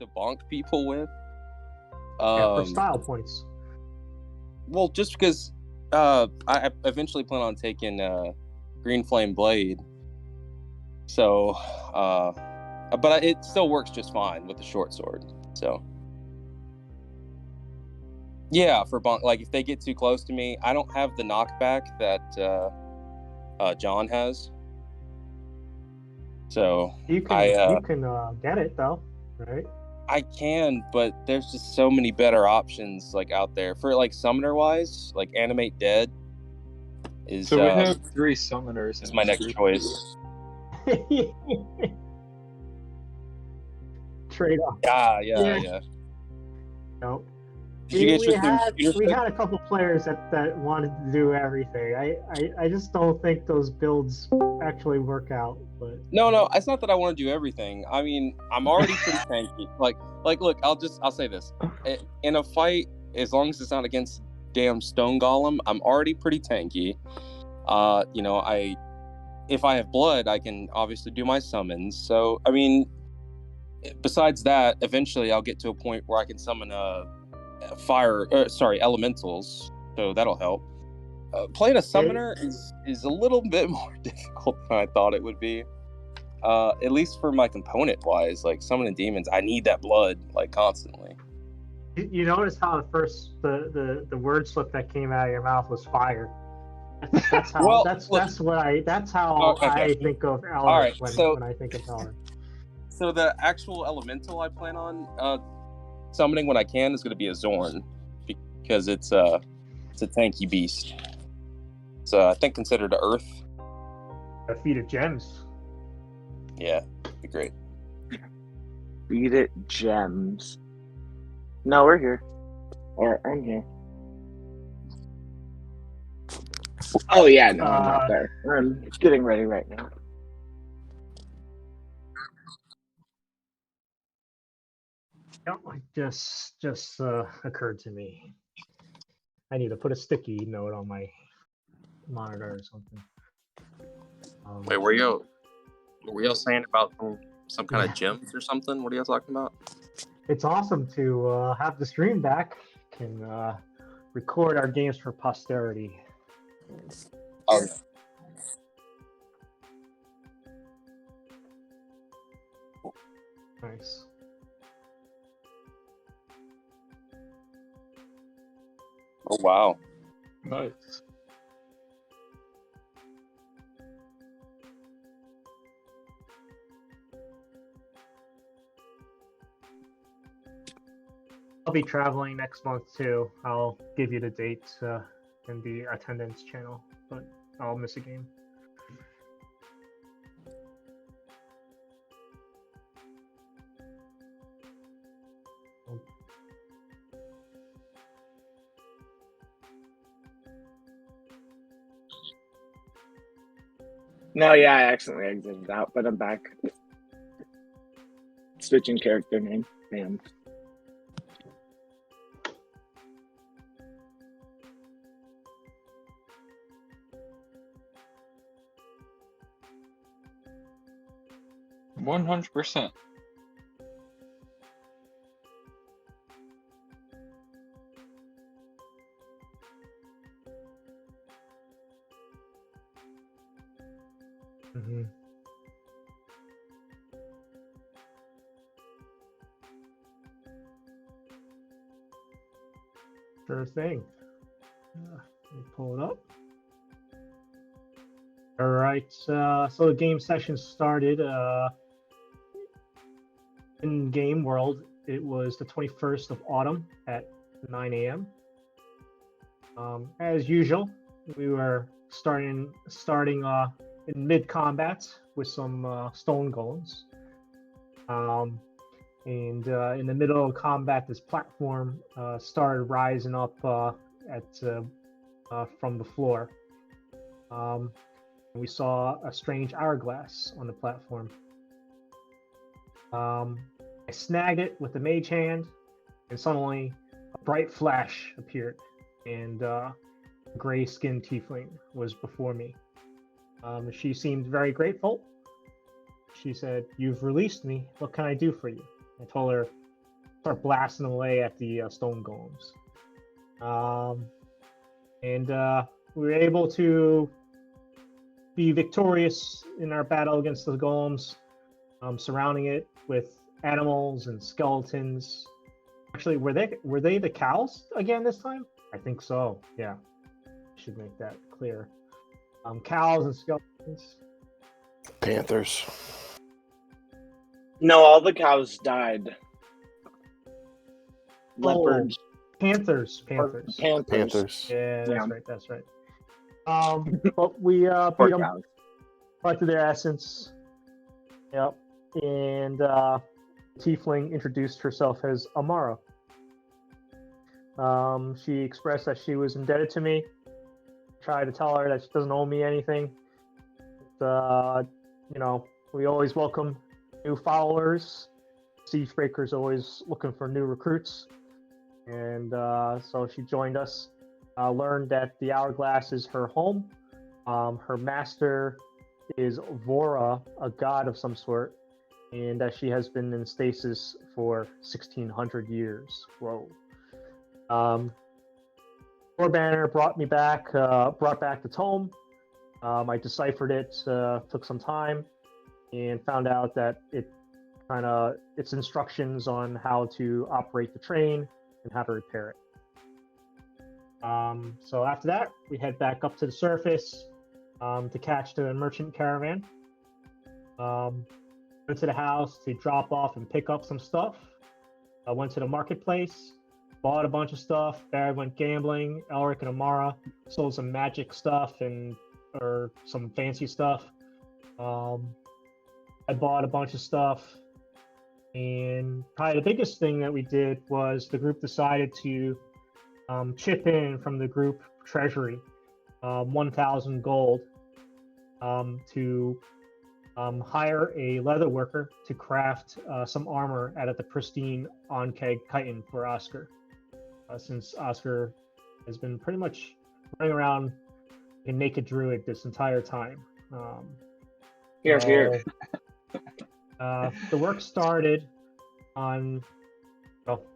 to bonk people with. For style points. Well, just because I eventually plan on taking Green Flame Blade. So, but it still works just fine with the short sword. So, yeah, for bonk, like if they get too close to me, I don't have the knockback that John has. So you can get it though, right? I can, but there's just so many better options like out there for like summoner wise. Like Animate Dead is. So we have 3 summoners. Is my next choice. Trade off. Yeah. No. We had a couple players that wanted to do everything. I just don't think those builds actually work out. But no, it's not that I want to do everything. I mean, I'm already pretty tanky. Like, look, I'll say this: in a fight, as long as it's not against damn Stone Golem, I'm already pretty tanky. If I have blood, I can obviously do my summons. So, I mean, besides that, eventually I'll get to a point where I can summon elementals. So that'll help. Playing a summoner is a little bit more difficult than I thought it would be. At least for my component wise, like summoning demons, I need that blood like constantly. You notice how at first the word slip that came out of your mouth was fire. That's how I think of Elric when I think of Elric. So the actual elemental I plan on summoning when I can is going to be a Zorn, because it's a tanky beast. So I think considered Earth. A feat of gems. Yeah, be great. Feed it gems. No, we're here. Or I'm here. Oh yeah, no, I'm not there. I'm getting ready right now. Just occurred to me. I need to put a sticky note on my monitor or something. Wait, were you saying about some kind of gems or something? What are you talking about? It's awesome to have the stream back and record our games for posterity. Oh. Nice. Oh wow. Nice. I'll be traveling next month too. I'll give you the dates in the attendance channel, but I'll miss a game. No, yeah, I accidentally exited out, but I'm back. Switching character name. Damn. %100%. Mm-hmm. Sure thing. Let me pull it up. All right. So the game session started. In game world, it was the 21st of autumn at 9 a.m. As usual, we were starting in mid combat with some stone golems. And in the middle of combat, this platform started rising up from the floor. We saw a strange hourglass on the platform. I snagged it with the mage hand, and suddenly a bright flash appeared, and a gray-skinned tiefling was before me. She seemed very grateful. She said, "You've released me. What can I do for you?" I told her start blasting away at the stone golems. And we were able to be victorious in our battle against the golems, surrounding it with animals and skeletons. Actually, were they the cows again this time? I think so. Yeah, should make that clear. Cows and skeletons. Panthers. No, all the cows died. Leopards. Panthers. Panthers. Yeah, Yeah. that's right. But we Poor beat them, cows. collected their essence. Yep. And Tiefling introduced herself as Amara. She expressed that she was indebted to me. Tried to tell her that she doesn't owe me anything. But, we always welcome new followers. Siegebreakers always looking for new recruits. And so she joined us. Learned that the Hourglass is her home. Her master is Vora, a god of some sort, and that she has been in stasis for 1,600 years. Whoa. War Banner brought back the tome. I deciphered it, took some time, and found out that its instructions on how to operate the train and how to repair it. So after that, we head back up to the surface to catch the merchant caravan. Went to the house to drop off and pick up some stuff. I went to the marketplace, bought a bunch of stuff. Barrett went gambling. Elric and Amara sold some magic stuff or some fancy stuff. I bought a bunch of stuff. And probably the biggest thing that we did was the group decided to chip in from the group treasury 1,000 gold to hire a leather worker to craft some armor out of the pristine on-keg chitin for Oscar, since Oscar has been pretty much running around a naked druid this entire time. Here. The work started on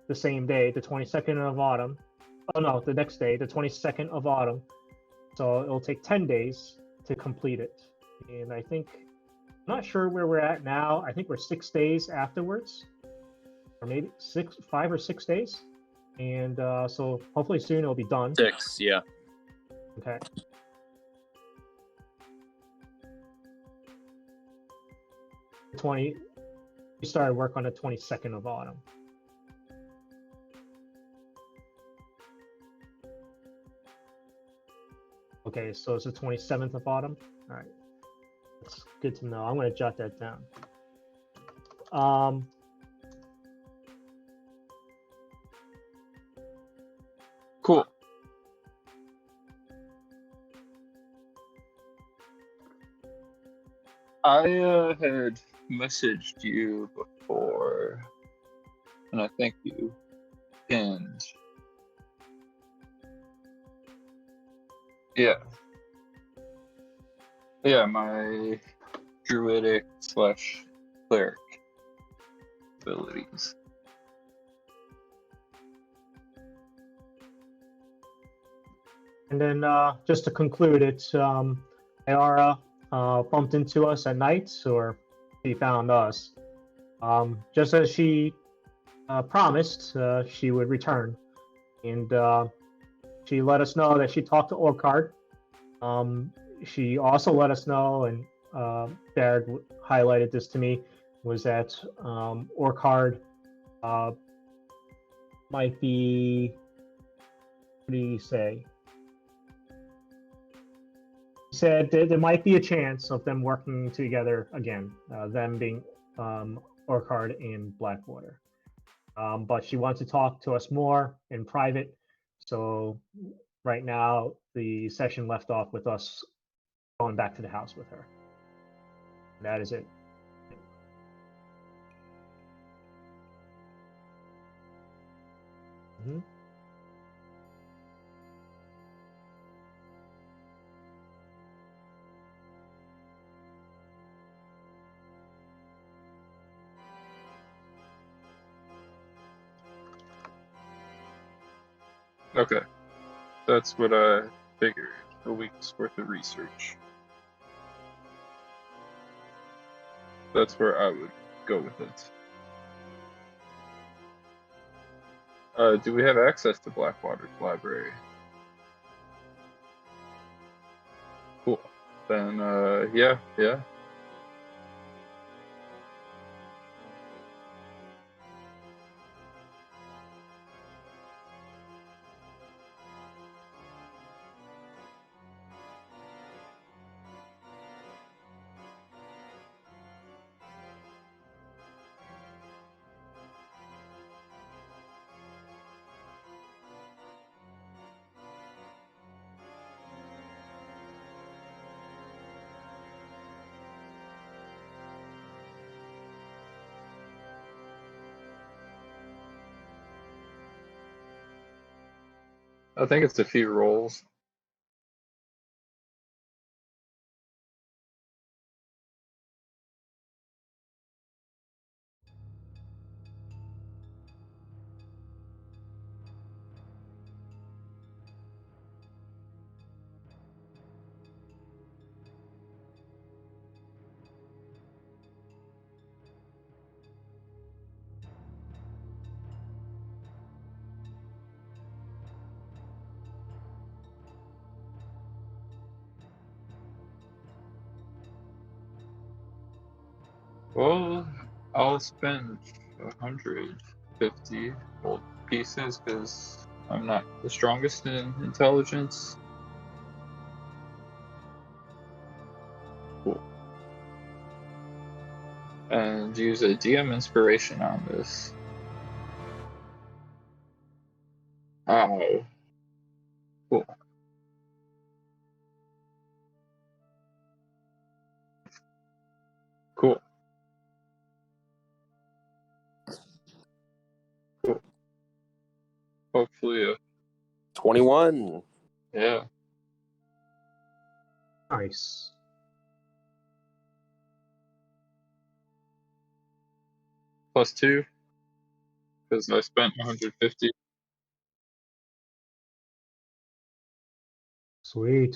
the same day, the 22nd of autumn. Oh no, the next day, the 22nd of autumn. So it'll take 10 days to complete it. And I'm not sure where we're at now. I think we're 6 days afterwards, or maybe 5 or 6 days. And so hopefully soon it'll be done. 6, yeah. Okay. We started work on the 22nd of autumn. Okay, so it's the 27th of autumn. All right, that's good to know. I'm going to jot that down. Cool. I had messaged you before, and I think you pinned. Yeah, my druidic / cleric abilities. And then just to conclude it, Ayara bumped into us at night, or she found us. Just as she promised, she would return. And she let us know that she talked to Orkard. She also let us know, and Barrett highlighted this to me, was that Orkard might be, what did he say? He said there might be a chance of them working together again, them being Orkard and Blackwater. But she wants to talk to us more in private. So right now, the session left off with us going back to the house with her. That is it. Mm-hmm. Okay, that's what I figured. A week's worth of research. That's where I would go with it. Do we have access to Blackwater's library? Cool. Then, yeah. I think it's a few rolls. Well, I'll spend 150 gold pieces because I'm not the strongest in intelligence. Cool. And use a DM inspiration on this. Oh, cool. Cool. Cool. Hopefully, 21. yeah. Nice. +2 because I spent 150. Sweet.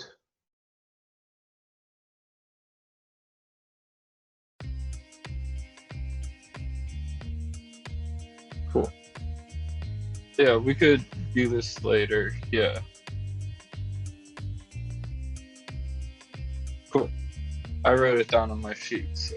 Cool. Yeah, we could do this later. Yeah. Cool. I wrote it down on my sheet, so.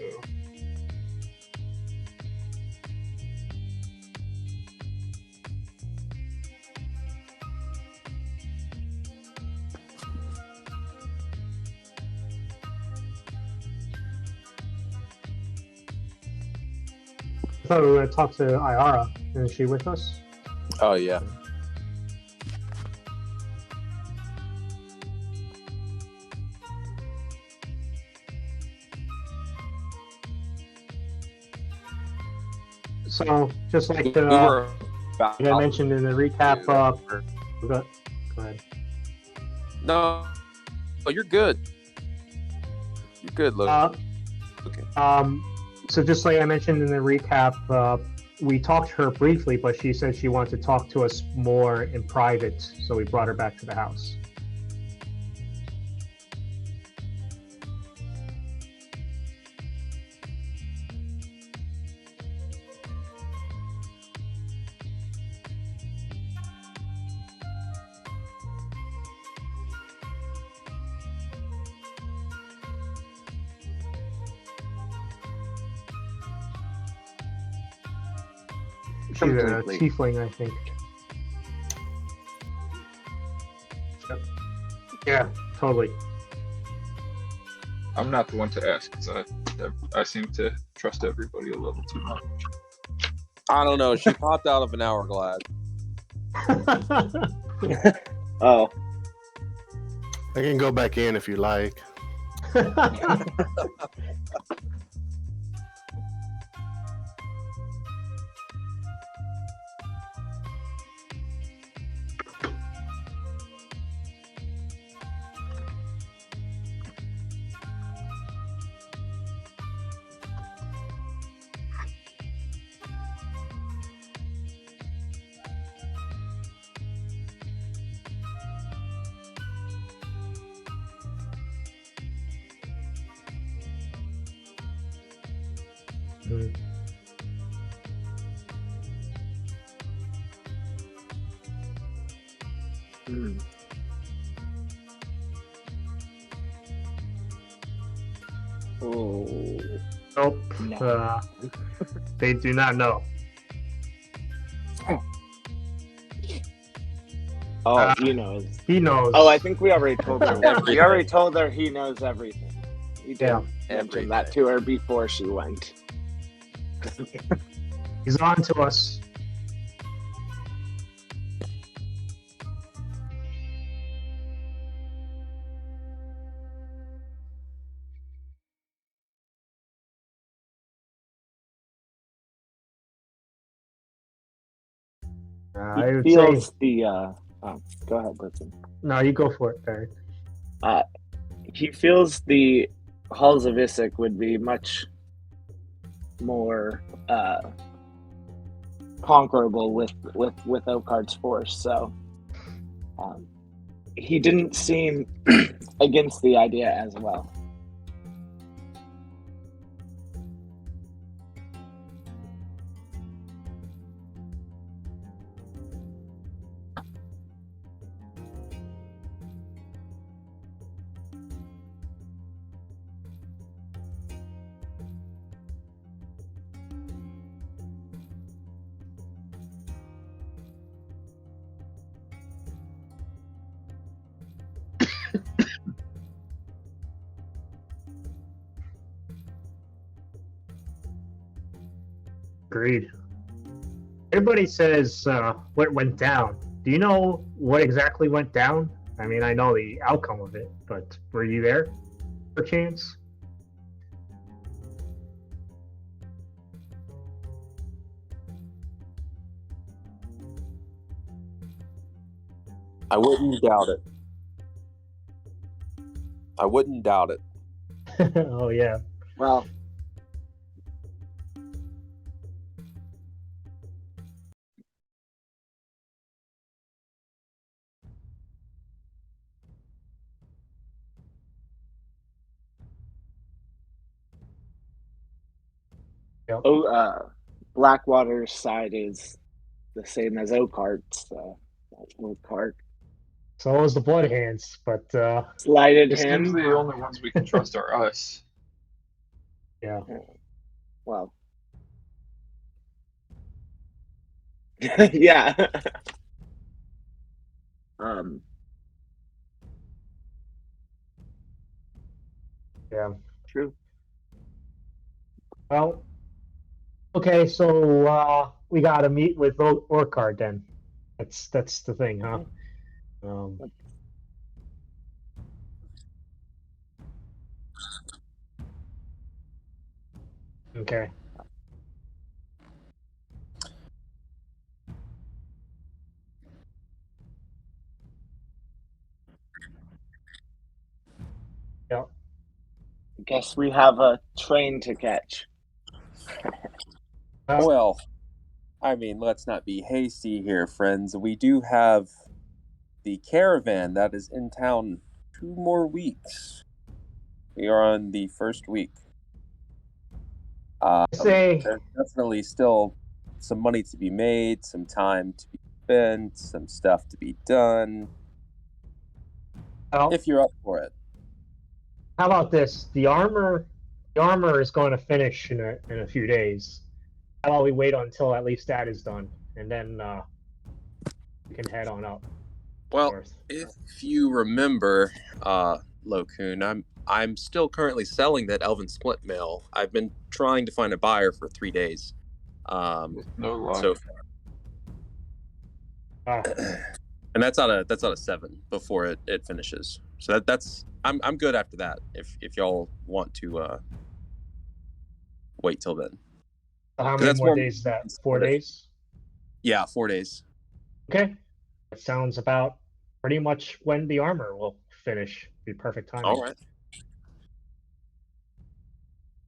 I thought we were going to talk to Iara. Is she with us? Oh, yeah. So, just like We were I mentioned in the recap, go ahead. No, oh, you're good. You're good, Logan. Okay. So just like I mentioned in the recap, we talked to her briefly, but she said she wanted to talk to us more in private, so we brought her back to the house. She's a Completely. tiefling, I think. Yeah, totally. I'm not the one to ask because I seem to trust everybody a little too much. I don't know. She popped out of an hourglass. Oh, I can go back in if you like. Mm. Hmm. Oh, Nope. no. They do not know. Oh, he knows. He knows. Oh, I think we already told her. We Everything. already told her he knows everything. We did Yeah. mention that to her before she went. He's on to us. I He would say feels the. Oh, go ahead, Blitzen. no. You go for it, Barry. He feels the halls of Isaac would be much more conquerable with Oakard's force. So he didn't seem against the idea as well. Agreed. Everybody says what went down. Do you know what exactly went down? I mean, I know the outcome of it, but were you there, per chance? I wouldn't doubt it. I wouldn't doubt it. Oh yeah. Well, Yep. Blackwater's side is the same as Oakhart's. Oakhart So was the Blood Hands, but slighted It seems him. the only ones we can trust are us. yeah. Well, yeah. um, Yeah. true. Well, okay, so we gotta meet with Orcard then. That's the thing, huh? Um, okay. Yeah. Guess we have a train to catch. Well, I mean, let's not be hasty here, friends. We do have the caravan that is in town 2 more weeks. We are on the first week. Say There's definitely still some money to be made, some time to be spent, some stuff to be done. well, If you're up for it. how about this? The armor is going to finish in a few days. How about we wait until at least that is done, and then we can head on up Well, north. if you remember, Lokun, I'm still currently selling that Elven Split Mill. I've been trying to find a buyer for 3 days. With no luck. So Ah, and that's out of 7 before it finishes. So that's I'm good after that. If y'all want to wait till then. so how 'Cause many that's more more days is that? months 4 for it. days? Yeah, 4 days. Okay. That sounds about pretty much when the armor will finish. Be perfect timing. All right.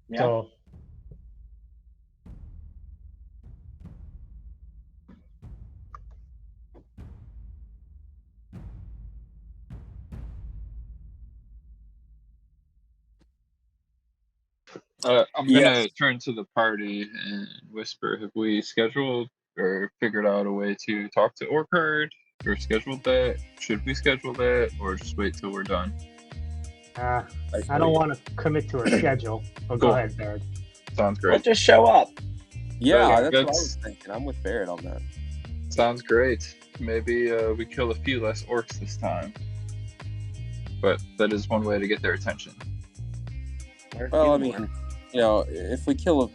Yeah. So I'm gonna turn to the party and whisper: have we scheduled or figured out a way to talk to Orchard or scheduled that? Should we schedule that or just wait till we're done? I don't want to commit to a schedule. But go Cool. ahead, Baird. Sounds We'll great. just show up. Yeah, Yeah, that's what I was thinking. I'm with Barrett on that. Sounds great. Maybe we kill a few less orcs this time. But that is one way to get their attention. Well, I mean, if we kill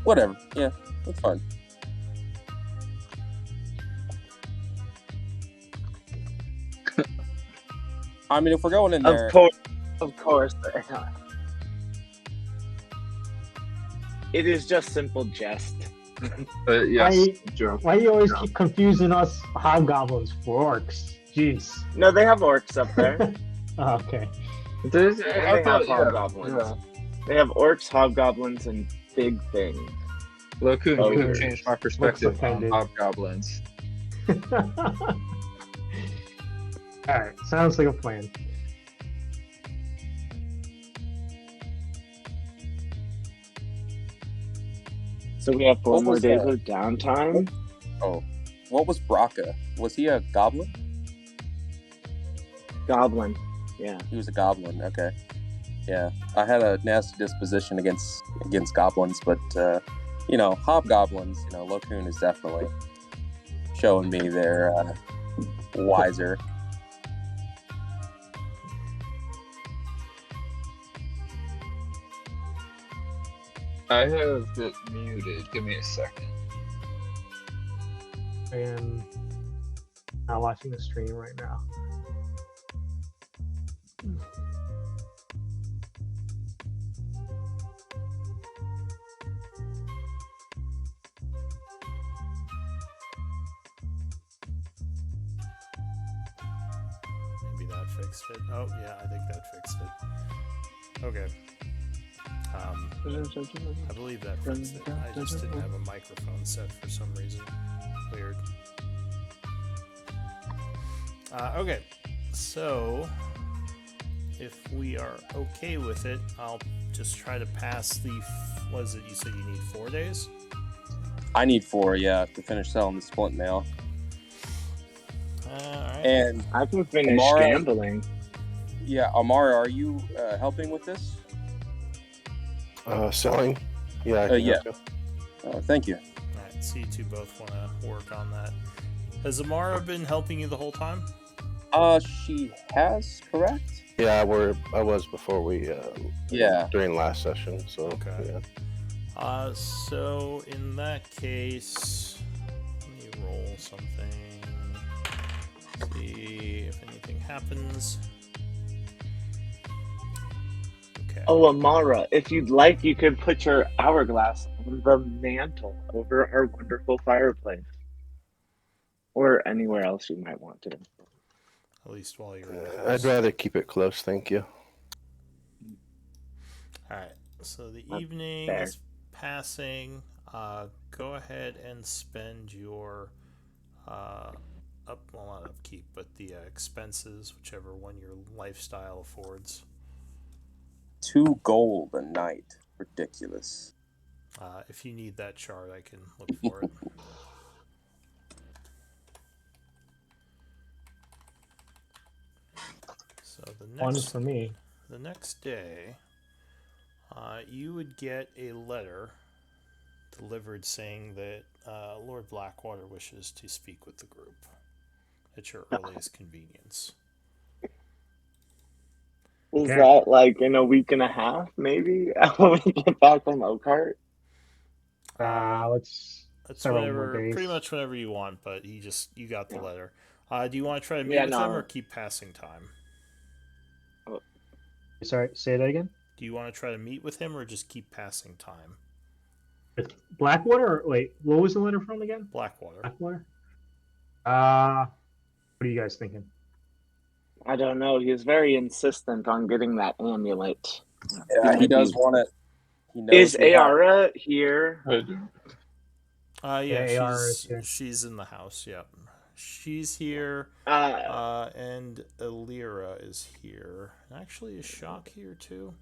whatever. Yeah, that's fine. I mean, if we're going in there, Of course. It is just simple jest. Yes, joke. Why do you always keep confusing us hobgoblins for orcs? Jeez. No, they have orcs up there. Okay. They have hobgoblins. Yeah. They have orcs, hobgoblins, and big things. Look who Okay. changed my perspective on offended. hobgoblins. Alright, sounds like a plan. So we have 4 What more was days that? of downtime. oh, what was Braca? Was he a goblin? Goblin. Yeah. He was a goblin. Okay. Yeah, I had a nasty disposition against goblins, but hobgoblins. Locoon is definitely showing me they're wiser. I have it muted. Give me a second. I am not watching the stream right now. Maybe that fixed it. Oh, yeah, I think that fixed it. Okay. I believe that fixed it. I just didn't have a microphone set for some reason. Weird. Okay, so if we are okay with it, I'll just try to pass the. What is it? You said you need 4 days? I need 4, to finish selling the splint mail. Alright. And I can finish Amara- gambling. yeah, Amara, are you helping with this? Selling? Yeah. I can yeah. help you. Thank you. Alright, so you two both want to work on that. Has Amara been helping you the whole time? She has, correct? Yeah, I was before we. Yeah. During last session. So. Okay. Yeah. So in that case, let me roll something. See if anything happens. Okay. Oh, Amara, if you'd like, you could put your hourglass on the mantle over our wonderful fireplace. Or anywhere else you might want to. At least while you're I'd rather keep it close, thank you. Alright, so the That's evening fair. is passing. Go ahead and spend your not upkeep, but the expenses, whichever one your lifestyle affords. 2 gold a night. Ridiculous. If you need that chart, I can look for it. So One for me. the next day, you would get a letter delivered saying that Lord Blackwater wishes to speak with the group at your earliest convenience. Is Okay. that like in a week and a half, maybe? When we get back from Oakart? Let's That's several more whenever, days. pretty much whenever you want, but you got the letter. Do you want to try to meet Yeah, with no. them or keep passing time? Sorry, say that again. Do you want to try to meet with him or just keep passing time? With Blackwater? Or, wait, what was the letter from again? Blackwater. Blackwater? What are you guys thinking? I don't know. He is very insistent on getting that amulet. Yeah, he does want it. He knows Is we have- Ayara here? I do. Yeah, AR is here. she's in the house. Yep, she's here. And Elira is here. Actually, is Shock here too?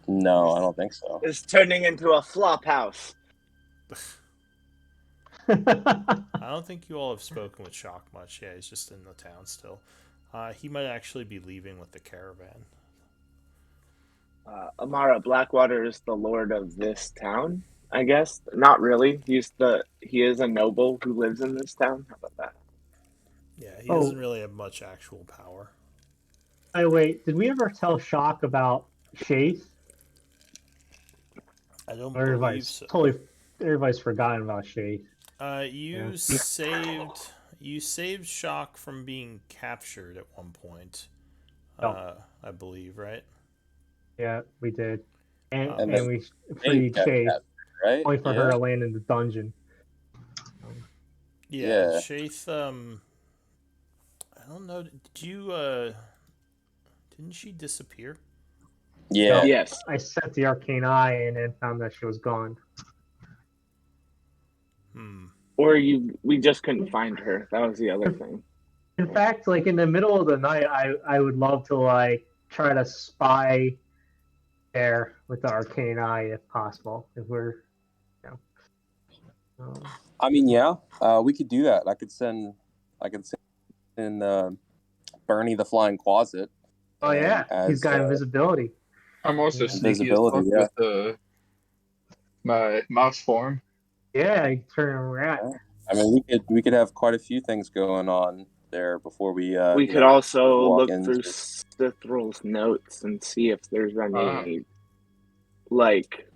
No, I don't think so. Is turning into a flop house. I don't think you all have spoken with Shock much. Yeah, he's just in the town still. He might actually be leaving with the caravan. Amara Blackwater is the lord of this town, I guess. Not really. He is a noble who lives in this town. How about that? Yeah, he Oh. doesn't really have much actual power. By the way, did we ever tell Shock about Shaith? I don't believe Everybody's so. everybody's forgotten about Shaith. You Yeah. saved Shock from being captured at one point. Oh. I believe, right? Yeah, we did. And then we freed got Shaith, captured, right? only for her to land in the dungeon. Yeah, Yeah. Shaith, I don't know, didn't she disappear? Yeah. Yes. I sent the arcane eye and then found that she was gone. Or we just couldn't find her. That was the other thing. In fact, like in the middle of the night, I would love to like try to spy there with the arcane eye if possible. If we're, I mean, yeah, we could do that. I could send Bernie the Flying Closet. Oh yeah, he's got invisibility. I'm also sneaky as fuck Invisibility, with my mouse form. Yeah, he turn around. I mean, we could have quite a few things going on there before we. We could also walk look through into- Cithral's notes and see if there's any like.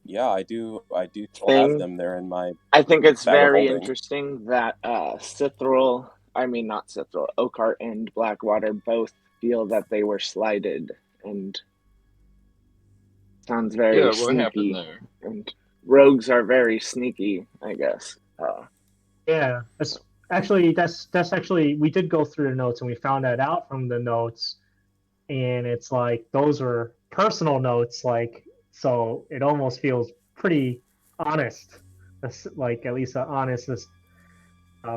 Yeah, I do still Thing. have them there in my. I think it's bag of very holding. interesting that Cithral, I mean not Cithral, Oakheart and Blackwater both feel that they were slighted, and sounds very Yeah, what sneaky. happened there? And rogues are very sneaky, I guess. Yeah, that's actually we did go through the notes and we found that out from the notes, and it's like those are personal notes, like so it almost feels pretty honest. That's like at least an honest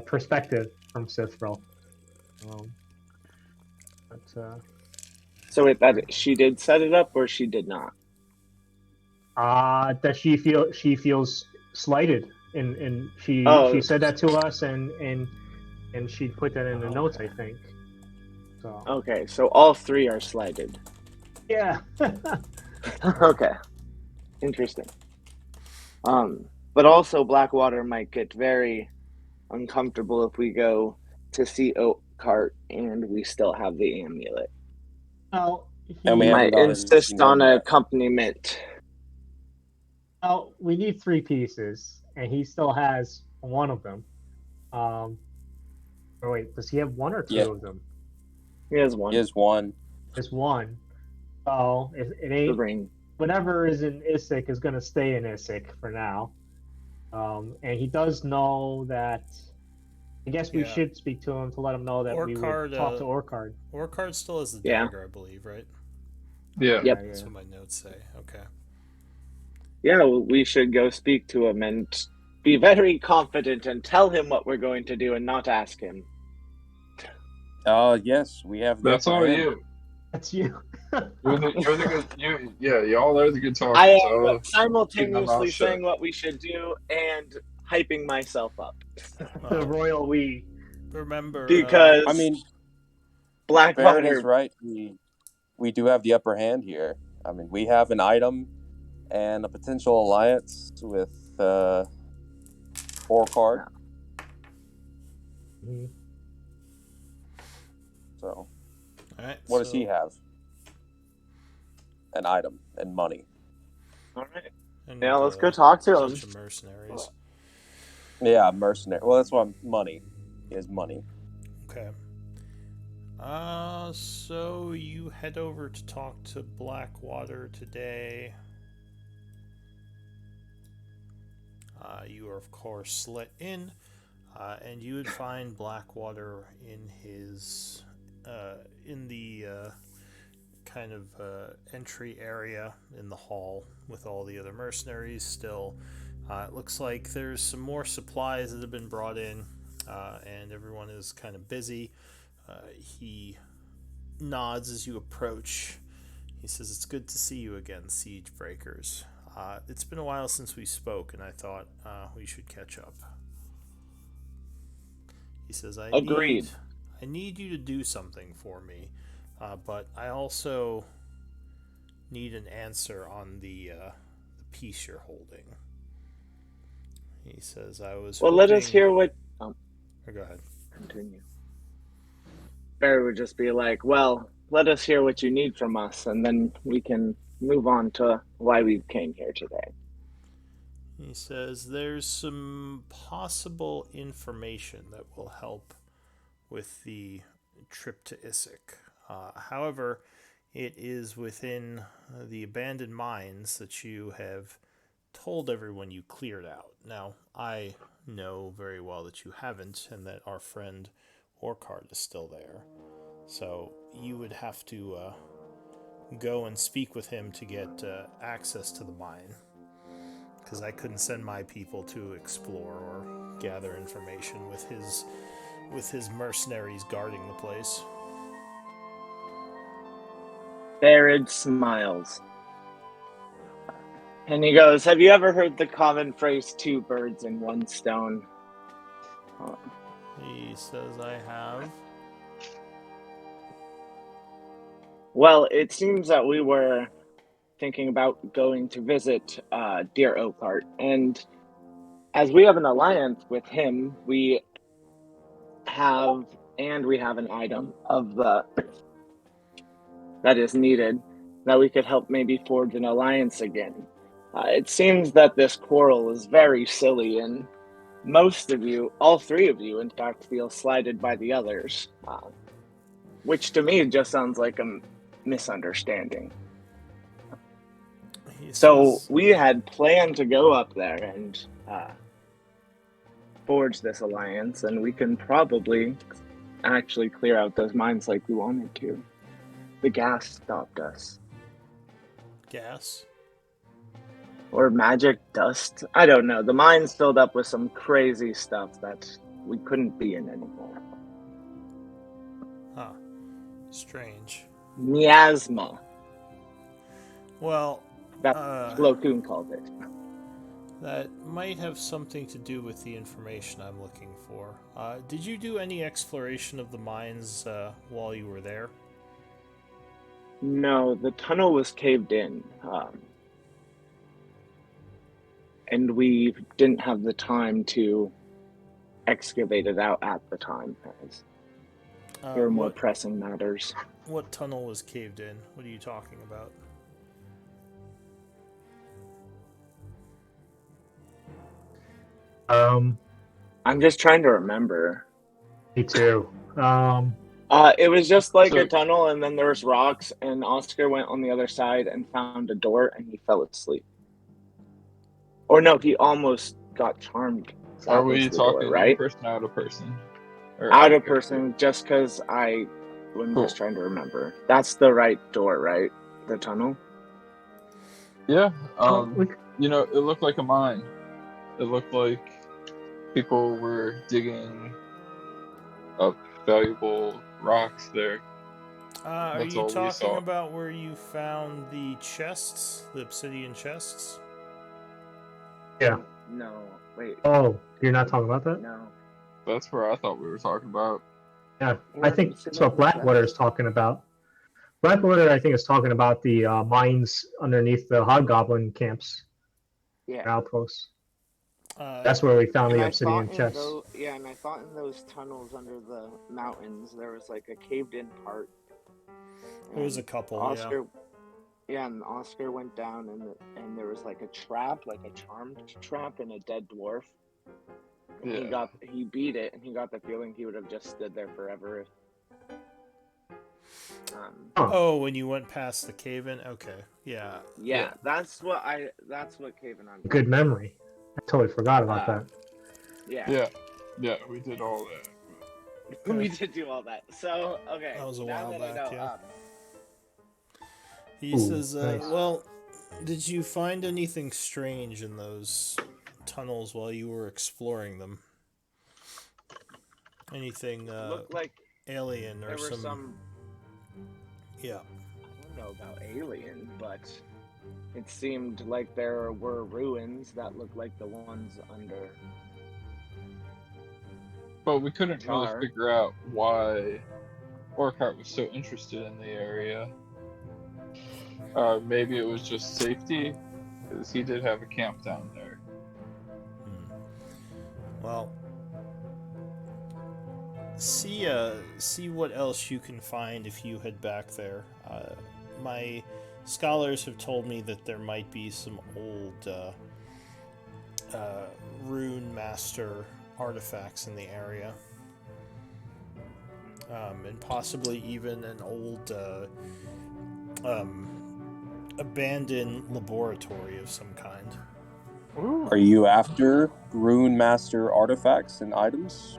perspective from Cithral. So that she did set it up, or she did not. That she feels slighted, and she said that to us, and she put that in the notes, I think. So Okay, so all three are slighted. yeah. Okay, interesting. But also Blackwater might get very uncomfortable if we go to see Oakheart and we still have the amulet. Well, And we He haven't might gotten insist him on yet. accompaniment. well, we need 3 pieces, and he still has one of them. Or wait, does he have one or 2 Yeah. of them? He has one. He has one. Just one. So it The ain't ring. whatever is in Isik is gonna stay in Isik for now. And he does know that. I guess we Yeah. should speak to him to let him know that we would talk to Orcard. Orcard still has the Yeah. dagger, I believe, right? Yeah. Yep. That's what my notes say. Okay. Yeah, we should go speak to him and be very confident and tell him what we're going to do and not ask him. Yes, we have. the That's upper all hand. you. That's you. You're the good. Y'all are the good talkers. I so am keep my simultaneously mouth shut. saying what we should do and hyping myself up. The royal we. Remember, Because I mean, Blackwater Baron is right. We do have the upper hand here. I mean, we have an item and a potential alliance with Orcard. Mhm. So, all right, what does he have? An item and money. All right. And, Yeah, let's go talk to a him. bunch of mercenaries. Yeah, mercenary. Well, that's what money. He has money. Okay. So you head over to talk to Blackwater today. You are of course let in, and you would find Blackwater in his in the kind of entry area in the hall with all the other mercenaries still. It looks like there's some more supplies that have been brought in, and everyone is kind of busy. He nods as you approach. He says, "It's good to see you again, Siegebreakers. It's been a while since we spoke, and I thought we should catch up." He says, Agreed. I need you to do something for me, but I also need an answer on the piece you're holding." He says, "I was Well, hoping..." let us hear what. Oh, go ahead. Continue. Barry would just be like, "Well, let us hear what you need from us, and then we can move on to why we came here today." He says, "There's some possible information that will help with the trip to Issyk. However, it is within the abandoned mines that you have told everyone you cleared out. Now, I know very well that you haven't, and that our friend Orkard is still there. So you would have to go and speak with him to get access to the mine, because I couldn't send my people to explore or gather information with his mercenaries guarding the place." Barrett smiles. And he goes, "Have you ever heard the common phrase, 2 birds in 1 stone?" He says, "I have." Well, it seems that we were thinking about going to visit dear Oakart, and as we have an alliance with him, we have an item of that is needed that we could help maybe forge an alliance again. It seems that this quarrel is very silly, and most of you, all 3 of you, in fact, feel slighted by the others, which to me just sounds like a misunderstanding. So we had planned to go up there and forge this alliance, and we can probably actually clear out those mines like we wanted to. The gas stopped us. Gas? Or magic dust. I don't know. The mines filled up with some crazy stuff that we couldn't be in anymore. Huh. Strange. Miasma. Well, That's what Locoon called it. that might have something to do with the information I'm looking for. Did you do any exploration of the mines while you were there? No, the tunnel was caved in. And we didn't have the time to excavate it out at the time, as there were more pressing matters. What tunnel was caved in? What are you talking about? I'm just trying to remember. Me too. It was just like a tunnel, and then there was rocks, and Oscar went on the other side and found a door, and he fell asleep. Or no, he almost got charmed. Are we talking door, right? in person, out of person? Or Out of person, just because I'm Cool. just trying to remember. That's the right door, right? The tunnel? Yeah. You know, it looked like a mine. It looked like people were digging up valuable rocks there. Are That's you all we talking saw. about where you found the chests, the obsidian chests? Yeah. No, wait. Oh, you're not talking about that? No. That's where I thought we were talking about. Yeah, I think that's what Blackwater is talking about. Blackwater, I think, is talking about the mines underneath the Hobgoblin camps, Yeah. outposts. That's where we found the obsidian chests. And I thought in those tunnels under the mountains there was like a caved-in part. There was a couple, Oscar, yeah, and Oscar went down, and there was like a trap, like a charmed trap, and a dead dwarf. And Yeah. he beat it, and he got the feeling he would have just stood there forever. Oh, when you went past the cave-in? Okay, yeah. Yeah, that's what cave-in on. Good memory. I totally forgot about that. Yeah, we did all that. We did do all that. So, okay. That was a now while that I back, know, yeah. He says, nice. well, did you find anything strange in those tunnels while you were exploring them? Anything looked like alien or there were some... Yeah. I don't know about alien, but it seemed like there were ruins that looked like the ones under. But we couldn't really Chaur. figure out why Orcart was so interested in the area. Maybe it was just safety, because he did have a camp down there. Well, see what else you can find if you head back there. My scholars have told me that there might be some old rune master artifacts in the area, and possibly even an old abandoned laboratory of some kind. Ooh. Are you after Rune Master artifacts and items?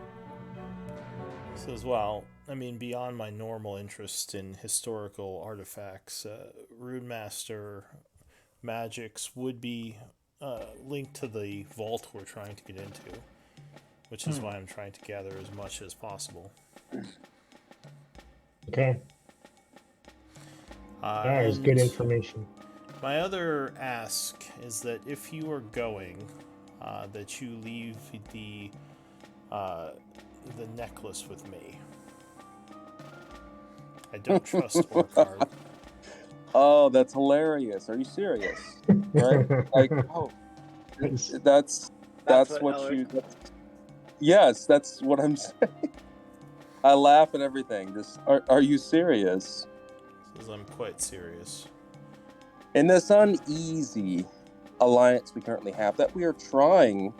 So as well, I mean, beyond my normal interest in historical artifacts, Rune Master magics would be linked to the vault we're trying to get into, which is why I'm trying to gather as much as possible. Okay. That is good information. My other ask is that if you are going, that you leave the necklace with me. I don't trust Orcard. Oh, that's hilarious. Are you serious? Right? Like, oh, that's what you. Yes, that's what I'm saying. I laugh at everything. Just, are you serious? Says I'm quite serious. In this uneasy alliance we currently have, that we are trying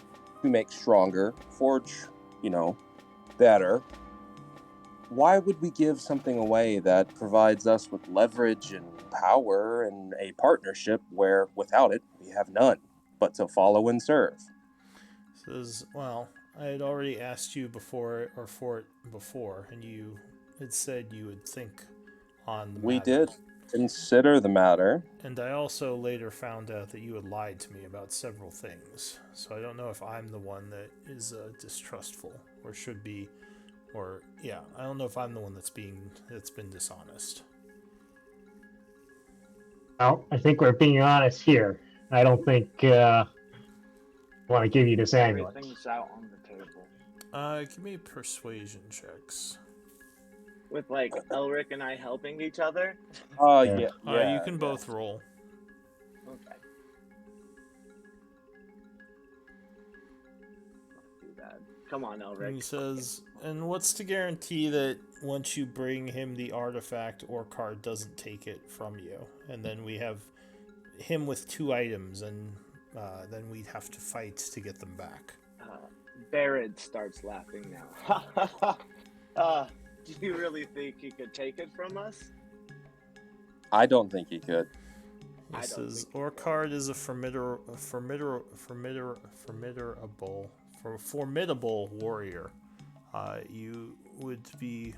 to make stronger, forge, better, why would we give something away that provides us with leverage and power and a partnership where without it we have none but to follow and serve? Says, well, I had already asked you before, and you had said you would think on the matter. We did consider the matter. And I also later found out that you had lied to me about several things. So I don't know if I'm the one that is distrustful, or should be, I don't know if I'm the one that's been dishonest. Well, I think we're being honest here. I don't think I want to give you this amulet. Everything's out on the table. Give me persuasion checks. With like Elric and I helping each other. Yeah. You can both roll. Okay. Not too bad. Come on, Elric. And he says, and what's to guarantee that once you bring him the artifact, Orcard doesn't take it from you? And then we have him with 2 items, and then we'd have to fight to get them back. Barrett starts laughing now. Do you really think he could take it from us? I don't think he could. He says, Orcard is a formidable warrior. It would be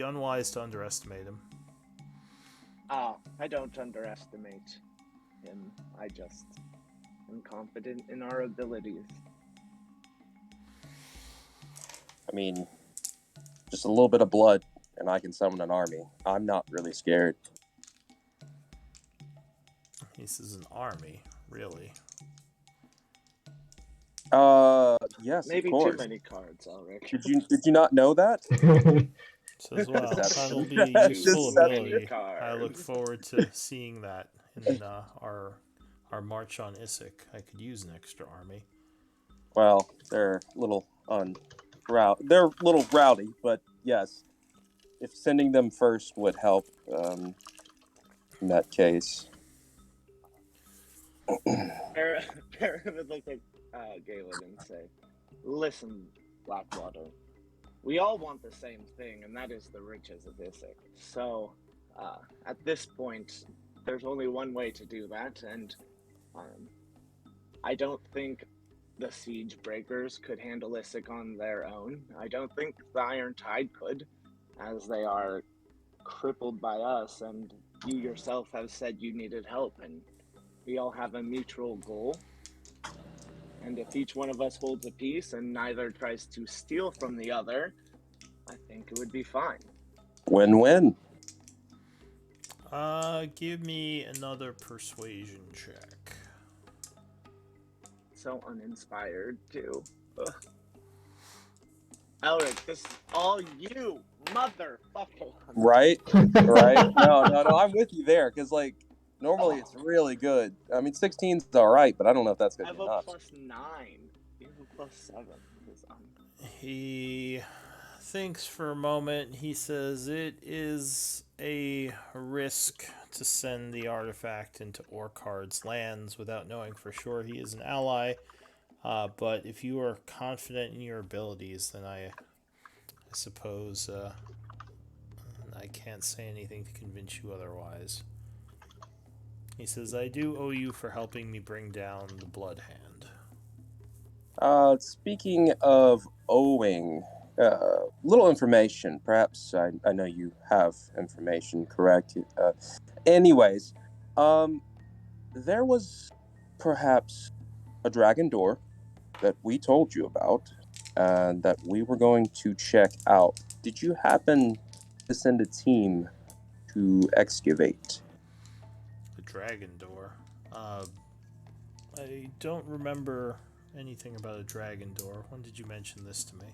unwise to underestimate him. I don't underestimate him. I just am confident in our abilities. I mean, just a little bit of blood and I can summon an army. I'm not really scared. He says an army, really? Yes, maybe of course. too many cards, Elric. Did you not know that? Says, well, that'll be a useful ability. I look forward to seeing that in our march on Issyk. I could use an extra army. Well, they're a little they're a little rowdy, but yes, if sending them first would help in that case. Baron would look at Galen and say, "Listen, Blackwater, we all want the same thing, and that is the riches of Issyk. So, at this point, there's only one way to do that, and I don't think the Siegebreakers could handle Issyk on their own. I don't think the Iron Tide could, as they are crippled by us, and you yourself have said you needed help, and we all have a mutual goal. And if each one of us holds a piece and neither tries to steal from the other, I think it would be fine." Win-win. Give me another persuasion check. So uninspired, too. Ugh. Elric, this is all you, motherfucker. Right? Right? No, I'm with you there, because, like, normally it's really good. I mean, 16's all right, but I don't know if that's I going to have be a enough. +9. You have a +7. He thinks for a moment. He says it is a risk to send the artifact into Orcard's lands without knowing for sure he is an ally. But if you are confident in your abilities, then I suppose I can't say anything to convince you otherwise. He says, I do owe you for helping me bring down the Blood Hand. Speaking of owing, little information. Perhaps I know you have information, correct? Anyways, there was perhaps a dragon door that we told you about, and that we were going to check out. Did you happen to send a team to excavate? The dragon door. I don't remember anything about a dragon door. When did you mention this to me?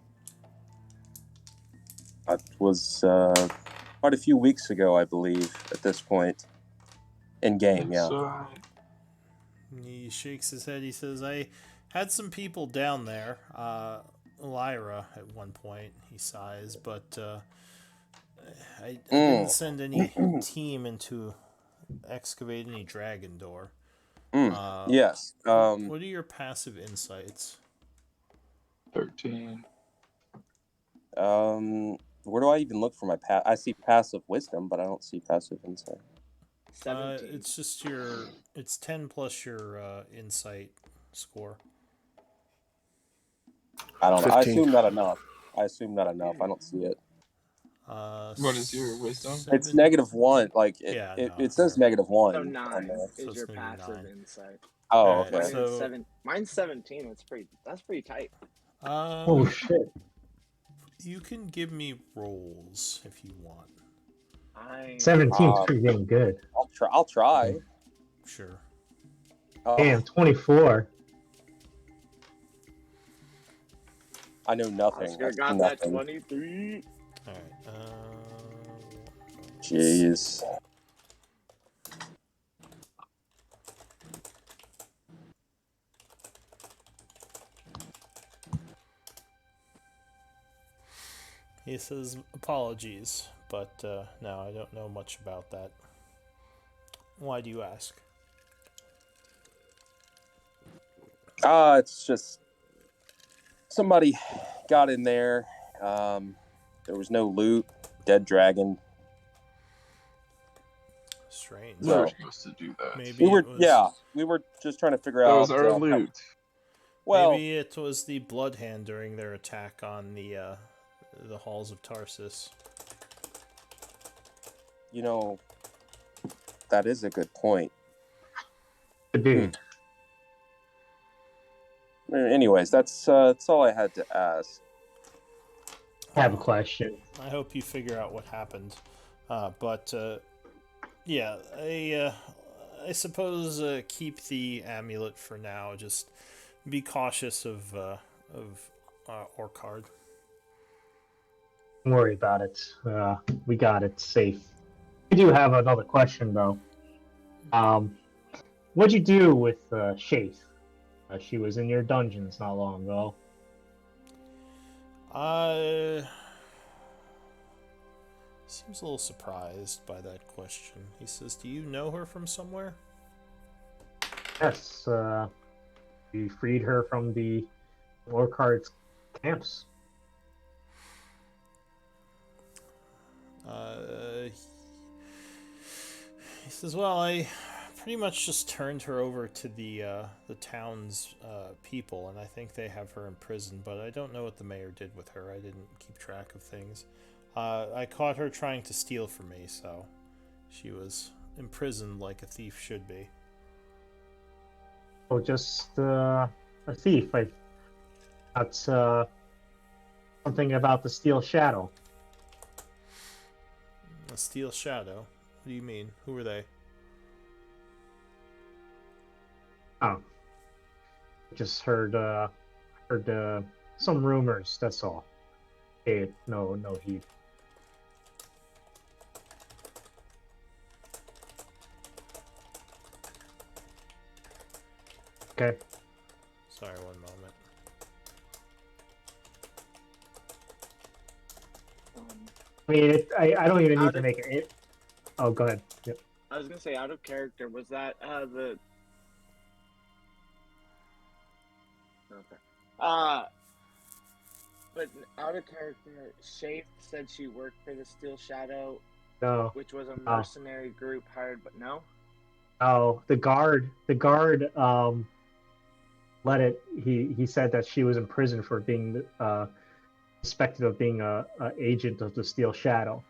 It was quite a few weeks ago, I believe, at this point. In game, yeah. He shakes his head. He says, I had some people down there. Lyra at one point, he sighs, but I didn't send any team into excavate any dragon door. Yes. What are your passive insights? 13. Where do I even look for my I see passive wisdom, but I don't see passive insight. 17. It's just it's 10 plus your insight score. I don't know. 15. I assume not enough. I don't see it. What is your wisdom? It's -1. Like it says -1. So on 9 there. So is it's your gonna be passive 9. insight. Oh, Alright, okay. so- Mine's 17. That's pretty tight. Oh shit! You can give me rolls if you want. 17's pretty damn good. I'll try. Sure. Damn, 24. I know nothing. Oscar I see got that nothing. 23. All right. Jeez. He says, apologies, but no, I don't know much about that. Why do you ask? It's just somebody got in there. There was no loot. Dead dragon. Strange. We were So- supposed to do that. Maybe we were just trying to figure That out. was our loot. Well, maybe it was the Blood Hand during their attack on the halls of Tarsus. you know, that is a good point. Good dude. Anyways, that's all I had to ask. I have a question. I hope you figure out what happened. But yeah, I suppose keep the amulet for now. Just be cautious of Orcard. Don't worry about it. We got it safe. I do have another question though. What'd you do with Shaith? She was in your dungeons not long ago. Seems a little surprised by that question. He says, "Do you know her from somewhere?" Yes, we freed her from the Orcard's camps. He says, "Well, I pretty much just turned her over to the town's people, and I think they have her in prison. But I don't know what the mayor did with her. I didn't keep track of things. I caught her trying to steal from me, so she was imprisoned like a thief should be." Oh, just a thief. That's something about the Steel Shadow. A steel shadow. What do you mean? Who are they? Oh, just heard some rumors. That's all. Hey, no heat. Okay. Sorry, one moment. I mean, I don't even need to make it. Oh, go ahead. Yep. I was gonna say, out of character, was that the? Okay. But out of character, Shafe said she worked for the Steel Shadow, No. which was a mercenary group hired, but no. Oh, the guard. Let it. He said that she was in prison for being suspected of being a agent of the Steel Shadow.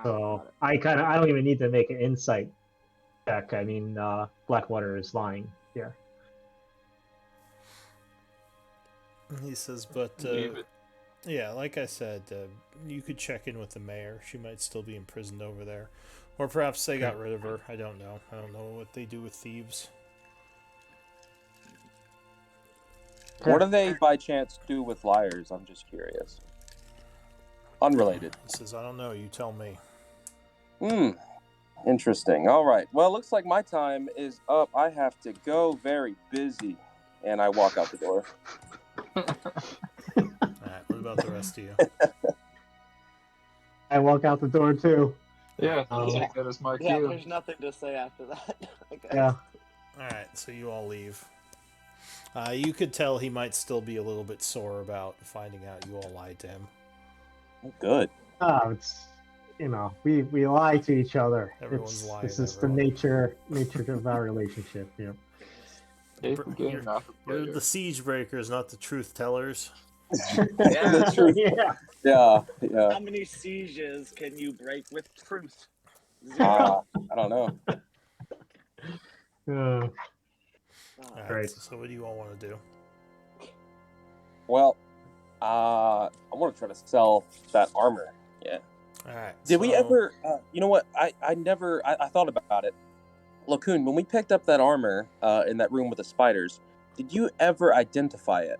So I don't even need to make an insight check. I mean, Blackwater is lying here. He says, but yeah, like I said, you could check in with the mayor. She might still be imprisoned over there, or perhaps they got rid of her. I don't know. I don't know what they do with thieves. What do they, by chance, do with liars? I'm just curious. Unrelated. He says, I don't know. You tell me. Interesting. All right. Well, looks like my time is up. I have to go. Very busy. And I walk out the door. All right. What about the rest of you? I walk out the door too. Yeah, I'll take that as my cue. Yeah, there's nothing to say after that. Okay. Yeah. All right. So you all leave. You could tell he might still be a little bit sore about finding out you all lied to him. Good. It's we lie to each other. Everyone's lying. This is the nature of our relationship. Yeah. You're the Siegebreakers, not the truth tellers. Yeah. The truth. Yeah. Yeah. How many sieges can you break with truth? 0. I don't know. All right. Right. So what do you all want to do? Well, I want to try to sell that armor. Yeah. All right. Did we ever? You know what? I thought about it. Lacoon, when we picked up that armor in that room with the spiders, did you ever identify it?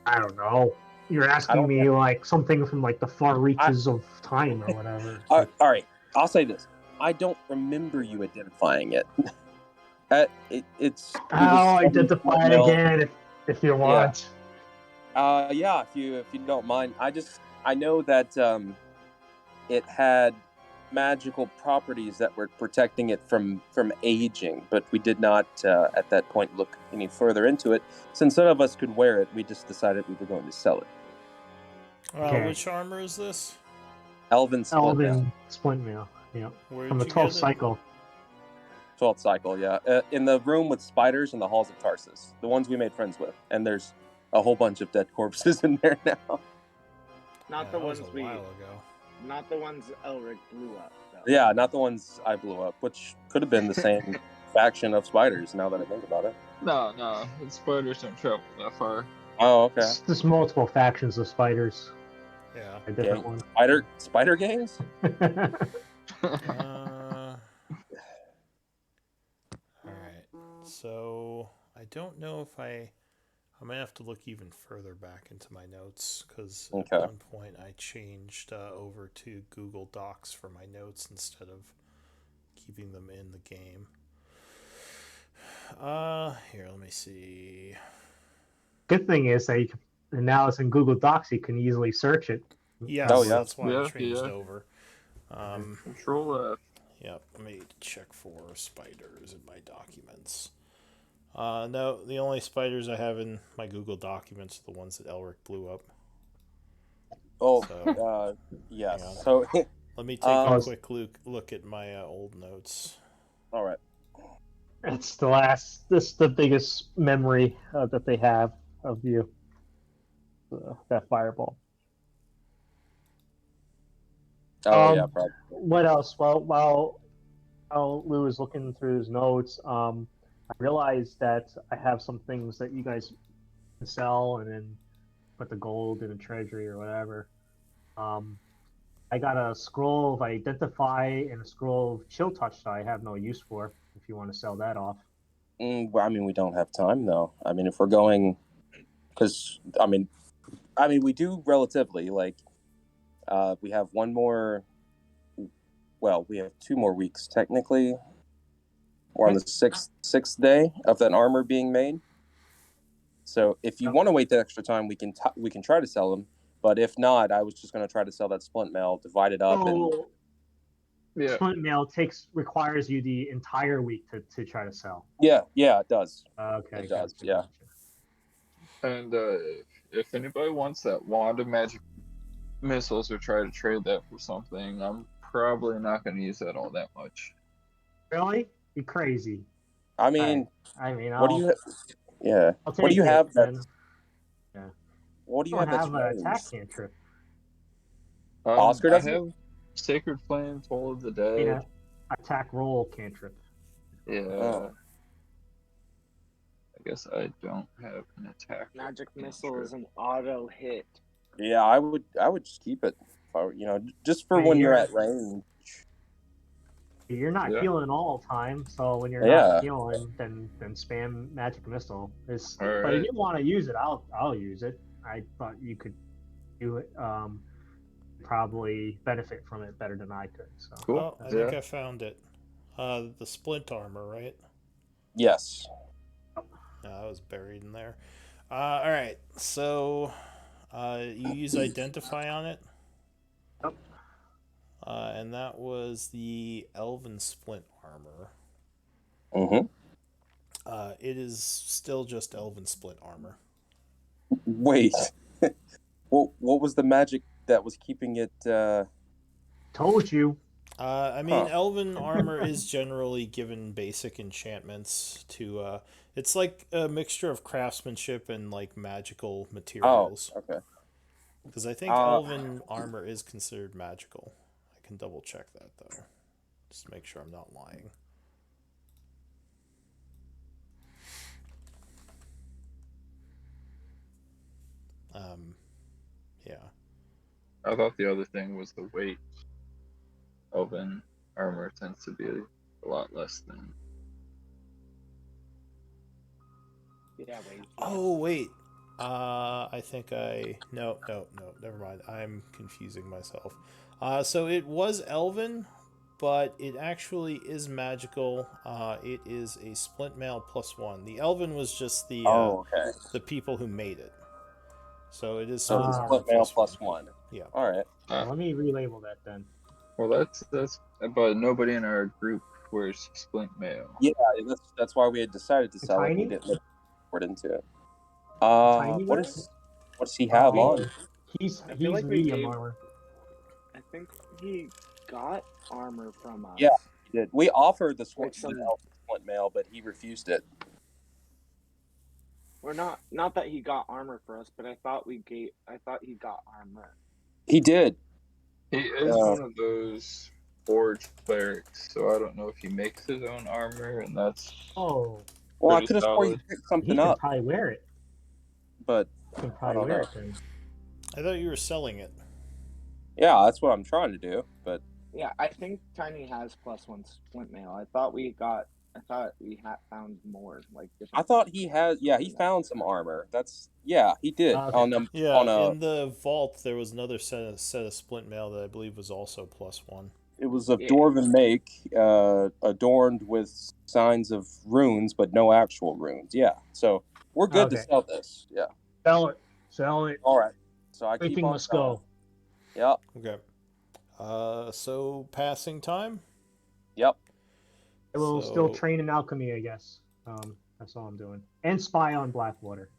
I don't know. You're asking me like something from like the far reaches of time or whatever. All right. I'll say this. I don't remember you identifying it. I'll identify it again if you want. Yeah. If you don't mind. I know that it had magical properties that were protecting it from aging, but we did not at that point look any further into it. Since none of us could wear it, we just decided we were going to sell it. Which armor is this? Elven Splint Mail. Yeah. Where From the did you 12th get it? cycle. 12th cycle, yeah. In the room with spiders in the halls of Tarsus, the ones we made friends with, and there's a whole bunch of dead corpses in there now. Not the ones while ago. Not the ones Elric blew up. Though. Yeah, not the ones I blew up, which could have been the same faction of spiders. Now that I think about it. No, the spiders don't travel that far. Oh, okay. There's multiple factions of spiders. Yeah. A different one. Spider gangs. Alright, so I don't know if I might have to look even further back into my notes, because at one point I changed over to Google Docs for my notes instead of keeping them in the game. Here, let me see. Good thing is that now it's in Google Docs, you can easily search it. Yeah, that's why I changed over. Control F. Yep, let me check for spiders in my documents. No, the only spiders I have in my Google documents are the ones that Elric blew up. Oh, so, yes. So let me take a quick look at my old notes. All right. It's this is the biggest memory that they have of you. That fireball. Oh, yeah, probably. What else? Well, while Lou is looking through his notes, I realized that I have some things that you guys can sell and then put the gold in a treasury or whatever. I got a scroll of identify and a scroll of chill touch that I have no use for. If you want to sell that off. Well, I mean, we don't have time though. I mean, if we're going, because we do relatively like. We have one more. Well, we have 2 more weeks technically. We're on the sixth day of that armor being made. So if you want to wait the extra time, we can try to sell them. But if not, I was just going to try to sell that splint mail, divide it up, and Splint mail requires you the entire week to try to sell. Yeah, it does. Okay, it does. gotcha, Yeah. Gotcha. And if anybody wants that wand of magic missiles or try to trade that for something, I'm probably not going to use that all that much. Really? You're crazy. I mean, what do you? Yeah. What do you have? Yeah. What do you don't have? Have an attack cantrip. Oscar I doesn't. have Sacred Flame, Toll of the Dead. Attack roll cantrip. Yeah. Oh. I guess I don't have an attack. Magic missile is an auto hit. Yeah, I would just keep it. Just for when you're at range. You're not healing all the time, so when you're not healing, then spam magic missile. But if you want to use it, I'll use it. I thought you could do it. Probably benefit from it better than I could. So cool. Oh, I think I found it. The splint armor, right? Yes. No, that was buried in there. All right. So, you use identify on it. Yep. And that was the Elven Splint armor. Mm-hmm. It is still just Elven Splint armor. Wait. What was the magic that was keeping it? Told you. Elven armor is generally given basic enchantments to. It's like a mixture of craftsmanship and like magical materials. Oh, okay. Because I think Elven armor is considered magical. I can double check that though, just to make sure I'm not lying. Yeah. I thought the other thing was the weight. Elven armor tends to be a lot less than. Yeah, wait. Oh wait. I think no, never mind. I'm confusing myself. So it was Elven, but it actually is magical. It is a splint mail +1. The Elven was just the the people who made it. So it is splint mail +1. Yeah. All right. Let me relabel that then. Well, that's but nobody in our group wears splint mail. Yeah, that's why we had decided to sell it. We didn't look forward into it. What does he have on? He's medium armor. I think he got armor from us. Yeah, he did. We offered the splint mail, but he refused it. Or not that he got armor for us, but I thought he got armor. He did. He is one of those forged clerics, so I don't know if he makes his own armor, and that's well, I could have sworn he picked something up. He can probably wear it. But I don't know. I thought you were selling it. Yeah, that's what I'm trying to do. But yeah, I think Tiny has +1 splint mail. I thought we had found more like. I thought he has. Yeah, he found some armor. He did. Okay. In the vault there was another set of splint mail that I believe was also +1. It was of dwarven make, adorned with signs of runes, but no actual runes. Yeah, so we're good to sell this. Yeah. Sell it. All right. So I Everything must go. Yep. Okay. So passing time. Yep. I will still train in alchemy, I guess. That's all I'm doing, and spy on Blackwater.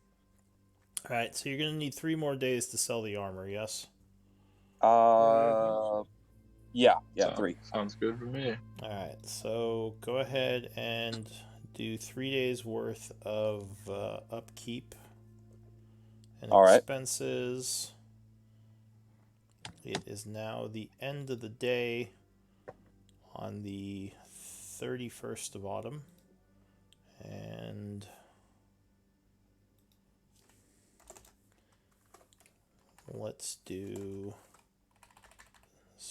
All right. So you're gonna need 3 more days to sell the armor. Yes. Yeah, 3. Sounds good for me. All right, so go ahead and do 3 days worth of upkeep and expenses. It is now the end of the day on the 31st of autumn, and let's do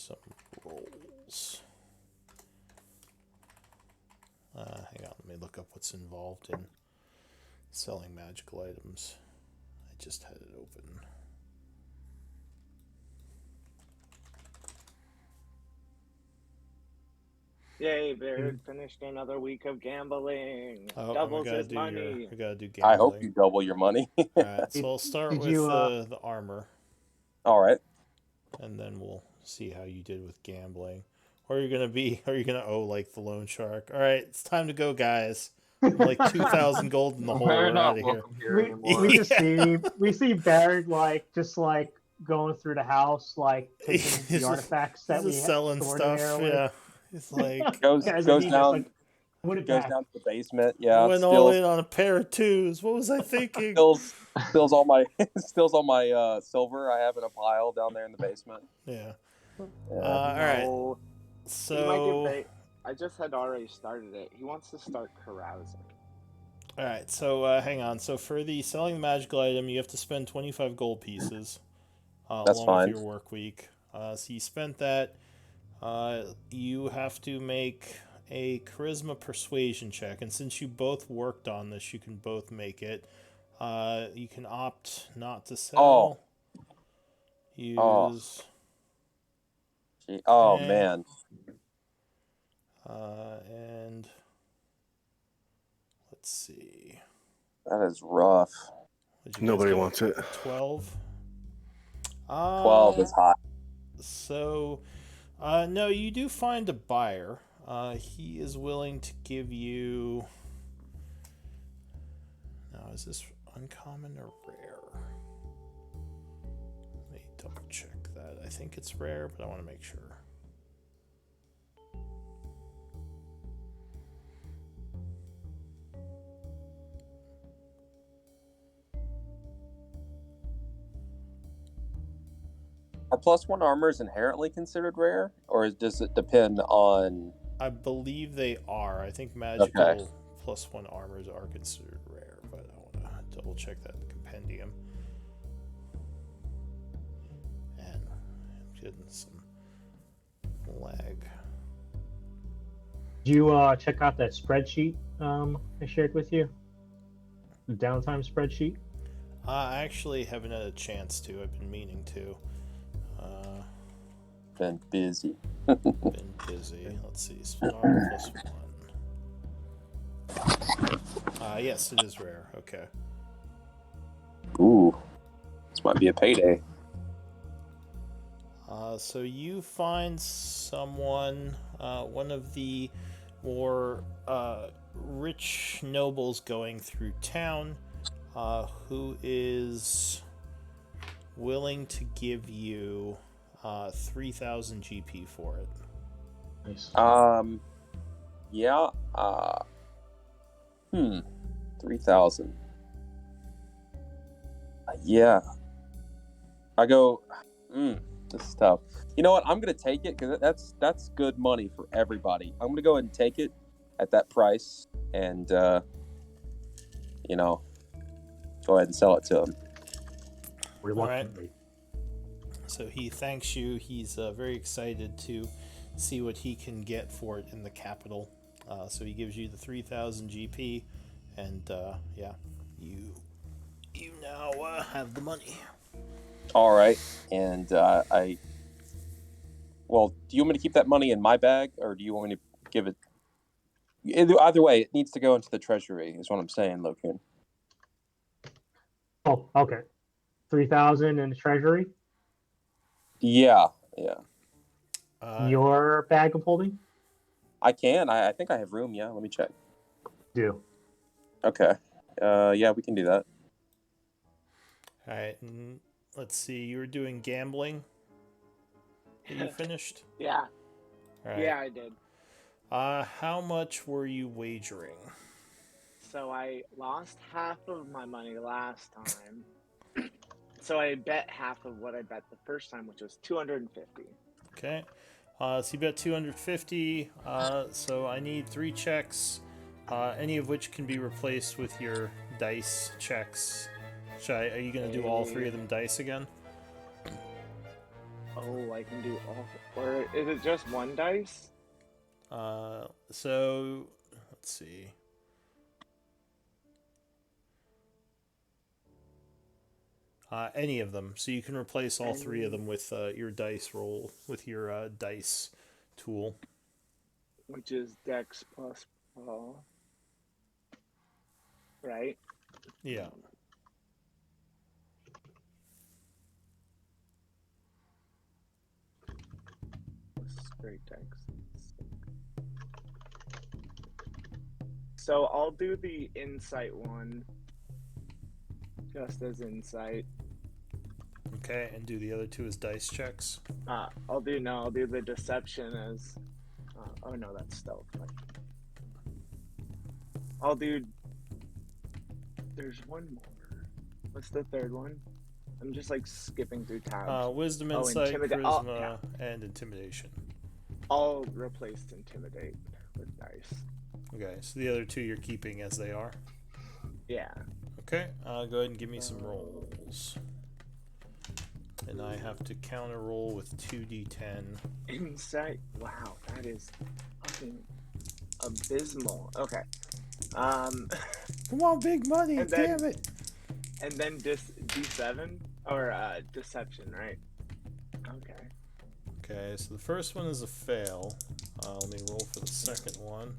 some rolls. Hang on, let me look up what's involved in selling magical items. I just had it open. Yay, Baird finished another week of gambling. Oh, Doubles his money. We gotta do gambling. I hope you double your money. Alright, so I'll start Did with you, the armor, All right. and then we'll see how you did with gambling. Or are you gonna owe like the loan shark? Alright, it's time to go, guys. I'm like 2,000 gold in the hole. We're We're not out of here. welcome here we, anymore. we just see Barrett like just like going through the house, like taking He's the just- artifacts that He's we just selling stored stuff. in there. Yeah, it's like Goes Guys, goes he just, down like, put it goes back. down to the basement. I Yeah. went all in on a pair of twos. What was I thinking? Steals all my silver I have in a pile down there in the basement. Yeah. Yeah. All right. No. He might So. get bait. I just had already started it. He wants to start carousing. All right. So hang on. So for the selling the magical item, you have to spend 25 gold pieces. That's along fine. with your work week. So you spent that. You have to make a charisma persuasion check, and since you both worked on this, you can both make it. You can opt not to sell. Use. Oh Okay. man. And let's see. That is rough. What'd you guys Nobody get? wants it. 12. 12 is high. So, no, you do find a buyer. He is willing to give you. Now, is this uncommon or rare? Let me double check that. I think it's rare, but I want to make sure. Are +1 armors inherently considered rare, or does it depend on? I believe they are. I think magical Okay. +1 armors are considered rare, but I want to double check that in the compendium. And I'm getting some lag. Did you check out that spreadsheet I shared with you? The downtime spreadsheet? I actually haven't had a chance to. I've been meaning to. Been busy. Been busy. Let's see. Armor +1. Yes, it is rare. Okay. Ooh, this might be a payday. So you find someone, one of the more rich nobles going through town, who is willing to give you 3,000 GP for it. Nice. Yeah. 3,000. Yeah. I go. This is tough. You know what? I'm gonna take it because that's good money for everybody. I'm gonna go ahead and take it at that price, and go ahead and sell it to him. Reluctantly. So he thanks you. He's very excited to see what he can get for it in the capital. So he gives you the 3,000 GP, and you now have the money. All right, and well, do you want me to keep that money in my bag, or do you want me to give it? Either way, it needs to go into the treasury. Is what I'm saying, Lokin. Oh, okay. 3,000 in the treasury. Yeah. Your bag of holding? I can. I think I have room. Yeah, let me check. Do. Okay. Yeah, we can do that. All right, and let's see. You were doing gambling. That you finished? Yeah. All right. Yeah, I did. How much were you wagering? So I lost half of my money last time. So I bet half of what I bet the first time, which was 250. Okay. So you bet 250. So I need 3 checks, any of which can be replaced with your dice checks. Are you going to do all 3 of them dice again? Oh, I can do all. Or is it just one dice? So let's see. Any of them. So you can replace all three of them with your dice roll, with your dice tool. Which is Dex plus Paul. Right? Yeah. Straight Dex. So I'll do the insight one. Just as insight. Okay, and do the other two as dice checks. I'll do the deception as. Oh no, that's stealth. I'll do. There's one more. What's the third one? I'm just like skipping through tabs. Wisdom, insight, charisma, and intimidation. I'll replace intimidate with dice. Okay, so the other two you're keeping as they are. Yeah. Okay, go ahead and give me some rolls. And I have to counter roll with 2d10. Insight. Wow, that is fucking abysmal. Okay. Come on, big money, damn it. And then D7 or deception, right? Okay. Okay, so the first one is a fail. Let me roll for the second one.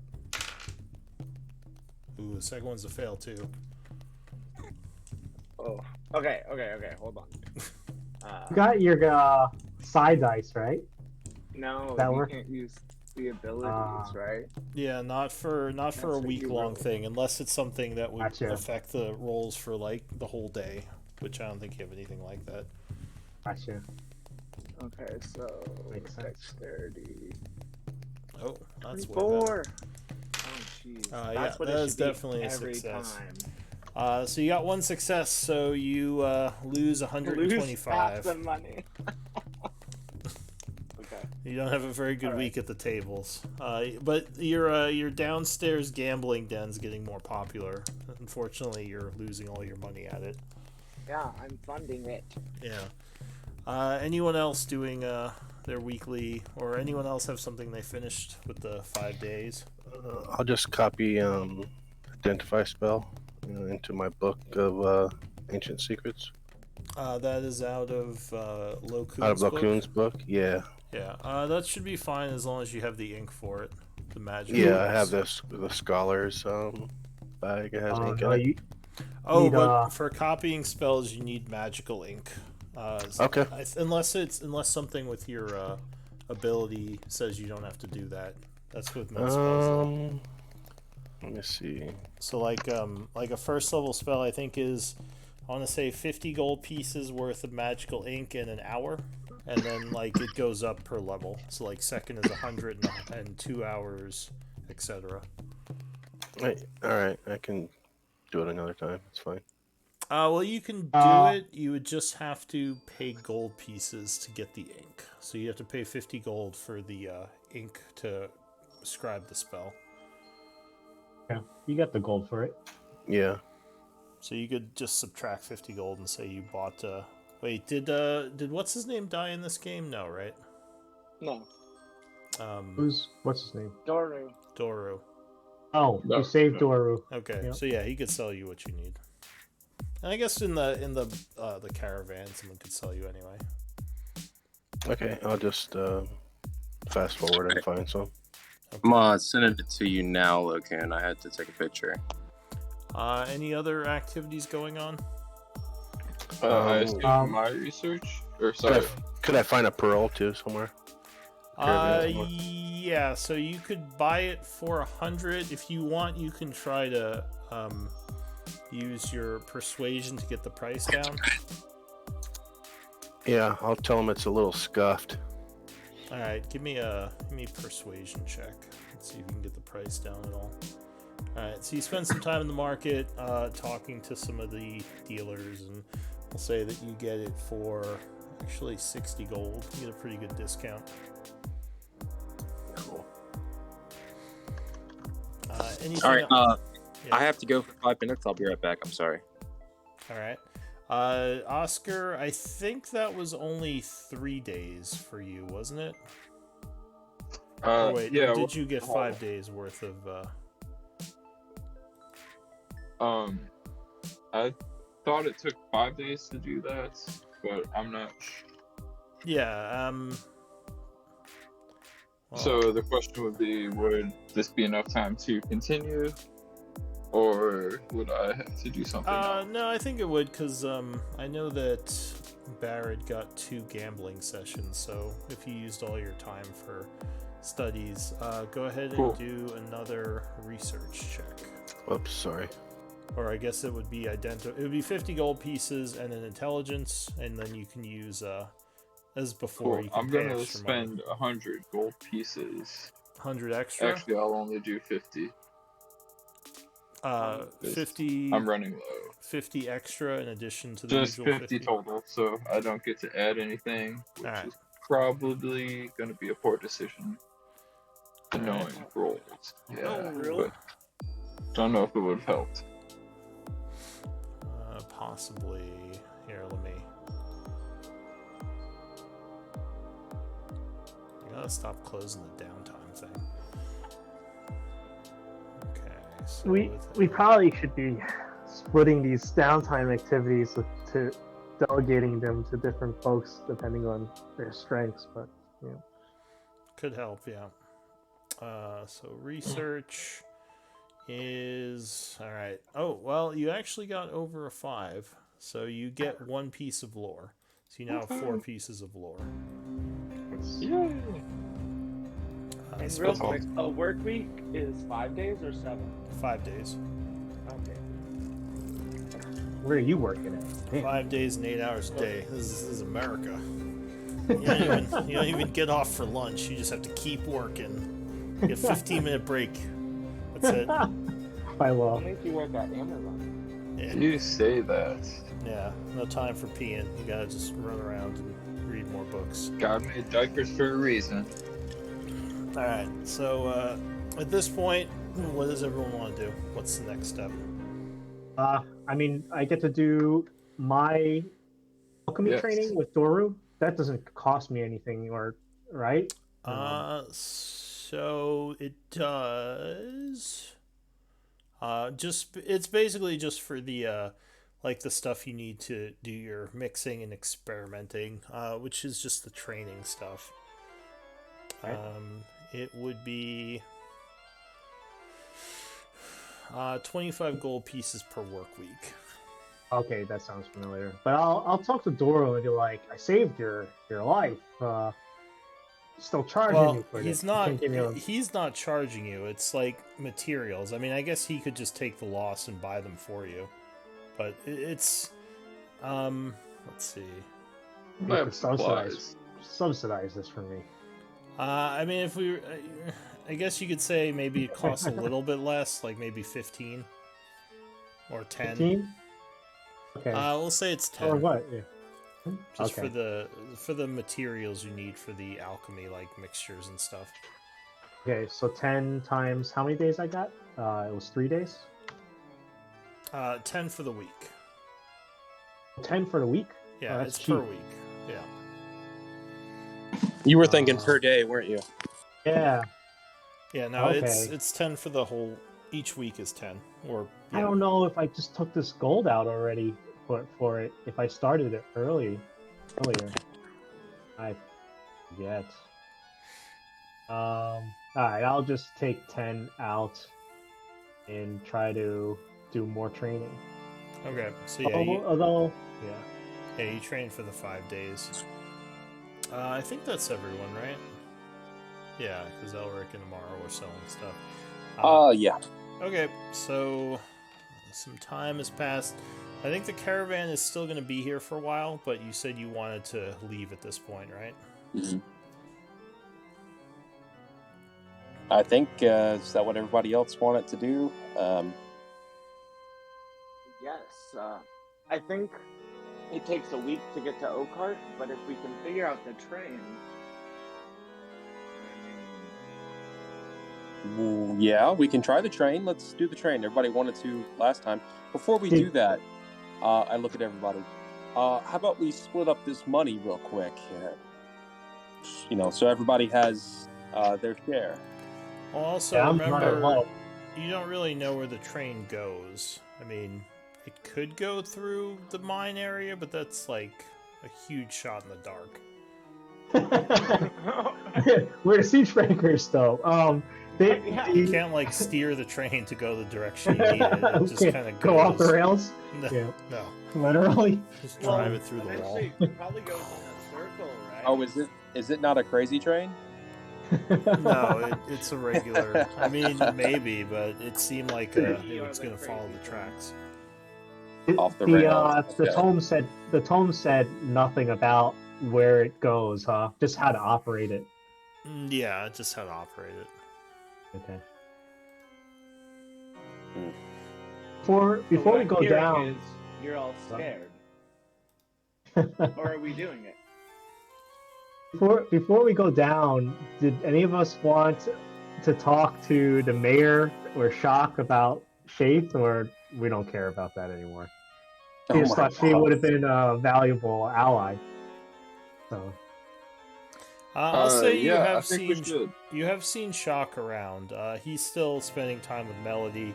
Ooh, the second one's a fail too. Oh. Okay. Hold on. You got your side dice, right? No, that you work? can't use the abilities, right? Yeah, not for a week-long thing, unless it's something that would affect the rolls for like the whole day, which I don't think you have anything like that. Gotcha. Okay, so Makes sense. Dexterity. Oh, that's 24. Oh, jeez. Yeah, that is definitely a success. So you got one success, so you lose 125. Lose half the money. Okay. You don't have a very good week at the tables, but your downstairs gambling den's getting more popular. Unfortunately, you're losing all your money at it. Yeah, I'm funding it. Yeah. Anyone else doing their weekly, or anyone else have something they finished with the 5 days? I'll just copy identify spell into my book of ancient secrets. That is out of Lo Kuhn's Out of Lo Kuhn's book, yeah. Yeah, that should be fine as long as you have the ink for it. The magic. Yeah, I have the scholar's bag. It has ink in it. But for copying spells, you need magical ink. Okay. Unless something with your ability says you don't have to do that. That's with most spells. Let me see. So like a first level spell, I think is, I want to say 50 gold pieces worth of magical ink in an hour, and then like it goes up per level. So like second is 100 and 2 hours, etc. All right, I can do it another time. It's fine. Well, you can do it. You would just have to pay gold pieces to get the ink. So you have to pay 50 gold for the ink to scribe the spell. Yeah, you got the gold for it. Yeah. So you could just subtract 50 gold and say you bought. Wait, did what's his name die in this game? No, right? No. What's his name? Doru. Oh, No. You saved Doru. Okay, Yep. so yeah, he could sell you what you need. And I guess in the caravan, someone could sell you anyway. Okay, I'll just fast forward and find some. Okay. I'm sending it to you now, Locan. I had to take a picture. Any other activities going on? I assume my research, or sorry. Could I find a pearl too somewhere? Yeah. So you could buy it for 100 if you want. You can try to use your persuasion to get the price down. Yeah, I'll tell him it's a little scuffed. All right, give me a persuasion check. Let's see if we can get the price down at all. All right, so you spend some time in the market talking to some of the dealers, and we'll say that you get it for actually 60 gold. You get a pretty good discount. Cool. Anything All right, else? I have to go for 5 minutes. I'll be right back. I'm sorry. All right. Oscar, I think that was only 3 days for you, wasn't it? Or wait, yeah. or did you get 5 days worth of? I thought it took 5 days to do that, but I'm not. Yeah. Well, So the question would be, would this be enough time to continue, or would I have to do something else? no, I think it would, because I know that Barrett got 2 gambling sessions, so if you used all your time for studies, go ahead and Cool. do another research check. Oops, sorry. Or I guess it would be identical. It would be 50 gold pieces and an intelligence, and then you can use as before. Cool. You can I'm pay gonna extra spend money. 100 gold pieces. 100 extra. Actually, I'll only do 50. 50. I'm running low. 50 extra in addition to the Just usual 50 total, so I don't get to add anything, which Alright. is probably going to be a poor decision. Annoying rolls. Yeah, Oh, really? but don't know if it would have helped. Possibly. Here, let me. I gotta stop closing the downtime thing. Okay. So We probably should be splitting these downtime activities to delegating them to different folks depending on their strengths, but yeah. Could help, yeah. So research is all right. Oh well, you actually got over a 5, so you get 1 piece of lore. So you now have 4 pieces of lore. Yeah. And real quick, a work week is 5 days or 7? 5 days. Okay. Where are you working at? Damn. 5 days and 8 hours a day. This is America. You don't even get off for lunch. You just have to keep working. You get a 15-minute break. That's it. By law. What makes you work at Amazon? Yeah. You say that. Yeah, no time for peeing. You gotta just run around and read more books. God made diapers for a reason. Alright, so at this point, what does everyone want to do? What's the next step? I mean, I get to do my alchemy Yes. training with Doru. That doesn't cost me anything, or right? So it does. It's basically just for the like the stuff you need to do your mixing and experimenting, which is just the training stuff. Okay. It would be 25 gold pieces per work week. Okay, that sounds familiar. But I'll talk to Doru and be like, I saved your life. Still charging me for he's this. not. You can't give me a- He's not charging you. It's like materials. I mean, I guess he could just take the loss and buy them for you, but it's. Let's see. you Lab could supplies. subsidize this for me. I mean, if we, I guess you could say maybe it costs a little bit less, like maybe 15 or 10. 15? Okay. We'll say it's 10. Or what? Yeah. Just Okay. for the materials you need for the alchemy, like mixtures and stuff. Okay, so 10 times how many days I got? It was 3 days? 10 for the week. 10 for the week? Yeah, Oh, that's it's per cheap. week. Yeah. You were thinking per day, weren't you? Yeah. Yeah, no, Okay. it's 10 for the whole. Each week is 10. Or I don't know if I just took this gold out already for it. If I started it earlier, I forget. All right, I'll just take 10 out and try to do more training. Okay, so yeah, Although, you train for the 5 days. I think that's everyone, right? Yeah, because Elric and Amara were selling stuff. Yeah. Okay, so some time has passed. I think the caravan is still going to be here for a while, but you said you wanted to leave at this point, right? Mm-hmm. I think, is that what everybody else wanted to do? Yes. I think it takes a week to get to Oakheart, but if we can figure out the train. Yeah, we can try the train. Let's do the train. Everybody wanted to last time. Before we do that, I look at everybody. How about we split up this money real quick? So everybody has their share. Well, also, Yeah, I'm remember, involved. you don't really know where the train goes. I mean, it could go through the mine area, but that's like a huge shot in the dark. We're Siegebreakers, though. You can't like steer the train to go the direction you need it. It just kind of goes. Go off the rails. No, Yeah. no. Literally. Just drive it through the wall. Actually, probably goes in a circle, right? Oh, is it not a crazy train? No, it's a regular. I mean, maybe, but it seemed like it was going to follow the tracks. Off the rails. The tome said nothing about where it goes, huh? Just how to operate it. Yeah, just how to operate it. Okay. Before we go down, you're all scared. Or are we doing it? Before we go down, did any of us want to talk to the mayor or Shock about Shaith, or we don't care about that anymore? We just thought she would have been a valuable ally. So. I'll say you I think we should. you have seen Shock around. He's still spending time with Melody,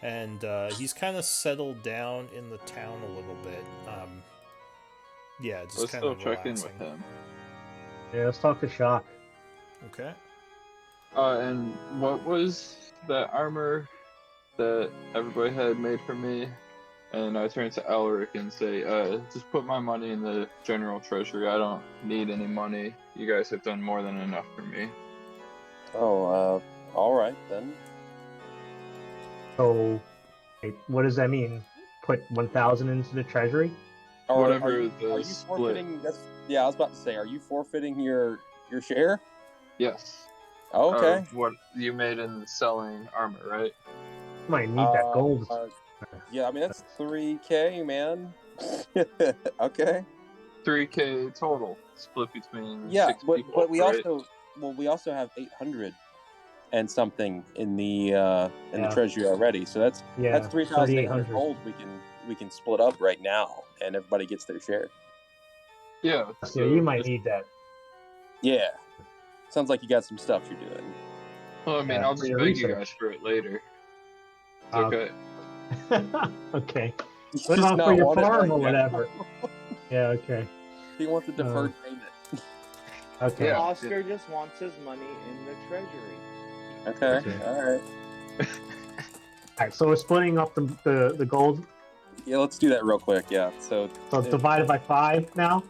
and he's kind of settled down in the town a little bit. Just Let's kind still of check in relaxing. with him. Yeah, let's talk to Shock. Okay. And what was that armor that everybody had made for me? And I turn to Elric and say, just put my money in the general treasury. I don't need any money. You guys have done more than enough for me. Oh, all right then. So, what does that mean? Put 1,000 into the treasury? Whatever are you the forfeiting? split. I was about to say, are you forfeiting your share? Yes. Oh, okay. Of what you made in selling armor, right? Might need that gold. Yeah, I mean that's 3K, man. Okay. 3K total, split between Yeah, 6 but people, we right? also have 800 and something in the treasury already. So that's 3,800 gold we can split up right now, and everybody gets their share. Yeah. So you might need that. Yeah. Sounds like you got some stuff you're doing. Well, I mean, Yeah, I'll just for your beg you research. guys for it later. It's Um, okay. Okay. You Put it just on not for your want it farm right or now. whatever. Yeah, okay. He wants a deferred payment. Okay. Yeah. Oscar just wants his money in the treasury. Okay. Okay. All right. Alright, so we're splitting up the gold. Yeah, let's do that real quick. Yeah. So So divided by 5 now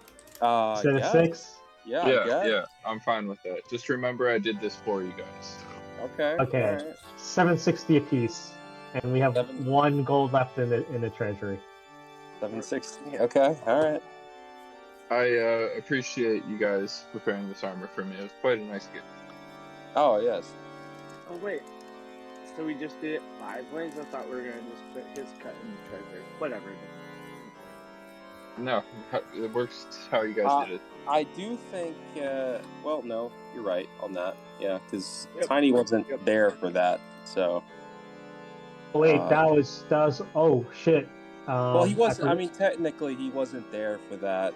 instead of 6. Yeah. I guess. Yeah, I'm fine with that. Just remember I did this for you guys. Okay. Okay. All right. 760 apiece, and we have 1 gold left in the treasury. 760. Okay. All right. I appreciate you guys preparing this armor for me. It was quite a nice gift. Oh yes. Oh wait. So we just did it 5 ways? I thought we were gonna just put his cut in the treasury. Whatever. No, it works how you guys did it. I do think. Well, no, you're right on that. Yeah, because Yep. Tiny wasn't there for that. So. Oh, wait, that was oh shit. Well, he wasn't. I forgot- mean, technically, he wasn't there for that.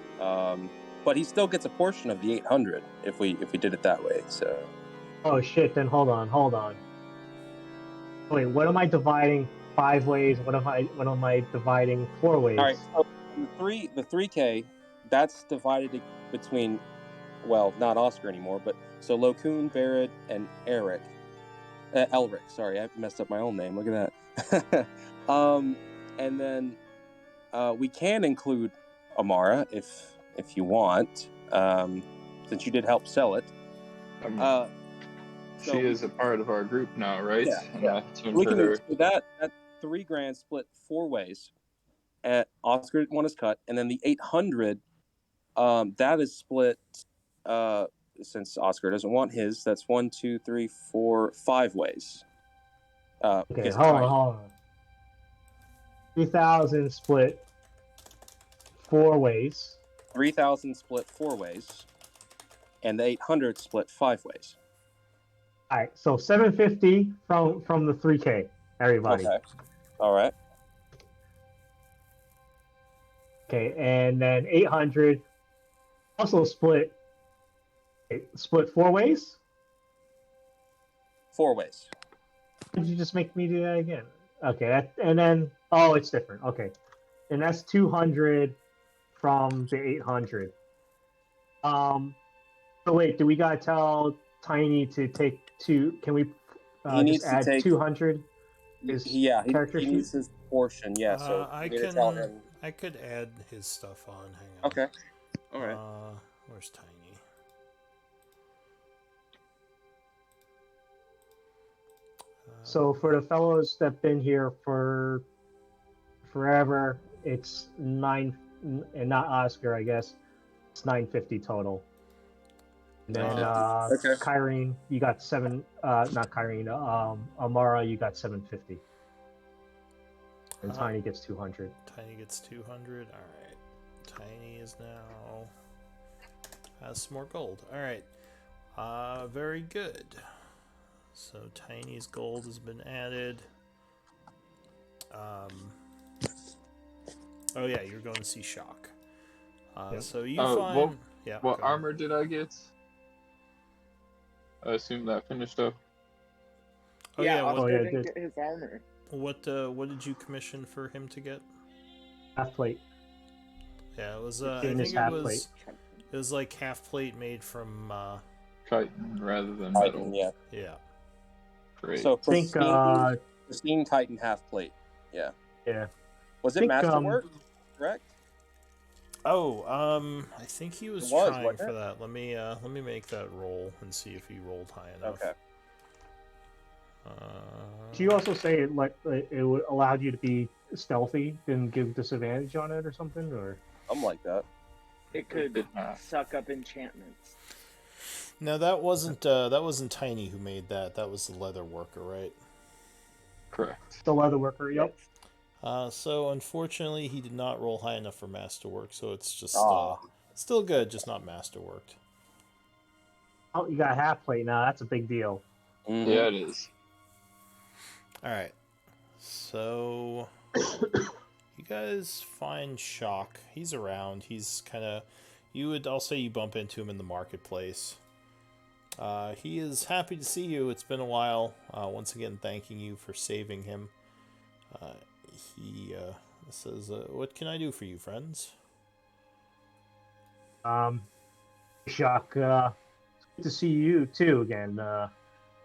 But he still gets a portion of the 800 if we did it that way. So. Oh shit! Then hold on. Wait, what am I dividing 5 ways? What am I dividing 4 ways? All right. So the 3K, that's divided between, well, not Oscar anymore, but so Locoon, Barrett, and Elric. Sorry, I messed up my own name. Look at that. And then we can include Amara if you want, since you did help sell it. She is a part of our group now, right? Yeah, And yeah. I turned We to can her. do that $3,000 split 4 ways. Oscar won his cut, and then the 800, that is split. Since Oscar doesn't want his, that's 1, 2, 3, 4, 5 ways. Okay, because hold Tiny- on. 3,000 split 4 ways. 3,000 split 4 ways, and the 800 split 5 ways. All right, so 750 from the 3K. Everybody. Okay. All right. Okay, and then 800 also split 4 ways. 4 ways. Did you just make me do that again? Okay, and then it's different. Okay, and that's 200 from the 800. So wait, do we gotta tell Tiny to take 2? Can we He needs just to add take 200? His character he sheet? needs his portion. Yeah, so I you need to tell can. him. I could add his stuff on. Hang on. Okay. All right. Where's Tiny? So for the fellows that've been here for forever, it's 9, and not Oscar, I guess. It's 950 total. And then Okay. Kyrene, you got 7. Not Kyrene. Amara, you got 750. And Tiny gets 200. Tiny gets 200. All right. Tiny is now has some more gold. All right. Very good. So Tiny's gold has been added. Oh yeah, you're going to see Shock. Yep. So you find. What armor did I get? I assume that finished up. Oh yeah. Oscar didn't get his armor. What did you commission for him to get? Half plate. Yeah, it was. I think it was like half plate made from. Chitin rather than metal. Yeah. Yeah. Great. So I think pristine Titan half plate. Yeah. Yeah. Was it masterwork? Correct. Oh, I think he was trying for that. Let me make that roll and see if he rolled high enough. Okay. Did you also say it would allowed you to be stealthy, didn't give disadvantage on it or something, or something like that? It could suck up enchantments. No, that wasn't Tiny who made that. That was the leather worker, right? Correct. The leather worker. Yep. So unfortunately, he did not roll high enough for masterwork, so it's just still good, just not masterworked. Oh, you got half plate now. That's a big deal. Mm-hmm. Yeah, it is. All right, so you guys find Shock. He's around. He's kind of. I'll say you bump into him in the marketplace. He is happy to see you. It's been a while. Once again, thanking you for saving him. He says, "What can I do for you, friends?" Shock. It's good to see you too again.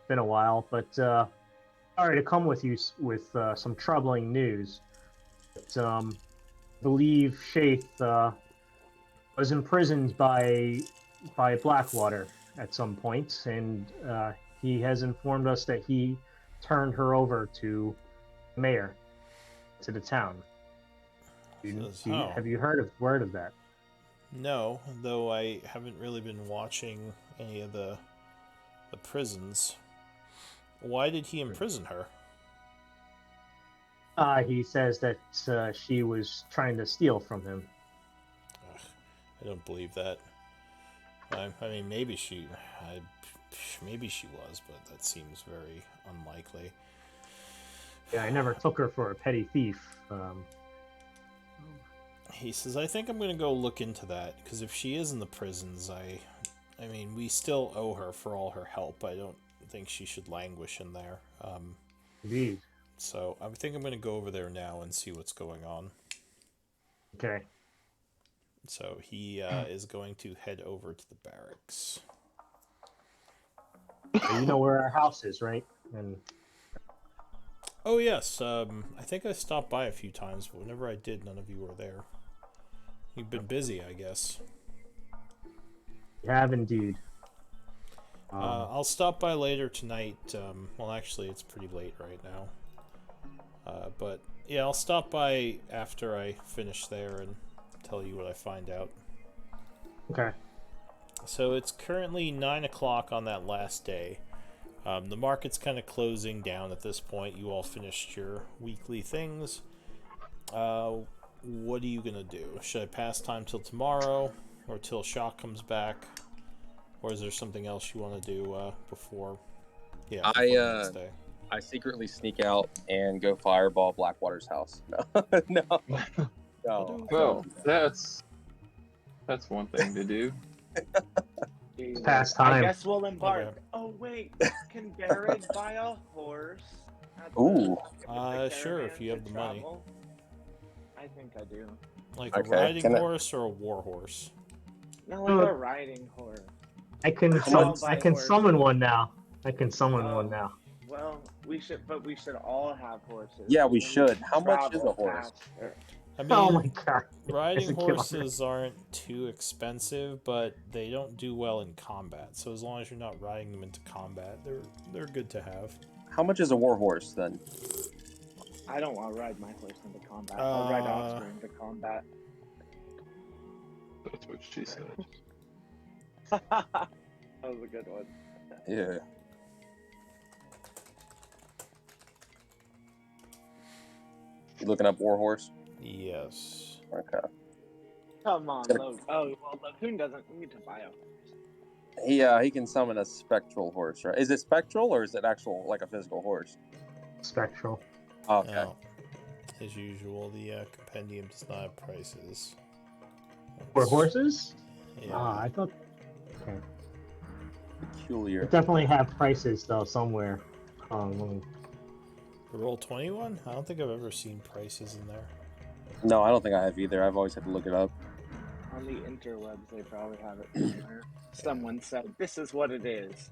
Been a while, but sorry to come with you with some troubling news. But, I believe Shaith was imprisoned by Blackwater at some point, and he has informed us that he turned her over to the mayor, to the town. Have you heard word of that? No, though I haven't really been watching any of the prisons. Why did he imprison her? He says that she was trying to steal from him. I don't believe that. I mean, maybe she was, but that seems very unlikely. Yeah, I never took her for a petty thief. He says, I think I'm going to go look into that, because if she is in the prisons, I mean, we still owe her for all her help. I don't think she should languish in there. Indeed. So I think I'm going to go over there now and see what's going on. Okay. So he is going to head over to the barracks. You know where our house is, right? And oh yes, I think I stopped by a few times, but whenever I did, none of you were there. You've been busy, I guess. you have indeed. I'll stop by later tonight. Well, actually, it's pretty late right now. But yeah, I'll stop by after I finish there and tell you what I find out. Okay. So it's currently 9 o'clock on that last day. The market's kind of closing down at this point. You all finished your weekly things. What are you going to do? Should I pass time till tomorrow or till Shock comes back? Or is there something else you want to do before the next day? I secretly sneak out and go fireball Blackwater's house. No. No. Well, that's one thing to do. It's past time. I guess we'll embark. Okay. Oh wait, can Barrig buy a horse? At Ooh. the Sure, if caravan you have to the money. travel? I think I do. Like a Okay, riding can I- horse or a war horse? No, like a riding horse. I can I'll buy I can horse. summon one now. I can summon Oh. one now. Well, we should all have horses. Yeah, we Then should. can How much is a travel horse? faster. I mean, Oh my god. riding It's a killer. horses aren't too expensive, but they don't do well in combat. So as long as you're not riding them into combat, they're good to have. How much is a war horse then? I don't want to ride my horse into combat. I'll ride Oscar into combat. That's what she said. That was a good one. Yeah. You looking up war horse? Yes. Okay. Come on, Logan. Oh, well, Lagoon doesn't need to buy a horse. He can summon a spectral horse, right? Is it spectral or is it actual like a physical horse? Spectral. Okay. Now, as usual, the compendium does not have prices. For horses? Yeah. I thought. Okay. Peculiar. It definitely have prices though somewhere. Let me... Roll 21? I don't think I've ever seen prices in there. No, I don't think I have either. I've always had to look it up. On the interwebs, they probably have it somewhere. Someone said, this is what it is.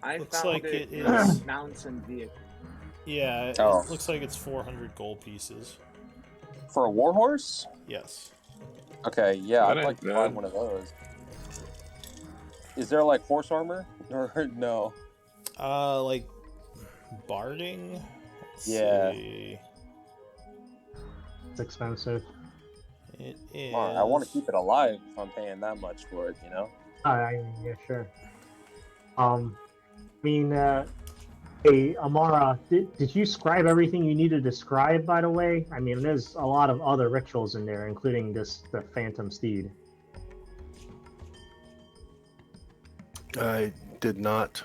I Looks found like it it is- mounts and vehicles. Yeah, it Oh. looks like it's 400 gold pieces. For a war horse? Yes. Okay, yeah, That I'd like ain't to bad. find one of those. Is there like horse armor? Or no? Like barding? Let's Yeah. see. It's expensive. It is. Come on, I want to keep it alive if I'm paying that much for it, you know? Yeah, sure. Hey, Amara, did you scribe everything you needed to scribe, by the way? I mean, there's a lot of other rituals in there, including the Phantom Steed. I did not.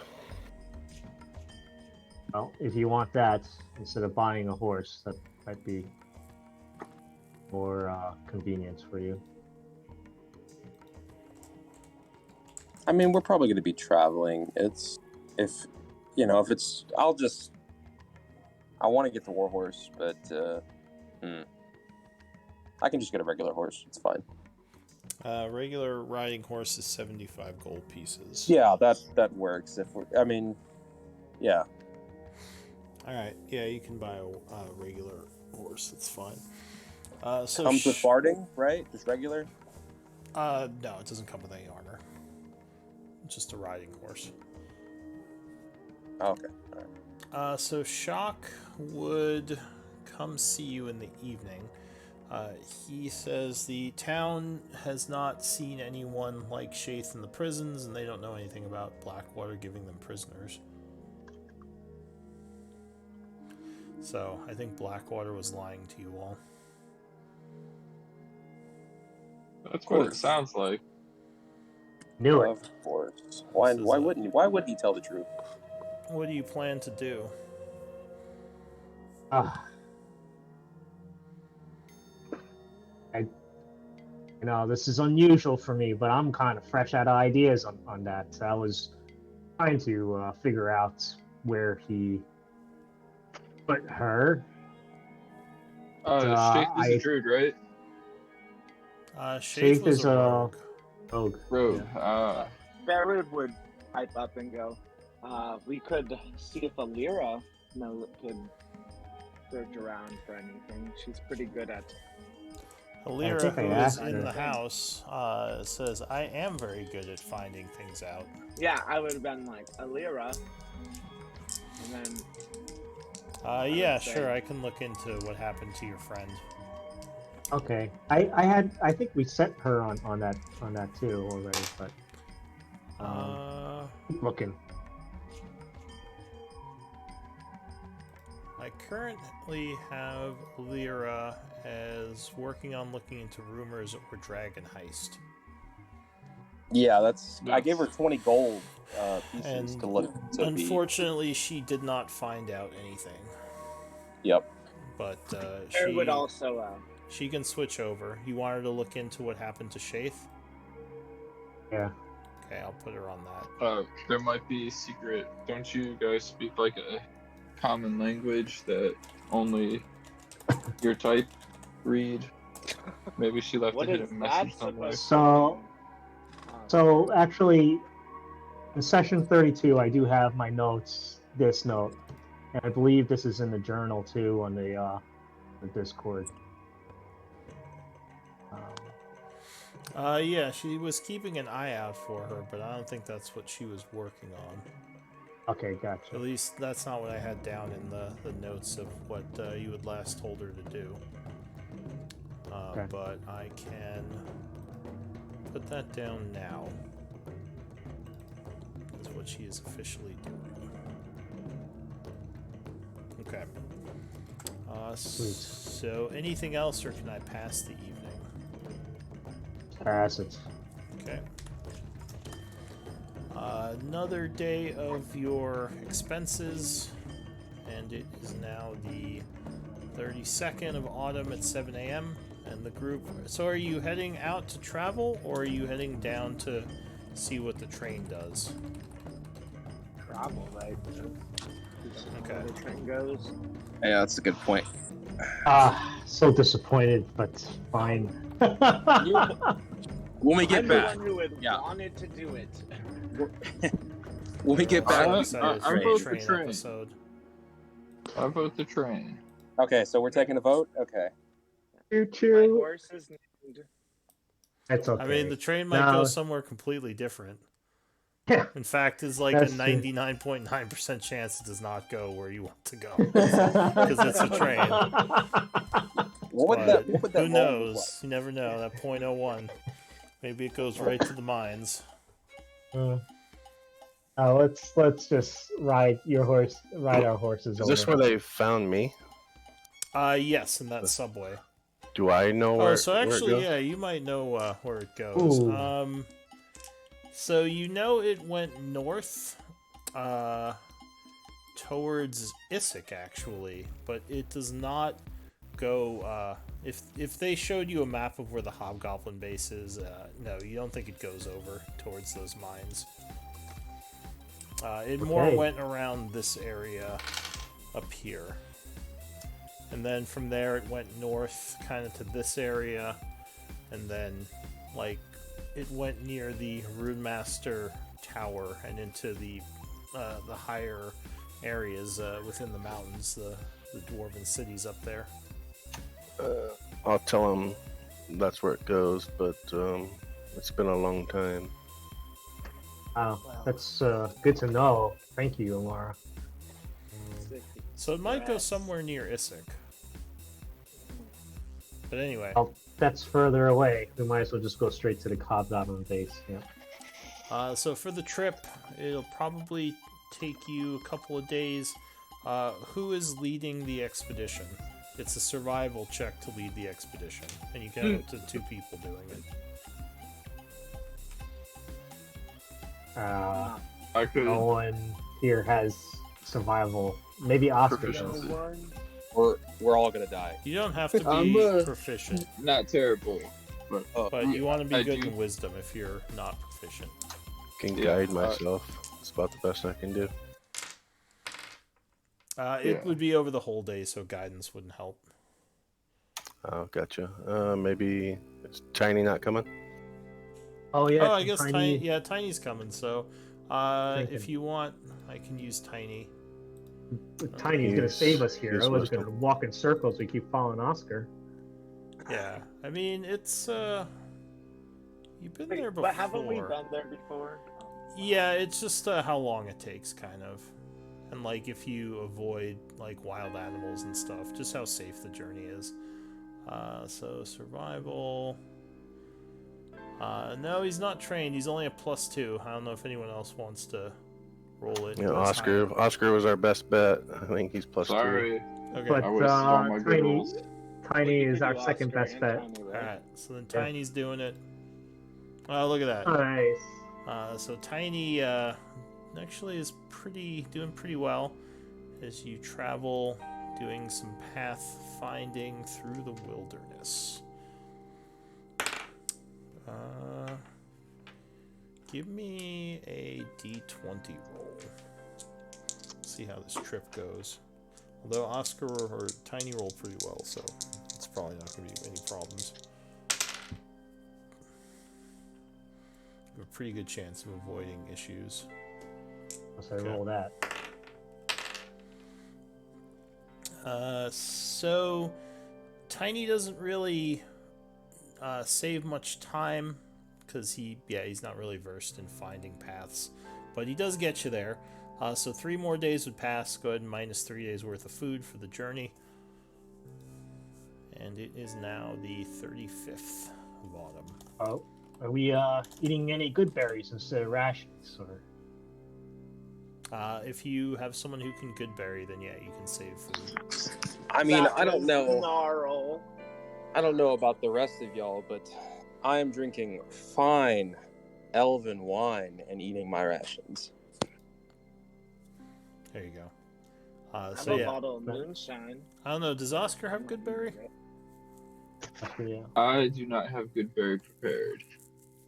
Well, if you want that, instead of buying a horse, that might be more convenience for you. I mean, we're probably going to be traveling. I want to get the war horse, but I can just get a regular horse. It's fine. Regular riding horse is 75 gold pieces. Yeah, that works. Yeah. Alright, yeah, you can buy a regular horse. It's fine. So Comes with barding, right? Just regular? no, it doesn't come with any armor. It's just a riding horse. Okay. All right. So Shock would come see you in the evening. He says the town has not seen anyone like Shaith in the prisons, and they don't know anything about Blackwater giving them prisoners. So I think Blackwater was lying to you all. That's what it sounds like. Knew it. Of course. Why wouldn't you? Why would he tell the truth? What do you plan to do? This is unusual for me, but I'm kind of fresh out of ideas on that. I was trying to figure out where he put her. Shaith is a druid, right? Shaith was is a a rogue. Rogue. Barrett would pipe up and go, we could see if Alira could search around for anything. She's pretty good at... Alira, think I who is asked in her. the house, says, I am very good at finding things out. Yeah, I would have been like, Alira. And then... Yeah, would say- sure, I can look into what happened to your friend. Okay, I think we sent her on that too already, but keep looking. I currently have Lyra as working on looking into rumors or dragon heist. Yeah, that's. I Yes. gave her 20 gold pieces And to look to unfortunately, she did not find out anything. Yep. But There would also she can switch over. You want her to look into what happened to Shaith? Yeah. Okay, I'll put her on that. There might be a secret. Don't you guys speak like a common language that only your type read? Maybe she left what a is hidden that message somewhere. supposed So actually, in session 32, I do have my notes. This note, and I believe this is in the journal too on the Discord. Yeah, she was keeping an eye out for her, but I don't think that's what she was working on. Okay, gotcha. At least that's not what I had down in the notes of what you had last told her to do. Okay. But I can put that down now. That's what she is officially doing. Okay. Sweet. So anything else, or can I pass the evening? Pass it. Okay. Another day of your expenses, and it is now the 32nd of autumn at 7 a.m. And the group. So, are you heading out to travel, or are you heading down to see what the train does? travel, right? Okay. Where the train goes. Yeah, that's a good point. So disappointed, but fine. When we get I'm back, the one who had yeah. wanted to do it. When we get back, I'm we excited I for vote the for train train. episode. I vote the train. Okay, so we're taking a vote. Okay. Choo My choo. horse is named. That's okay. I mean, the train might No. go somewhere completely different. Yeah. In fact, there's like That's a true. 99.9% chance it does not go where you want to go. Because it's a train. What would But that who roll knows? look You never know. That .01. Maybe it goes right to the mines. Let's just ride our horses Is over. this where they found me? Yes, in that subway. Do I know where? Oh, so where it actually, goes? yeah, you might know where it goes. Ooh. So you know it went north, towards Issyk, actually, but it does not go. If they showed you a map of where the Hobgoblin base is, no, you don't think it goes over towards those mines. It more Okay. went around this area up here. And then from there it went north kind of to this area. And then, like, it went near the Runemaster Tower and into the higher areas within the mountains, the dwarven cities up there. I'll tell them that's where it goes, but it's been a long time. That's good to know. Thank you, Amara. So it might go somewhere near Issyk. But anyway. Oh, that's further away. We might as well just go straight to the Hobgoblin base. Yeah. So for the trip, it'll probably take you a couple of days. Who is leading the expedition? It's a survival check to lead the expedition, and you get up to 2 people doing it. I could. No one here has survival. Maybe Oscar Proficiency. does. We're all gonna die. You don't have to I'm, be proficient, Not terrible, but but you want to be I good do- in wisdom if you're not proficient. Can Yeah, guide myself. It's about the best I can do. It Yeah. would be over the whole day, so guidance wouldn't help. Oh, gotcha. Maybe is Tiny not coming? Oh yeah. Oh, I guess Tiny. Tiny's coming. So, if you want, I can use Tiny. Tiny's gonna Use- save us here. use I was wisdom. gonna walk in circles. We keep following Oscar. Yeah, I mean it's you've been there before. But haven't we been there before? Yeah, it's just how long it takes, kind of, and like if you avoid like wild animals and stuff, just how safe the journey is. So survival. No, he's not trained. He's only a +2. I don't know if anyone else wants to roll it. Yeah, That's higher. Oscar was our best bet. I think he's +2. sorry. Okay. But I wasted all my good Tiny, rolls. Tiny You is could our do second Oscar best and bet. Tiny, All right? right. So then Tiny's doing it. Oh, look at that. Nice. So Tiny actually is doing pretty well as you travel, doing some path finding through the wilderness. Give me a D20 roll. See how this trip goes. Although Oscar or Tiny rolled pretty well, so it's probably not going to be any problems. You have a pretty good chance of avoiding issues. Let's roll that. So Tiny doesn't really save much time because he's not really versed in finding paths, but he does get you there. So 3 more days would pass. Go ahead and minus 3 days worth of food for the journey. And it is now the 35th of autumn. Oh, are we eating any good berries instead of rations? Or if you have someone who can good berry, then yeah, you can save food. I mean, That I don't was know. Gnarl. I don't know about the rest of y'all, but I am drinking fine elven wine and eating my rations. There you go. I have So a yeah, bottle of moonshine. I don't know. Does Oscar have good berry? yeah. I do not have good berry prepared.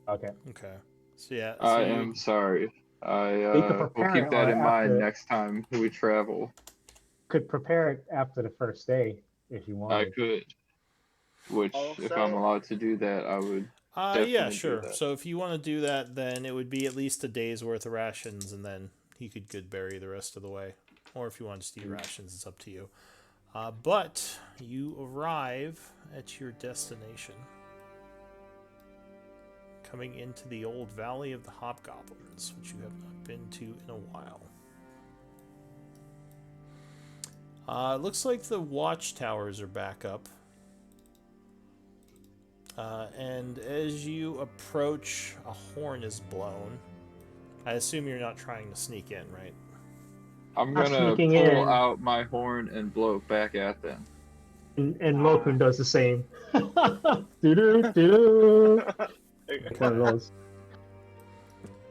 Okay. Okay. So yeah. I am sorry. I We could will prepare keep it that in mind after- next time we travel. Could prepare it after the first day if you I wanted. could. Which, if I'm Also- allowed to do that, I would definitely Yeah, do sure. that. So if you want to do that, then it would be at least a day's worth of rations, and then he could good berry the rest of the way. Or if you want to just eat rations, it's up to you. But you arrive at your destination, coming into the old Valley of the Hobgoblins, which you have not been to in a while. It looks like the watchtowers are back up. And as you approach, a horn is blown. I assume you're not trying to sneak in, right? I'm Not gonna sneaking pull in. out my horn and blow it back at them. And Lokun does the same. Do-do-do-do. One of those.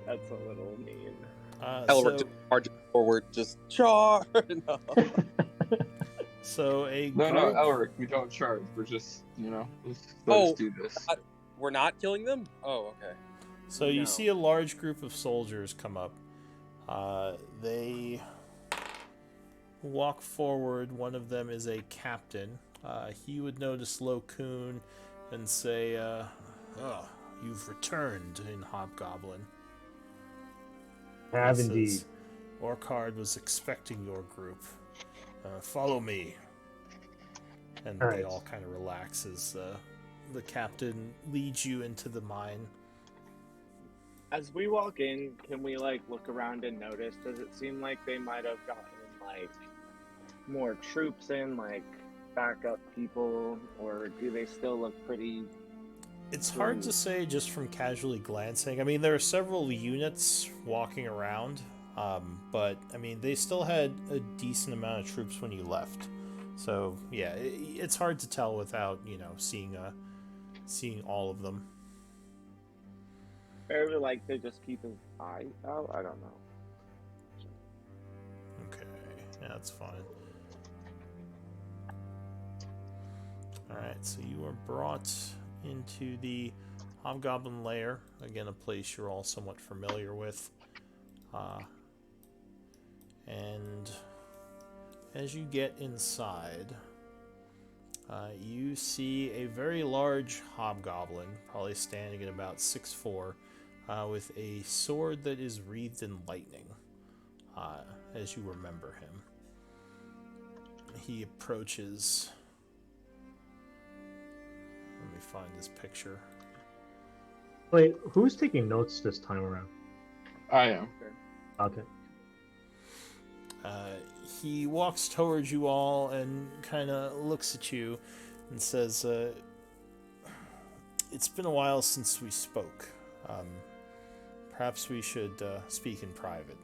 That's a little mean. Elric just charges forward, just Chaur. No. So a No, group... Elric, we don't charge. We're just, let's do this. We're not killing them? Oh, okay. So you No. see a large group of soldiers come up. They walk forward. One of them is a captain. He would notice Lokun and say, "Oh, you've returned in Hobgoblin." Have He indeed. says, Orcard was expecting your group. Follow me. And they Alright. all kind of relax as the captain leads you into the mine. As we walk in, can we look around and notice? Does it seem like they might have gotten more troops in, backup people, or do they still look pretty? It's hard to say just from casually glancing. I mean, there are several units walking around, but I mean, they still had a decent amount of troops when you left. So yeah, it's hard to tell without seeing all of them. Or they just keep an eye out? I don't know. Okay, yeah, that's fine. Alright, so you are brought into the Hobgoblin Lair. Again, a place you're all somewhat familiar with. And as you get inside, you see a very large hobgoblin, probably standing at about 6'4", with a sword that is wreathed in lightning, as you remember him. He approaches. Let me find this picture. Wait, who's taking notes this time around? I am. Okay. He walks towards you all and kind of looks at you and says, "It's been a while since we spoke. Perhaps we should speak in private."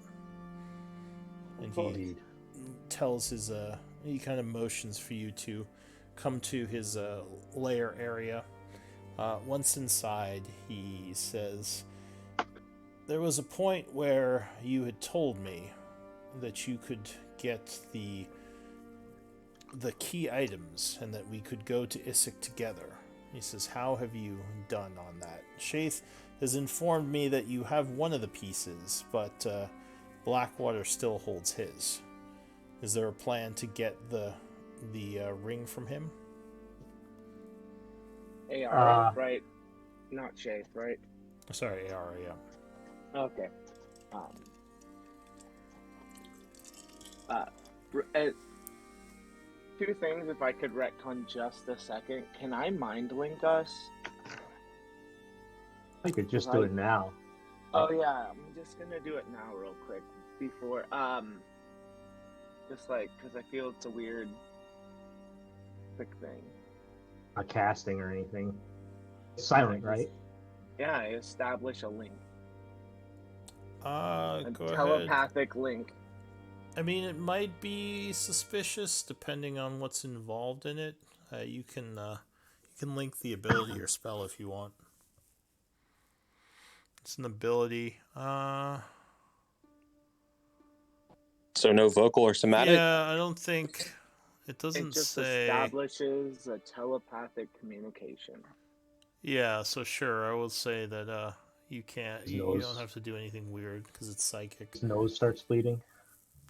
And he Indeed. tells he kind of motions for you to come to his lair area, Once inside, he says, "There was a point where you had told me that you could get the key items and that we could go to Isaac together." He says, "How have you done on that?" Shaith has informed me that you have one of the pieces, but Blackwater still holds his. Is there a plan to get the ring from him? AR, right? Not Shaith, right? Sorry, AR, yeah. Okay. Two things, if I could retcon just a second. Can I mind link us? I could just do it now. Oh yeah, I'm just gonna do it now real quick before just like because I feel it's a weird quick thing. Not casting or anything. Silent, right? Yeah, I establish a link. A telepathic link. I mean, it might be suspicious depending on what's involved in it. You can link the ability or spell if you want. It's an ability. So no vocal or somatic? Yeah, I don't think it doesn't It just say. establishes a telepathic communication. Yeah, so sure, I will say that you can't. You don't have to do anything weird because it's psychic. His nose starts bleeding.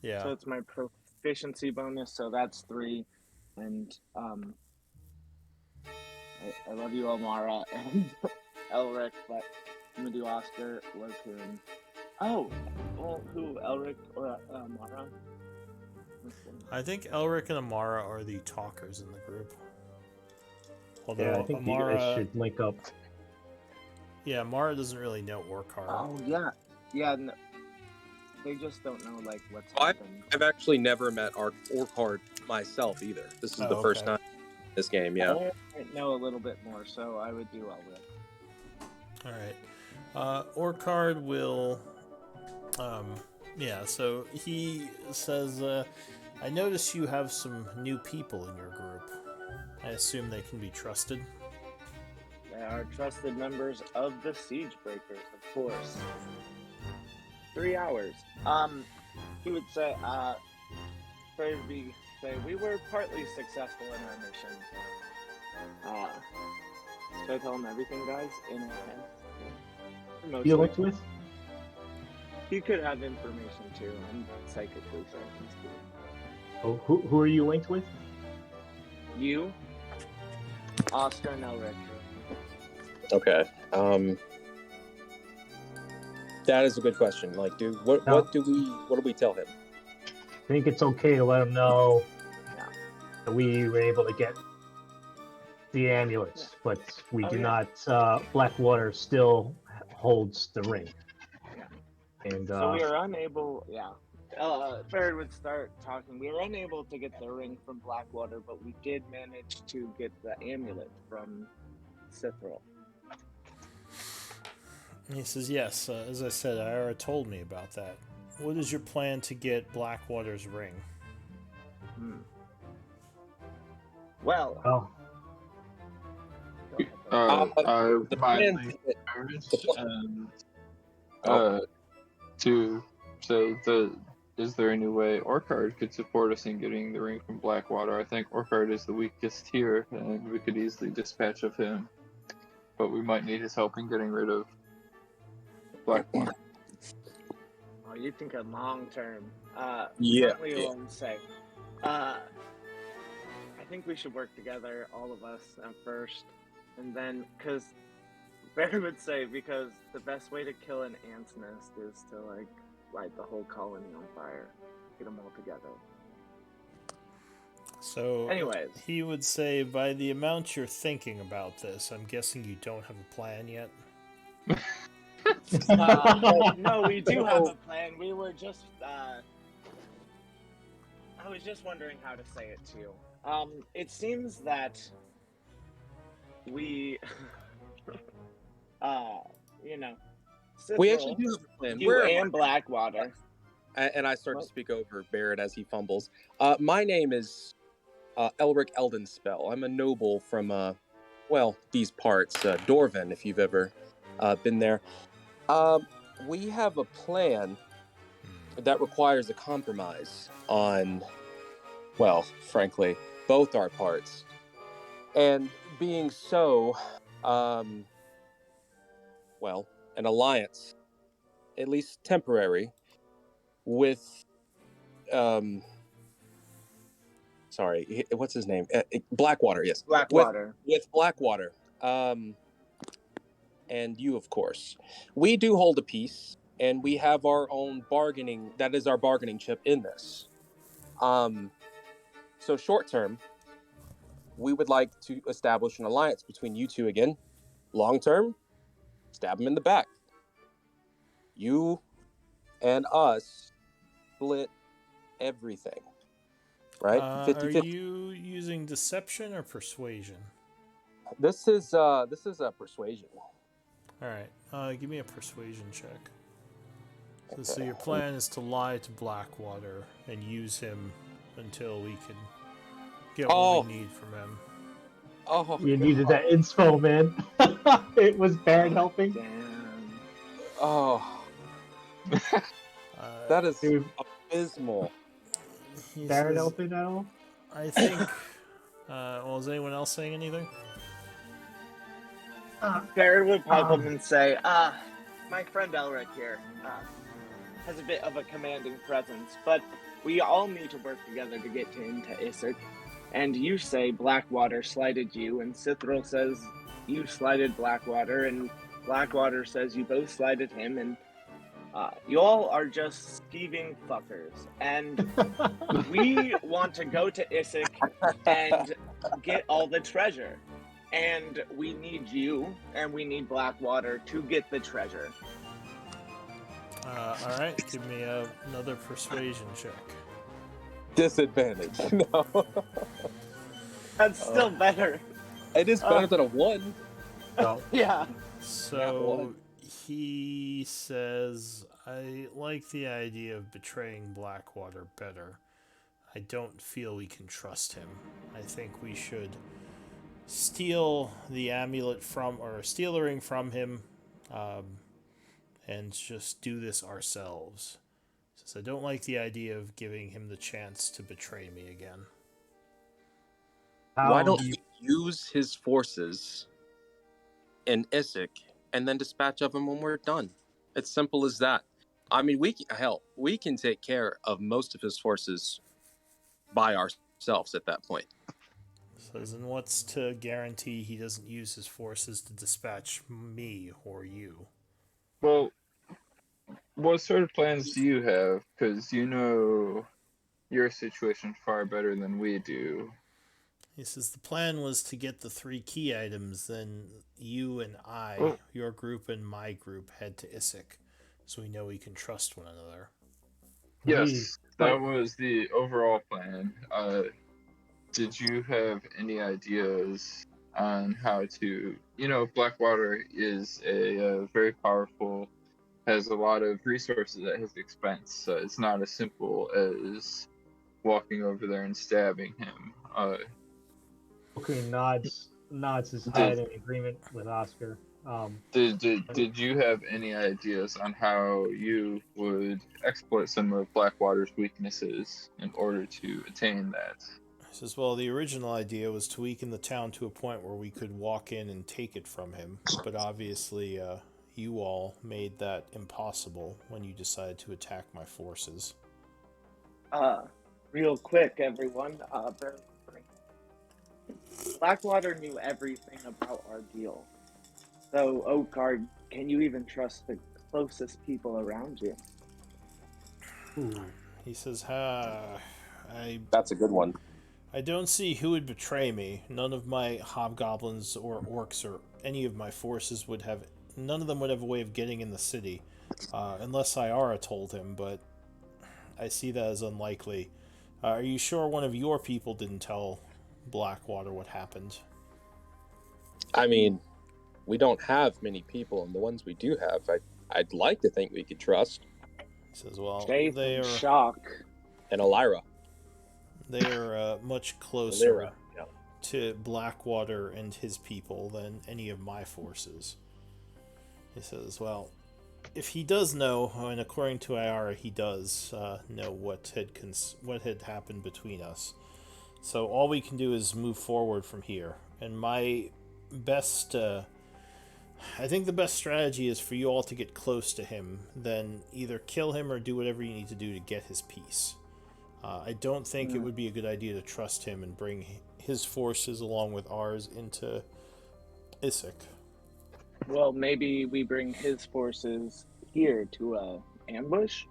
Yeah. So it's my proficiency bonus, so that's 3. And I love you, Elmara and Elric, but I'm gonna do Oscar, Locoon. Oh, well, who? Elric or Amara? I think Elric and Amara are the talkers in the group. Although Yeah, I think Amara you guys should link up. Yeah, Amara doesn't really know Orcar. Oh yeah, no, they just don't know like what's happened. I've actually never met Orcar myself either. This is the first time in this game. Yeah. I know a little bit more, so I would do Elric. All right. Orcard will. So he says, I notice you have some new people in your group. I assume they can be trusted. They are trusted members of the Siegebreakers, of course. 3 hours. He would say, we were partly successful in our mission. Should I tell him everything, guys? In a sense? You looked with? He could have information too. I'm psychically certain. Oh, who are you linked with? You, Oscar, and Elric. Okay. That is a good question. Like, dude, what do we tell him? I think it's okay to let him know that we were able to get the amulets, but we do not. Blackwater still holds the ring. And, so we are unable, Barrett would start talking. We were unable to get the ring from Blackwater, but we did manage to get the amulet from Sithril. He says, yes, as I said, Ira told me about that. What is your plan to get Blackwater's ring? Well... to say that is there any way Orcard could support us in getting the ring from Blackwater? I think Orcard is the weakest here, and we could easily dispatch of him. But we might need his help in getting rid of Blackwater. Oh, you think of long term. Yeah. Won't say. I think we should work together, all of us, at first. And then, because Barry would say, because the best way to kill an ant's nest is to, like, light the whole colony on fire. Get them all together. So, anyways, he would say, by the amount you're thinking about this, I'm guessing you don't have a plan yet? No, we do have a plan. We were just, I was just wondering how to say it to you. It seems that we, Sithril, we actually do have a plan. You and Blackwater. And I start to speak over Barrett as he fumbles. My name is Elric Eldenspell. I'm a noble from well, these parts, Dorvan, if you've ever been there. We have a plan that requires a compromise on, well, frankly, both our parts. And being so, well, an alliance, at least temporary, with, sorry, what's his name? Blackwater, yes. Blackwater. With Blackwater. And you, of course. We do hold a peace, and we have our own bargaining, that is our bargaining chip in this. So short term, we would like to establish an alliance between you two again. Long term, stab him in the back. You and us split everything. Right? 50-50. Are you using deception or persuasion? This is a persuasion. All right, give me a persuasion check. So your plan is to lie to Blackwater and use him until we can get what we need from him. Oh, You needed that inspo, man. It was Baron helping. Damn. Oh, that is abysmal. Baron helping at all? I think. Well, is anyone else saying anything? Baron would pop up and say, my friend Elric here has a bit of a commanding presence, but we all need to work together to get into Issac. And you say Blackwater slighted you, and Cithril says you slighted Blackwater, and Blackwater says you both slighted him, and you all are just thieving fuckers. And we want to go to Issac and get all the treasure. And we need you, and we need Blackwater to get the treasure. All right, give me another persuasion check. Disadvantage. No. That's still better. It is better than a 1. No. Yeah. So he says, I like the idea of betraying Blackwater better. I don't feel we can trust him. I think we should steal the amulet steal the ring from him, and just do this ourselves. Says, I don't like the idea of giving him the chance to betray me again. Why don't you use his forces in Issac and then dispatch of him when we're done? It's simple as that. I mean, we can take care of most of his forces by ourselves at that point. Says, and what's to guarantee he doesn't use his forces to dispatch me or you? Well, what sort of plans do you have? Because you know your situation far better than we do. He says the plan was to get the 3 key items, then you and I, your group and my group, head to Issac, so we know we can trust one another. Yes, that was the overall plan. Did you have any ideas on how to, Blackwater is a very powerful, has a lot of resources at his expense, so it's not as simple as walking over there and stabbing him. Okay, nods his head in agreement with Oscar. Did you have any ideas on how you would exploit some of Blackwater's weaknesses in order to attain that? He says, well, the original idea was to weaken the town to a point where we could walk in and take it from him, but obviously you all made that impossible when you decided to attack my forces. Real quick, everyone. Blackwater knew everything about our deal. So, Oakard, can you even trust the closest people around you? He says, That's a good one. I don't see who would betray me. None of my hobgoblins or orcs or any of my forces none of them would have a way of getting in the city, unless Iara told him, but I see that as unlikely. Are you sure one of your people didn't tell Blackwater what happened? I mean, we don't have many people, and the ones we do have, I'd like to think we could trust. He says, well, Faith they and are... Shock. And Elira. They are much closer to Blackwater and his people than any of my forces. He says, well, if he does know, and according to Iara, he does know what had happened between us. So all we can do is move forward from here. And my best, I think the best strategy is for you all to get close to him, then either kill him or do whatever you need to do to get his peace. I don't think it would be a good idea to trust him and bring his forces along with ours into Issyk. Well, maybe we bring his forces here to ambush.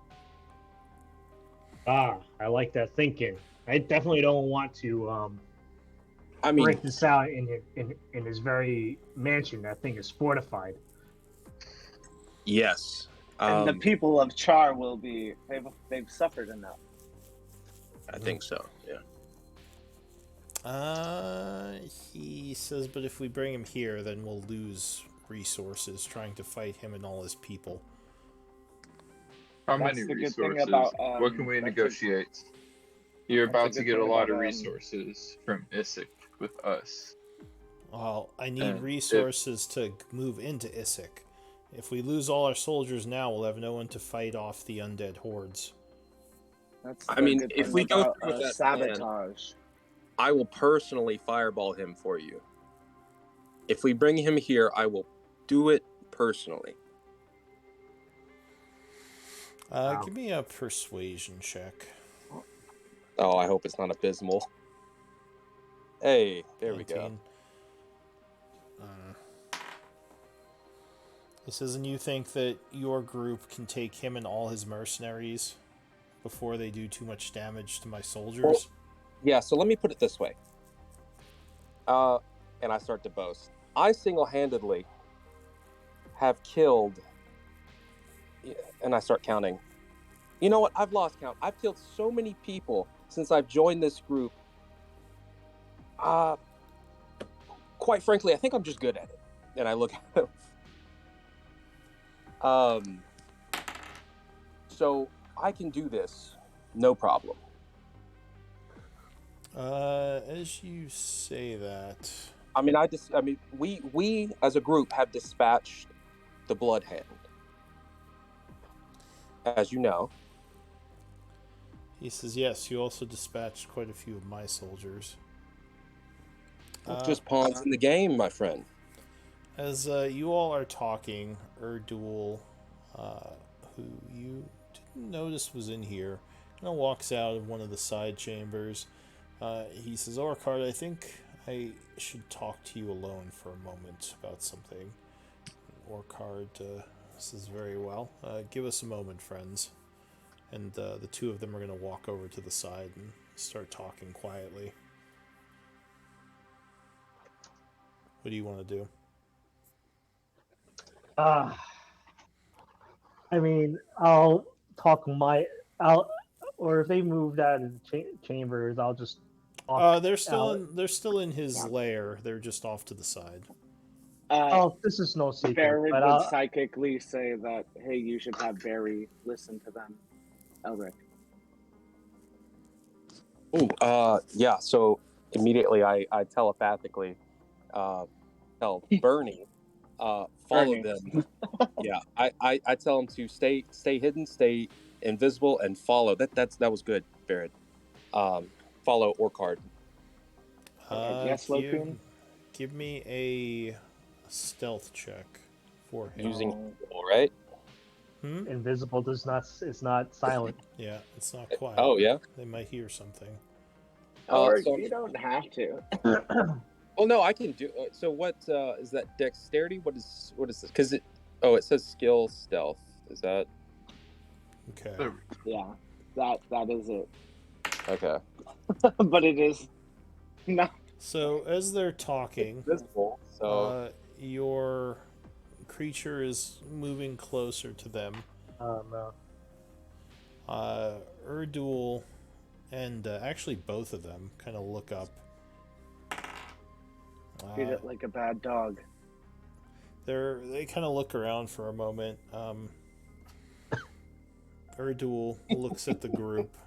I like that thinking. I definitely don't want to I mean, break this out in his very mansion. That thing is fortified. yes. And the people of Chaur will be, they've suffered enough. I think so, yeah. He says, but if we bring him here, then we'll lose resources trying to fight him and all his people. How That's many the good resources? thing about, what can we negotiate? You're about to get a lot of resources from Issyk with us. Well, I need resources to move into Issyk. If we lose all our soldiers now, we'll have no one to fight off the undead hordes. I mean, if we go through with that sabotage, plan, I will personally fireball him for you. If we bring him here, I will do it personally. Give me a persuasion check. Oh, I hope it's not abysmal. Hey, there 19. We go. He says, and you think that your group can take him and all his mercenaries before they do too much damage to my soldiers? Well, yeah, so let me put it this way. And I start to boast. I single-handedly have killed, and I start counting. You know what? I've lost count. I've killed so many people since I've joined this group. Quite frankly, I think I'm just good at it. And I look at him. So I can do this, no problem. As you say that, I mean, we as a group have dispatched the Blood Hand, as you know. He says, yes, you also dispatched quite a few of my soldiers. Just pawns in the game, my friend. As you all are talking, Erdul, who you didn't notice was in here, kind of walks out of one of the side chambers. He says, Orcard, I think I should talk to you alone for a moment about something. Orcard says, very well. Give us a moment, friends. And the two of them are going to walk over to the side and start talking quietly. What do you want to do? I mean, I'll talk or if they moved out of the chambers, I'll just. They're still in his lair. They're just off to the side. This is no secret. Barry would psychically say that, hey, you should have Barry listen to them, Elric. Oh, yeah. So immediately, I telepathically tell Bernie. Follow them. Yeah, I tell him to stay hidden, stay invisible, and follow. That was good, Barrett. Follow Orcard. Yes, Locum. Give me a stealth check for him. Using right? Invisible is not silent. Yeah, it's not quiet. Oh yeah, they might hear something. Or you don't have to. Well, no, I can do. So what is that? Dexterity? What is this? Because it says skill stealth. Is that okay? Yeah, that is it. Okay, but it is not. So as they're talking, visible. So your creature is moving closer to them. No. Erdul and actually both of them kind of look up. Treat it like a bad dog. They kind of look around for a moment. Erdul looks at the group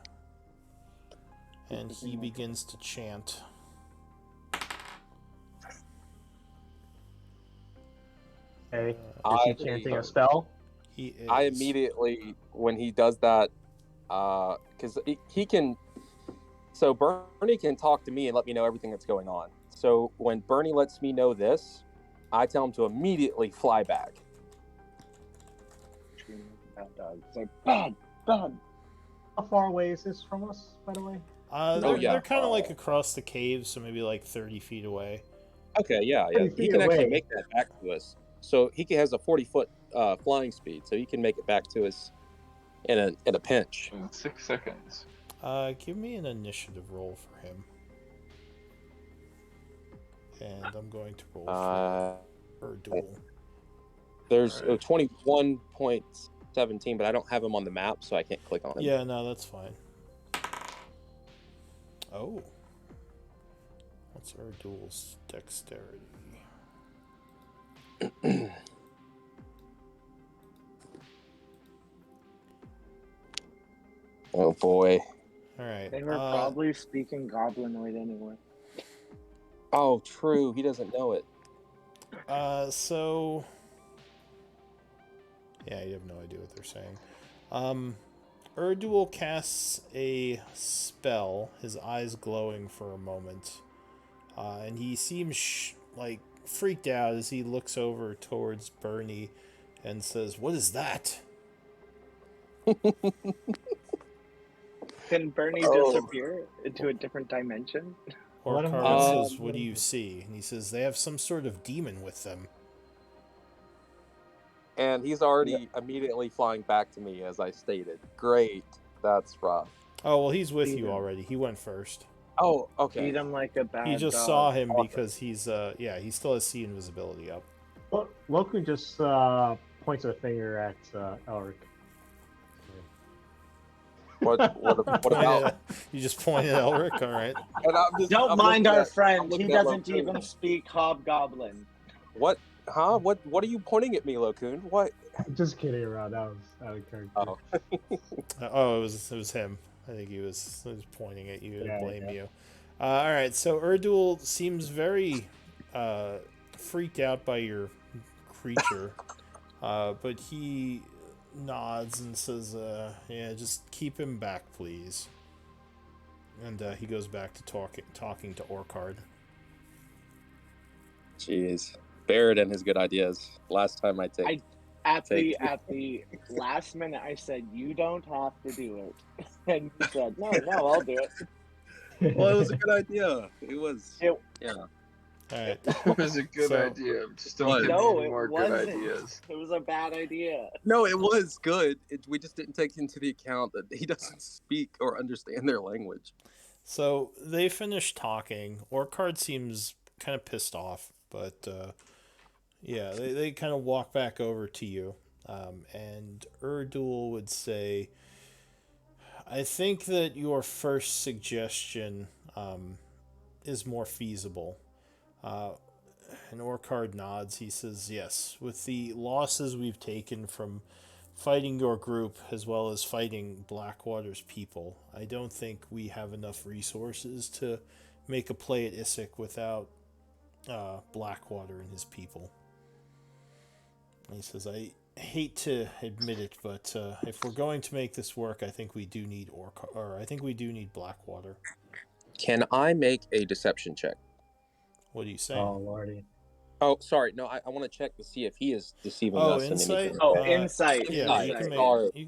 and he begins to chant. Okay. Uh, Is he I chanting a spell? he is. I immediately, when he does that, because he can. So Bernie can talk to me and let me know everything that's going on. So when Bernie lets me know this, I tell him to immediately fly back. Bad dog. It's like bad. How far away is this from us, by the way? They're kind of like across the cave, so maybe like 30 feet away. Okay, yeah. 30 He feet can actually away. make that back to us. So he has a 40-foot flying speed, so he can make it back to us in a pinch. In 6 seconds. Give me an initiative roll for him. And I'm going to roll for duel. There's Alright. 21.17, but I don't have him on the map, so I can't click on him. Yeah, no, that's fine. Oh. What's our duel's dexterity? Oh boy. Alright. They were probably speaking Goblinoid anyway. Oh, true. He doesn't know it. So... Yeah, you have no idea what they're saying. Erdul casts a spell, his eyes glowing for a moment. And he seems like freaked out as he looks over towards Bernie and says, "What is that?" Can Bernie disappear into a different dimension? Orcard says, "What do you see?" And he says, "They have some sort of demon with them." And he's already immediately flying back to me, as I stated. Great. That's rough. Oh, well, he's with you already. He went first. Oh, okay. Feed him like a bad He just dog. saw him because he's, he still has sea invisibility up. Well, Loku just points a finger at Elric. What about? You just pointed at Elric? All right. And Don't mind our friend. He doesn't even speak Hobgoblin. What? Huh? What are you pointing at me, Lokun? What? Just kidding around. That was out of character. It was him. I think he was pointing at you to blame you. All right. So Erdul seems very freaked out by your creature, but he nods and says, "Yeah, just keep him back, please." And he goes back to talking to Orcard. Jeez, Barrett and his good ideas. Last time At the last minute, I said, "You don't have to do it," and you said, "No, I'll do it." Well, it was a good idea. It was. Yeah. All right. It was a good idea. Just don't give me any more good ideas. It was a bad idea. No, it was good. We just didn't take into the account that he doesn't speak or understand their language. So they finish talking. Orcard seems kind of pissed off, but they kind of walk back over to you. And Erdul would say, "I think that your first suggestion is more feasible." And Orcard nods. He says, "Yes, with the losses we've taken from fighting your group as well as fighting Blackwater's people, I don't think we have enough resources to make a play at Issyk without Blackwater and his people." And he says, "I hate to admit it, but if we're going to make this work, I think we do need Blackwater." Can I make a deception check? What are you saying? Oh, lordy. Oh, sorry. No, I want to check to see if he is deceiving Oh, us. insight? Insight. Yeah, you can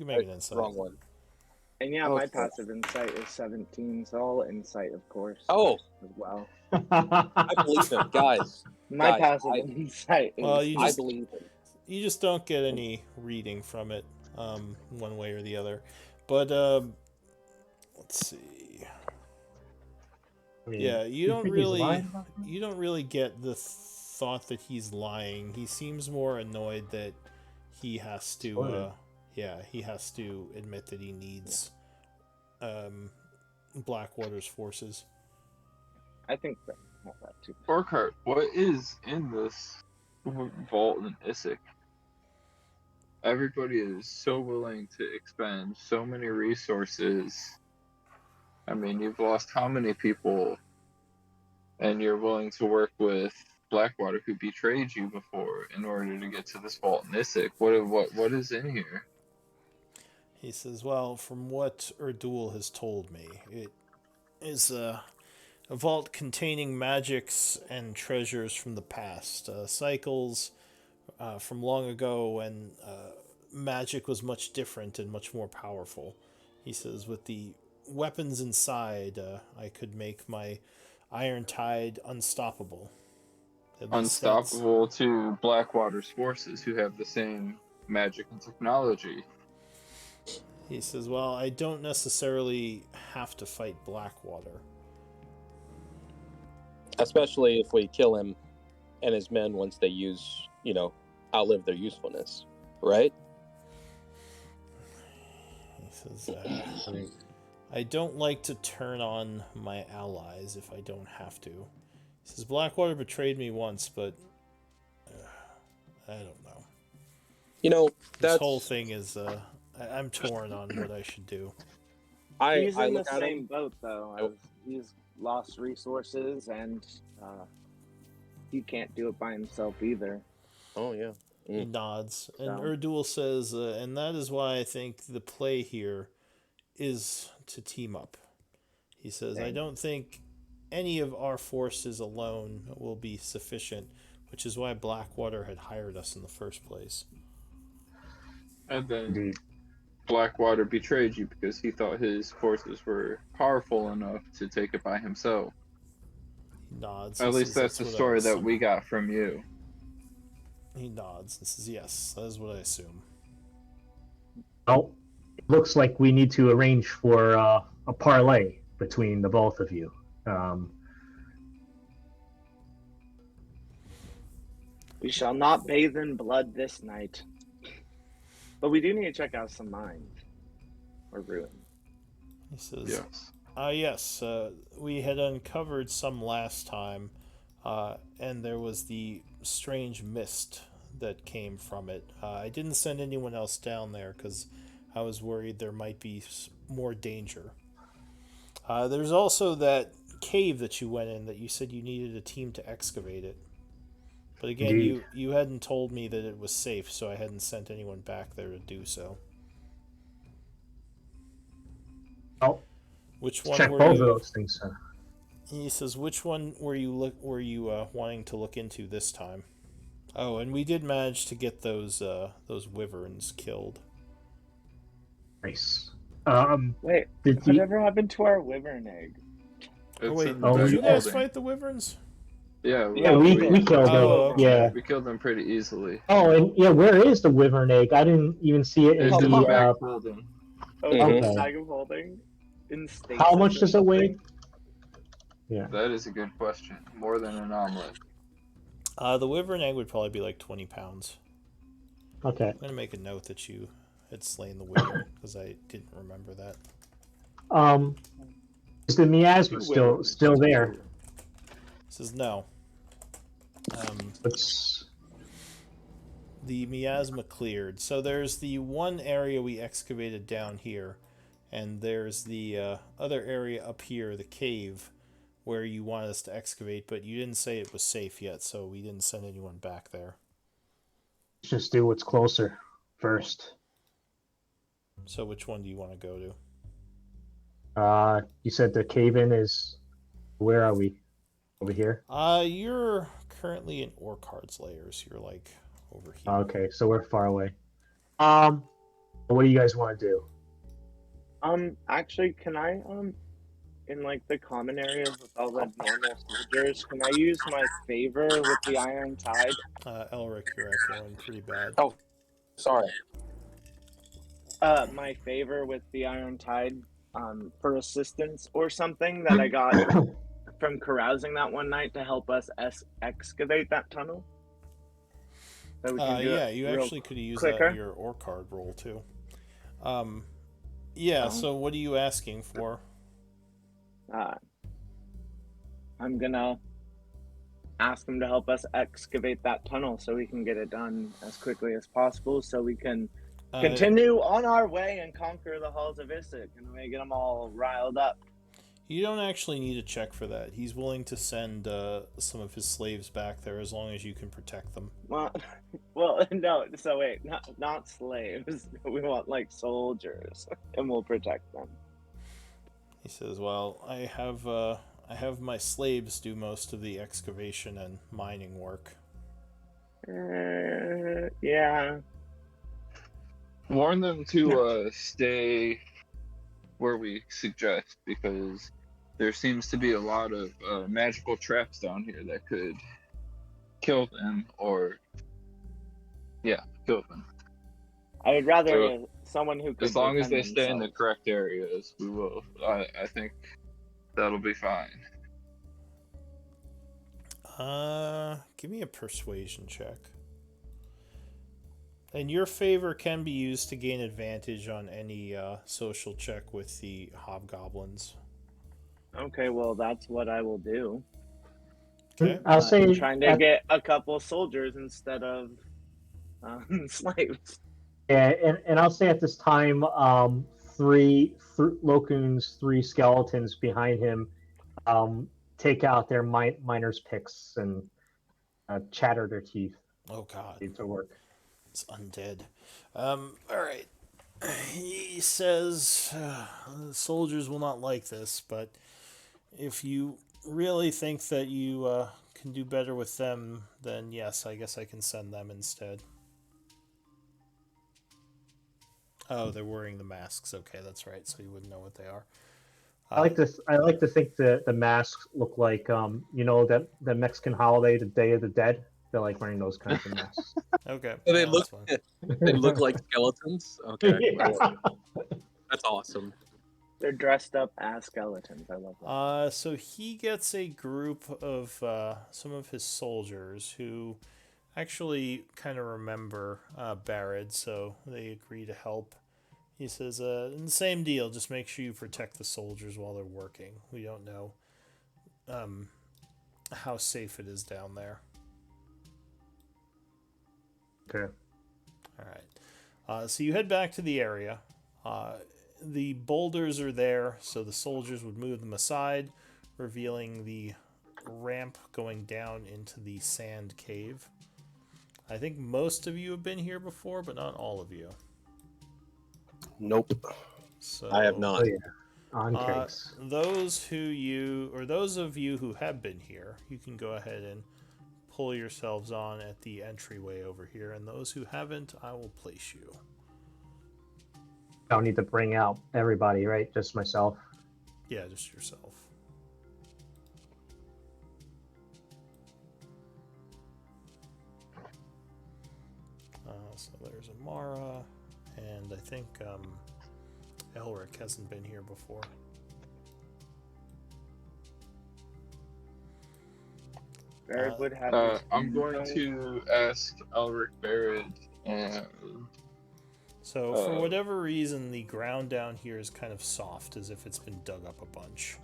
make an insight. Wrong one. And yeah, my passive insight is 17, so all insight, of course. Oh, as well. I believe him, guys. My passive insight is. Well, I believe him. You just don't get any reading from it, one way or the other. But let's see. I mean, Yeah, you don't think he's really lying about that? you don't really get the thought that he's lying. He seems more annoyed that he has to he has to admit that he needs Blackwater's forces. I think that too. Orcard, what is in this vault in Issyk? Everybody is so willing to expend so many resources. I mean, you've lost how many people, and you're willing to work with Blackwater who betrayed you before in order to get to this vault in Issyk. What is in here? He says, well, from what Erdul has told me, it is a vault containing magics and treasures from the past, cycles from long ago when magic was much different and much more powerful. He says, with the weapons inside, I could make my Iron Tide unstoppable. Unstoppable to Blackwater's forces who have the same magic and technology. He says, well, I don't necessarily have to fight Blackwater. Especially if we kill him and his men once they outlive their usefulness, right? He says, I don't like to turn on my allies if I don't have to. He says, Blackwater betrayed me once, but I don't know. This whole thing is, I'm torn on what I should do. He's in the same boat, though. He's lost resources, and he can't do it by himself either. Oh, yeah. He nods. And Erdul says, and that is why I think the play here is to team up. He says, I don't think any of our forces alone will be sufficient, which is why Blackwater had hired us in the first place. And then Blackwater betrayed you because he thought his forces were powerful enough to take it by himself. He nods. At least that's the story that we got from you. He nods and says, yes, that is what I assume. Well, it looks like we need to arrange for a parlay between the both of you. We shall not bathe in blood this night. But we do need to check out some mines. Or ruins. He says, yes. We had uncovered some last time, and there was the strange mist that came from it. I didn't send anyone else down there because I was worried there might be more danger. There's also that cave that you went in that you said you needed a team to excavate it. But again, you hadn't told me that it was safe, so I hadn't sent anyone back there to do so. Oh, which one check both of those things, sir. He says, which one were you wanting to look into this time? Oh, and we did manage to get those wyverns killed. Nice. Wait, whatever happened to our wyvern egg? Did you guys fight the wyverns? Yeah, we killed them. Okay. Yeah, we killed them pretty easily. Oh, and where is the wyvern egg? I didn't even see it in the bag of holding. Okay. Bag of holding. In stasis. How much does it weigh? Yeah, that is a good question. More than an omelet. The wyvern egg would probably be like 20 pounds. Okay. I'm gonna make a note that you had slain the wyvern because I didn't remember that. Is the miasma still there? Says no. The miasma cleared. So there's the one area we excavated down here, and there's the other area up here, the cave, where you wanted us to excavate, but you didn't say it was safe yet, so we didn't send anyone back there. Let's just do what's closer first. So which one do you want to go to? You said the cave-in is... Where are we? Over here? You're currently in Orcard's layers. You're like over here. Okay, so we're far away. What do you guys want to do? Actually, can I, in like the common areas with all the normal soldiers, can I use my favor with the Iron Tide? Elric, you're echoing pretty bad. Oh, sorry. My favor with the Iron Tide, for assistance or something that I got from carousing that one night to help us excavate that tunnel. So we can do you actually could have used that in your Orcard roll too. So what are you asking for? I'm gonna ask them to help us excavate that tunnel so we can get it done as quickly as possible so we can continue on our way and conquer the halls of Issyk and we get them all riled up. You don't actually need a check for that. He's willing to send some of his slaves back there as long as you can protect them. Well, no. So wait, not slaves. We want like soldiers, and we'll protect them. He says, "Well, I have my slaves do most of the excavation and mining work." Yeah. Warn them to stay where we suggest, because there seems to be a lot of magical traps down here that could kill them, or kill them. I would rather someone who could. As long as they defend stay in the themselves. correct areas, we will. I think that'll be fine. Give me a persuasion check. And your favor can be used to gain advantage on any social check with the hobgoblins. Okay, well that's what I will do. Okay. I'll say I'm trying to get a couple soldiers instead of slaves. Yeah, and I'll say at this time, Lokun's three skeletons behind him take out their miner's picks and chatter their teeth. Oh God. To work. It's undead. All right. He says the soldiers will not like this, but if you really think that you can do better with them, then yes, I guess I can send them instead. Oh, they're wearing the masks. Okay, that's right. So you wouldn't know what they are. I like to think that the masks look like that the Mexican holiday, the Day of the Dead. They're like wearing those kinds of masks. Okay. So they yeah, look that's fine. they look like skeletons. Okay, Yeah. that's awesome. They're dressed up as skeletons. I love that. So he gets a group of some of his soldiers who actually kind of remember Barrett, so they agree to help. He says, the same deal, just make sure you protect the soldiers while they're working. We don't know how safe it is down there. Okay. All right. So you head back to the area. The boulders are there, so the soldiers would move them aside, revealing the ramp going down into the sand cave. I think most of you have been here before, but not all of you. Nope. I have not. Oh, yeah. On case. Those of you who have been here, you can go ahead and pull yourselves on at the entryway over here, and those who haven't, I will place you. Don't need to bring out everybody, right? Just myself. Yeah, just yourself. So there's Amara, and I think Elric hasn't been here before. Barrett would have. I'm going to ask Elric Barrett and. So for whatever reason, the ground down here is kind of soft, as if it's been dug up a bunch.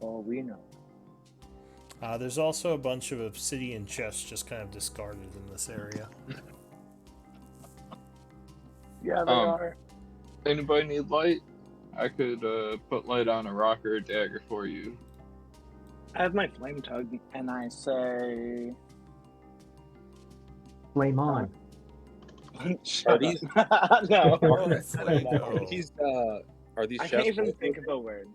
Oh, we know. There's also a bunch of obsidian chests just kind of discarded in this area. Yeah, they are. Anybody need light? I could put light on a rock or a dagger for you. I have my flame tug, and I say, Flame on. "Shut these- up." No. Fuego. Are these I chests? can't even think of a word.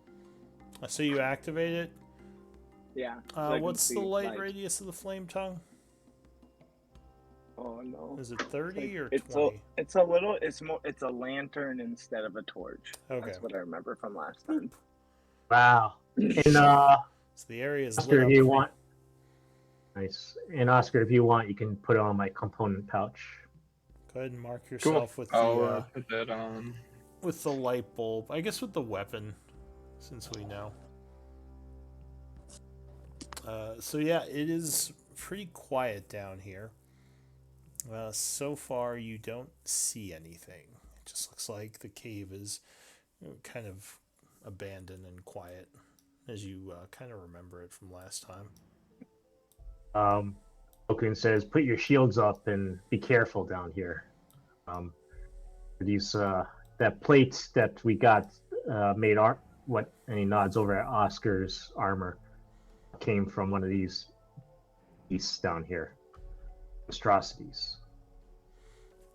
So you activate it. Yeah. so I can What's the see, light like- radius of the flame tongue? Oh no. Is it 30 or It's 20? it's a little. It's a lantern instead of a torch. Okay. That's what I remember from last time. Wow. And So the area is Oscar, lit up. if you want. Nice. And Oscar, if you want, you can put it on my component pouch. Go ahead and mark yourself with the I'll put that on. with the light bulb. I guess with the weapon, since we know. So yeah, it is pretty quiet down here. So far, you don't see anything. It just looks like the cave is kind of abandoned and quiet, as you kind of remember it from last time. Okun says, "Put your shields up and be careful down here." These that plate that we got made and he nods over at Oscar's armor, came from one of these beasts down here. Monstrosities.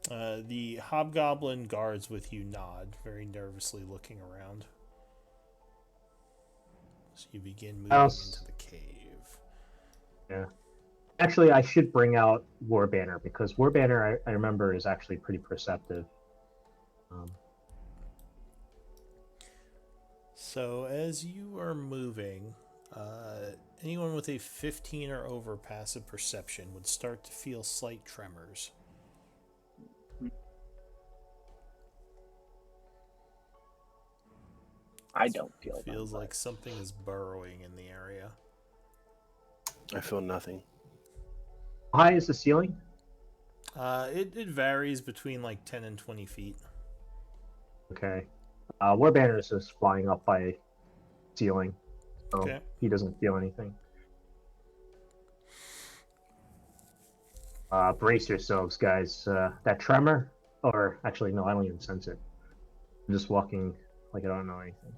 The hobgoblin guards with you nod, very nervously looking around. So you begin moving into the cave. Yeah. Actually, I should bring out Warbanner, because Warbanner, I remember, is actually pretty perceptive. So as you are moving, anyone with a 15 or over passive perception would start to feel slight tremors. I don't feel Feels like something is burrowing in the area. I feel nothing. How high is the ceiling? It varies between like 10 and 20 feet. Okay. Warbanner is just flying up by ceiling. So Okay. he doesn't feel anything. Brace yourselves, guys. That tremor, or actually, no, I don't even sense it. I'm just walking like I don't know anything.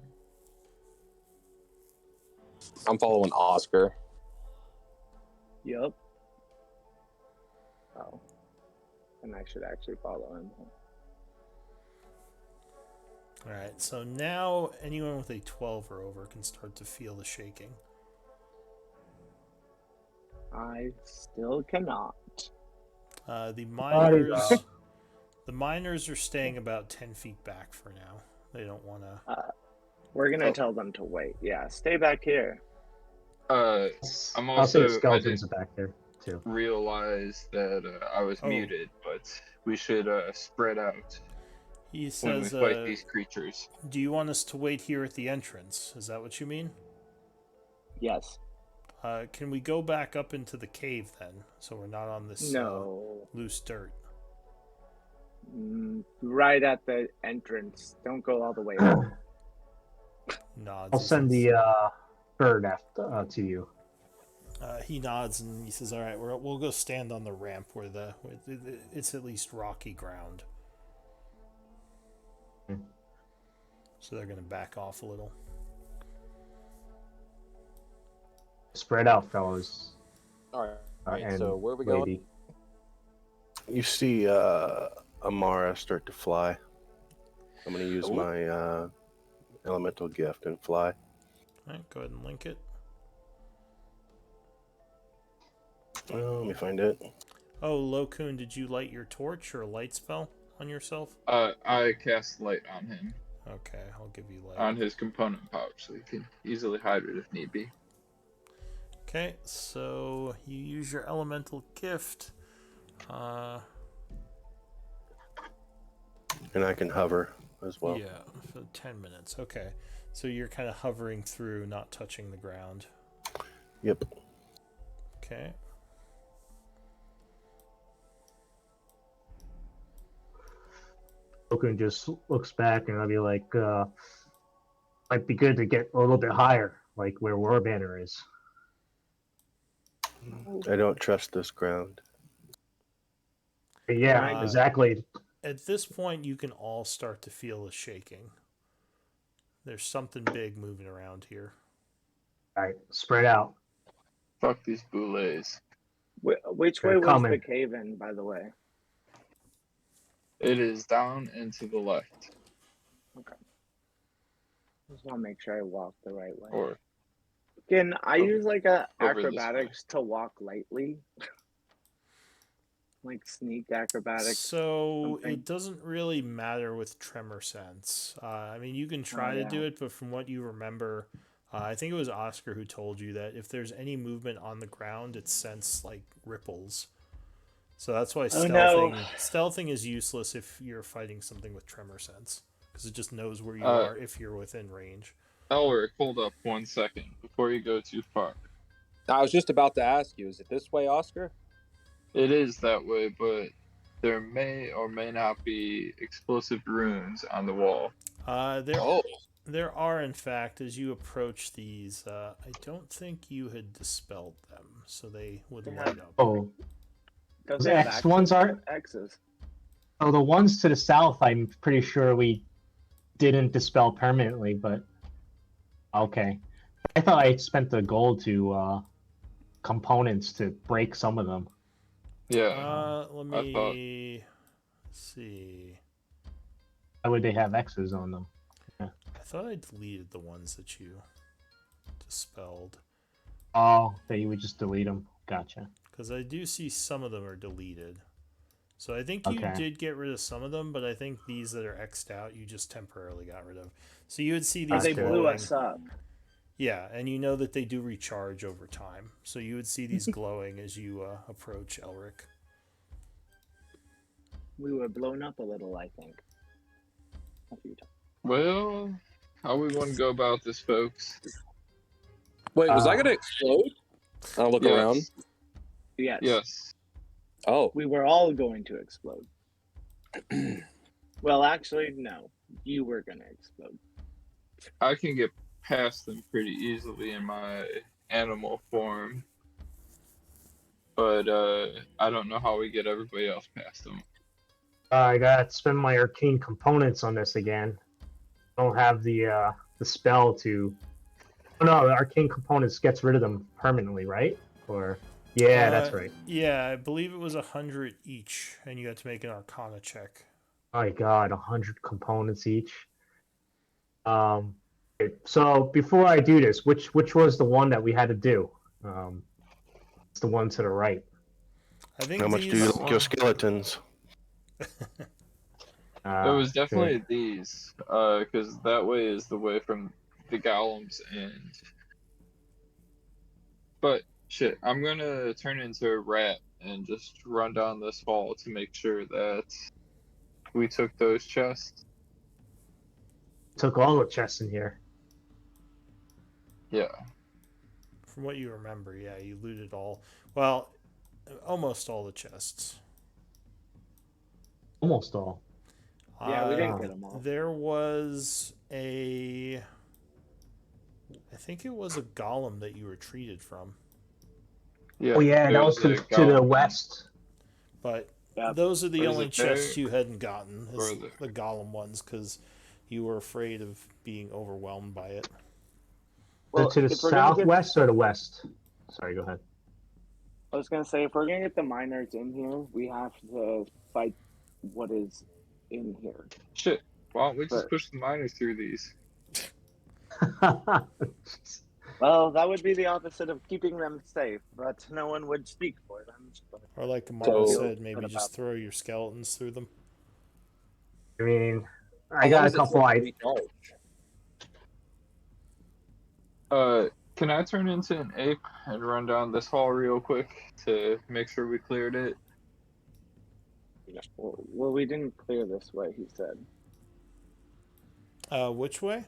I'm following Oscar. Yep. Oh. And I should actually follow him. Alright, so now anyone with a 12 or over can start to feel the shaking. I still cannot. The miners are staying about 10 feet back for now. They don't want to... We're gonna tell them to wait. Yeah, stay back here. I'm I'll say also. skeletons are back there too. Realize that I was muted, but we should spread out He when we says, fight these creatures. do you want us to wait here at the entrance? Is that what you mean? Yes. Can we go back up into the cave then, so we're not on this loose dirt? Right at the entrance. Don't go all the way up. Nods. I'll send the bird after to you. He nods and he says, "All right, we'll go stand on the ramp where it's at least rocky ground." So they're gonna back off a little. Spread out, fellas. All right. And So where are we lady. going? You see Amara start to fly. I'm going to use my elemental gift and fly. All right, go ahead and link it. Let me find it. Oh, Lokun, did you light your torch or a light spell on yourself? I cast light on him. Okay, I'll give you light. On his component pouch, so he can easily hide it if need be. Okay, so you use your elemental gift. And I can hover as well. Yeah, for 10 minutes. Okay, so you're kind of hovering through, not touching the ground. Yep. Okay. Logan just looks back and I'll be like, might be good to get a little bit higher, like where Warbanner is. I don't trust this ground. Yeah, exactly. At this point, you can all start to feel the shaking. There's something big moving around here. All right, spread out. Fuck these boulets. Which way was the cave in, by the way? It is down and to the left. Okay. Just want to make sure I walk the right way. Or can I use like a over acrobatics to walk lightly? Like sneak acrobatics. So it doesn't really matter with tremor sense. I mean, you can try to do it, but from what you remember, I think it was Oscar who told you that if there's any movement on the ground, it sense like ripples. So that's why stealthing is useless if you're fighting something with tremor sense, because it just knows where you are if you're within range. Elric, hold up 1 second before you go too far. I was just about to ask you, is it this way, Oscar? It is that way, but there may or may not be explosive runes on the wall. There are, in fact, as you approach these, I don't think you had dispelled them, so they would light up. Oh. Does The X ones are X's? Oh, the ones to the south, I'm pretty sure we didn't dispel permanently, but Okay. I thought I spent the gold to components to break some of them. Yeah, Let I thought. me see. Why would they have X's on them? Yeah. I thought I deleted the ones that you dispelled. Oh, that you would just delete them. Gotcha. Because I do see some of them are deleted. So I think you Okay. did get rid of some of them, but I think these that are X'd out, you just temporarily got rid of. So you would see these They blew glowing. us up. Yeah, and you know that they do recharge over time. So you would see these glowing as you approach Elric. We were blown up a little, I think. A few times. Well, how we want to go about this, folks? Wait, was I gonna explode? I'll look around. Yes. Yes. Oh, We were all going to explode. Well, actually, no. You were going to explode. I can get past them pretty easily in my animal form, but I don't know how we get everybody else past them. I gotta spend my arcane components on this again. I don't have the spell to. Oh no, the arcane components gets rid of them permanently, right? Or yeah, that's right. Yeah, I believe it was 100 each, and you had to make an Arcana check. My God, 100 components each. So before I do this, which was the one that we had to do? It's the one to the right. I think How much do you like your skeletons? It was definitely Okay. these, because that way is the way from the golem's end. But shit, I'm gonna turn into a rat and just run down this hall to make sure that we took those chests. Took all the chests in here. Yeah. From what you remember, yeah, you looted all. Well, almost all the chests. Almost all. Yeah, we didn't get them all. There was I think it was a golem that you retreated from. Yeah. Oh yeah, it that was to the golem. west. But Yep. those are the Or is only it there? chests you hadn't gotten, is Further. the golem ones, because you were afraid of being overwhelmed by it. Well, to the if we're gonna southwest or the west? Sorry, go ahead. I was going to say, if we're going to get the miners in here, we have to fight what is in here. Shit. Why don't we just But- push the miners through these? Well, that would be the opposite of keeping them safe, but no one would speak for them. But Or like Amara So- said, maybe What just about- throw your skeletons through them. I mean, I how got long a does it couple. take to recharge? Can I turn into an ape and run down this hall real quick to make sure we cleared it? well, we didn't clear this way, he said. Which way?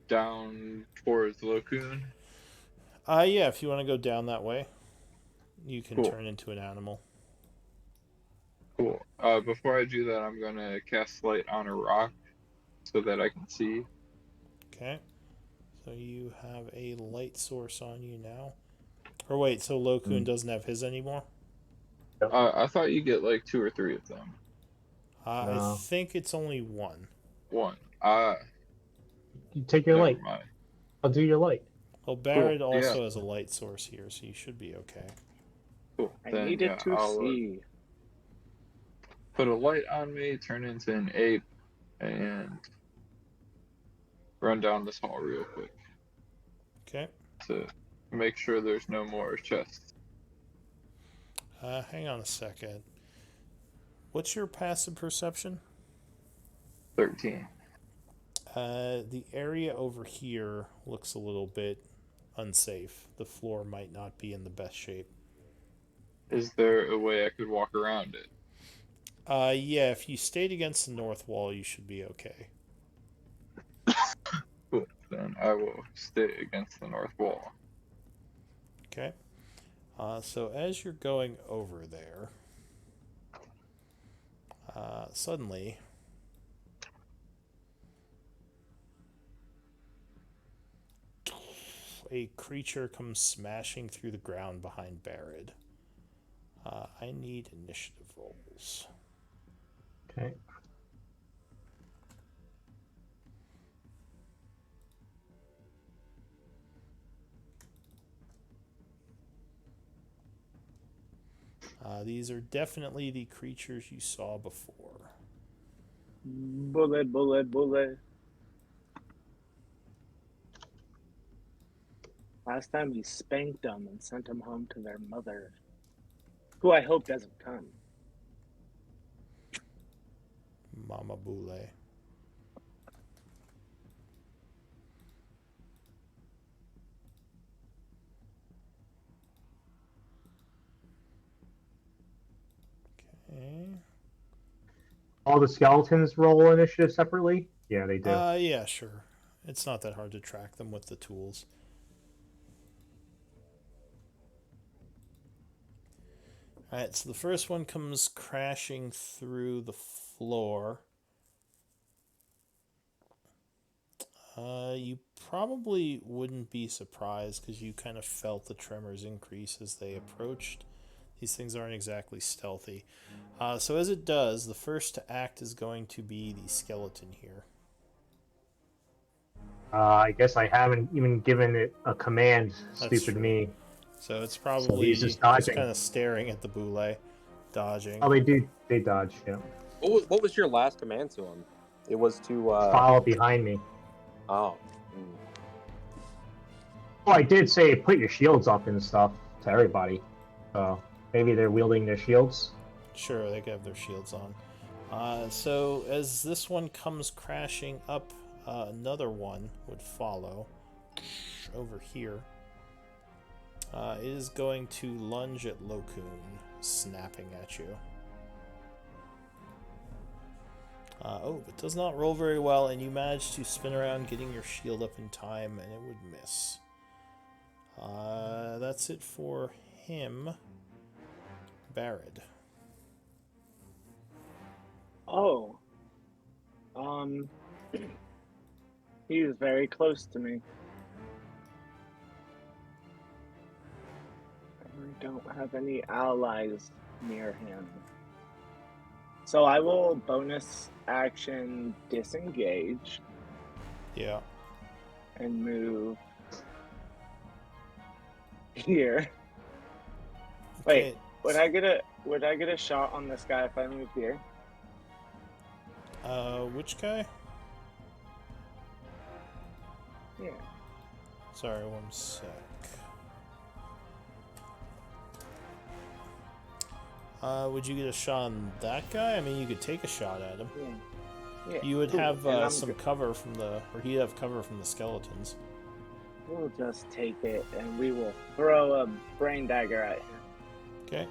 Down towards Locoon. Yeah, if you want to go down that way, you can Cool. turn into an animal. Cool. Before I do that, I'm gonna cast light on a rock so that I can see. Okay. So you have a light source on you now. Or wait, so Locoon doesn't have his anymore? I thought you get like 2 or 3 of them. I No. think it's only one. One. You take your Never light. mind. I'll do your light. Well, Barrett Cool, also yeah. has a light source here, so you should be okay. Cool. I Then, needed yeah, to I'll see. put a light on me, turn into an ape, and run down this hall real quick Okay. to make sure there's no more chests. Hang on a second. What's your passive perception? 13. The area over here looks a little bit unsafe. The floor might not be in the best shape. Is there a way I could walk around it? Yeah, if you stayed against the north wall, you should be okay. Cool. Then I will stay against the north wall. Okay. So as you're going over there, suddenly a creature comes smashing through the ground behind Barrett. I need initiative rolls. Okay. These are definitely the creatures you saw before. Bullet, bullet, bullet. Last time we spanked them and sent them home to their mother, who I hope doesn't come. Mama Boule. Okay. All the skeletons roll initiative separately? Yeah, they do. Yeah, sure. It's not that hard to track them with the tools. Alright, so the first one comes crashing through the floor. You probably wouldn't be surprised because you kind of felt the tremors increase as they approached. These things aren't exactly stealthy. So as it does, the first to act is going to be the skeleton here. I guess I haven't even given it a command. That's Stupid true. me. So it's So probably he's just dodging. kind of staring at the boule, dodging. Oh, they do. They dodge. Yeah. What was your last command to him? It was to Follow behind me. Oh. Oh, I did say put your shields up and stuff to everybody. Maybe they're wielding their shields. Sure, they could have their shields on. So as this one comes crashing up, another one would follow over here. It is going to lunge at Lokun, snapping at you. It does not roll very well, and you manage to spin around, getting your shield up in time, and it would miss. That's it for him. Barad. Oh. He is very close to me. I don't have any allies near him. So I will bonus action disengage. Yeah. And move here. Okay. Wait, would I get a shot on this guy if I move here? Which guy? Yeah. Sorry, one sec. Would you get a shot on that guy? I mean, you could take a shot at him. Yeah. You would cool. have some cover from the, or he'd have cover from the skeletons. We'll just take it and we will throw a brain dagger at him. Okay.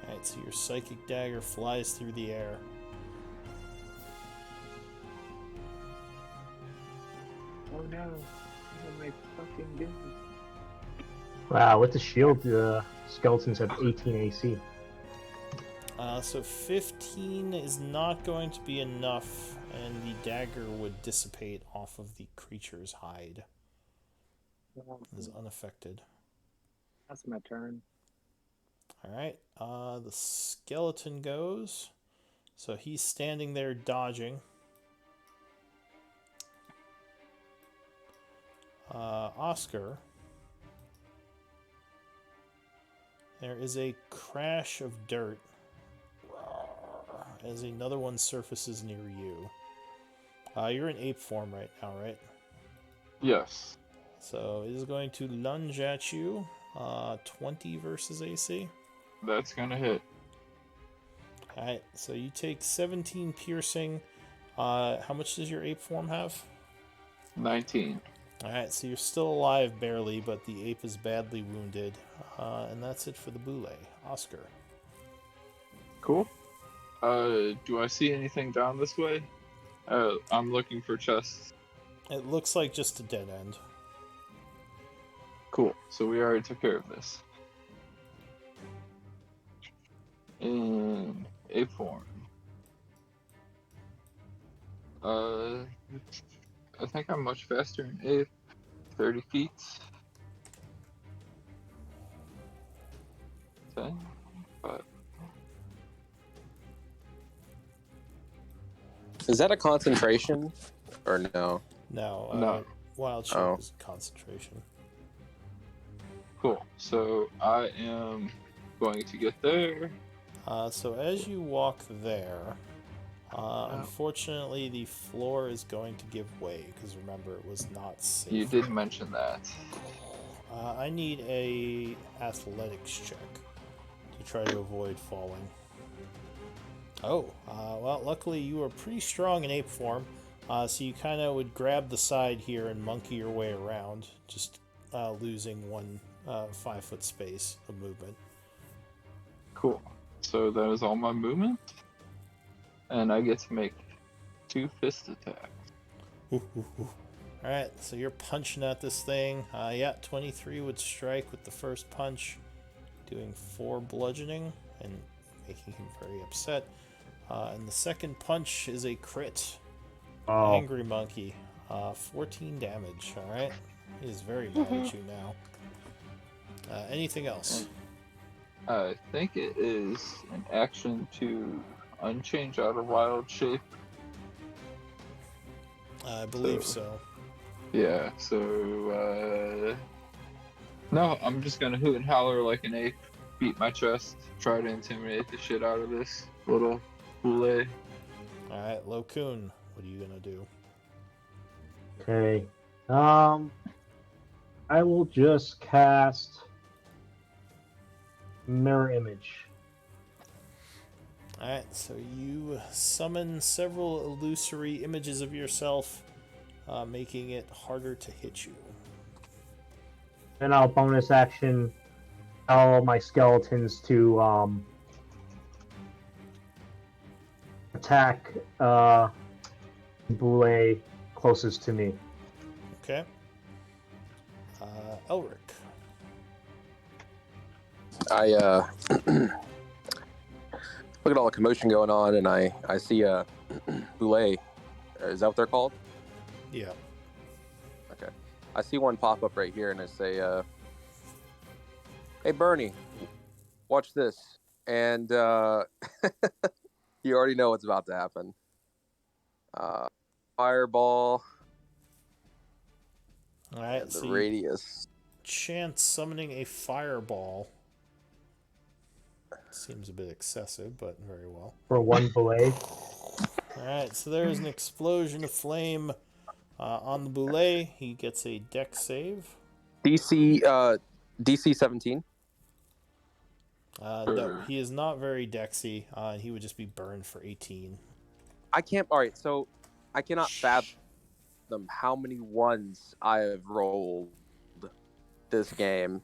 Alright, so your psychic dagger flies through the air. Oh no. What am I fucking doing? Wow, with the shield, skeletons have 18 AC. So 15 is not going to be enough, and the dagger would dissipate off of the creature's hide. It is unaffected. That's my turn. Alright, the skeleton goes. So he's standing there dodging. Oscar. There is a crash of dirt as another one surfaces near you. You're in ape form right now, right? Yes. So it is going to lunge at you. 20 versus AC. That's gonna hit. Alright, so you take 17 piercing. How much does your ape form have? 19. Alright, so you're still alive barely, but the ape is badly wounded. And that's it for the boule. Oscar. Cool. Do I see anything down this way? I'm looking for chests. It looks like just a dead end. Cool. So we already took care of this. In ape form. I think I'm much faster in ape. 30 feet. 10, 5. Is that a concentration or no? No. No. Wild shape Oh. is concentration. Cool. So I am going to get there. So as you walk there, unfortunately the floor is going to give way because remember it was not safe. You did mention that. I need a athletics check to try to avoid falling. Oh, well, luckily you are pretty strong in ape form, so you kind of would grab the side here and monkey your way around, just losing one 5-foot space of movement. Cool. So that is all my movement. And I get to make 2 fist attacks. Alright, so you're punching at this thing. 23 would strike with the first punch, doing 4 bludgeoning and making him very upset. And the second punch is a crit. Oh. Angry Monkey. 14 damage, alright? He is very mad at you now. Anything else? I think it is an action to unchange out of wild shape. I believe so. Yeah, so no, I'm just gonna hoot and holler like an ape, beat my chest, try to intimidate the shit out of this little boule. Alright, Lokun, what are you gonna do? Okay. I will just cast Mirror Image. Alright, so you summon several illusory images of yourself, making it harder to hit you. Then I'll bonus action all my skeletons to attack Boule closest to me. Okay. Elric. I look at all the commotion going on, and I see a boule. Is that what they're called? Yeah. Okay. I see one pop up right here, and I say, "Hey, Bernie, watch this." And you already know what's about to happen. Fireball. Alright, And so the you radius. chance summoning a fireball. Seems a bit excessive, but very well. For one Boule. Alright, so there's an explosion of flame on the Boule. He gets a dex save. DC 17. No, he is not very dexy. He would just be burned for 18. I can't. All right, so I cannot fathom how many ones I have rolled this game.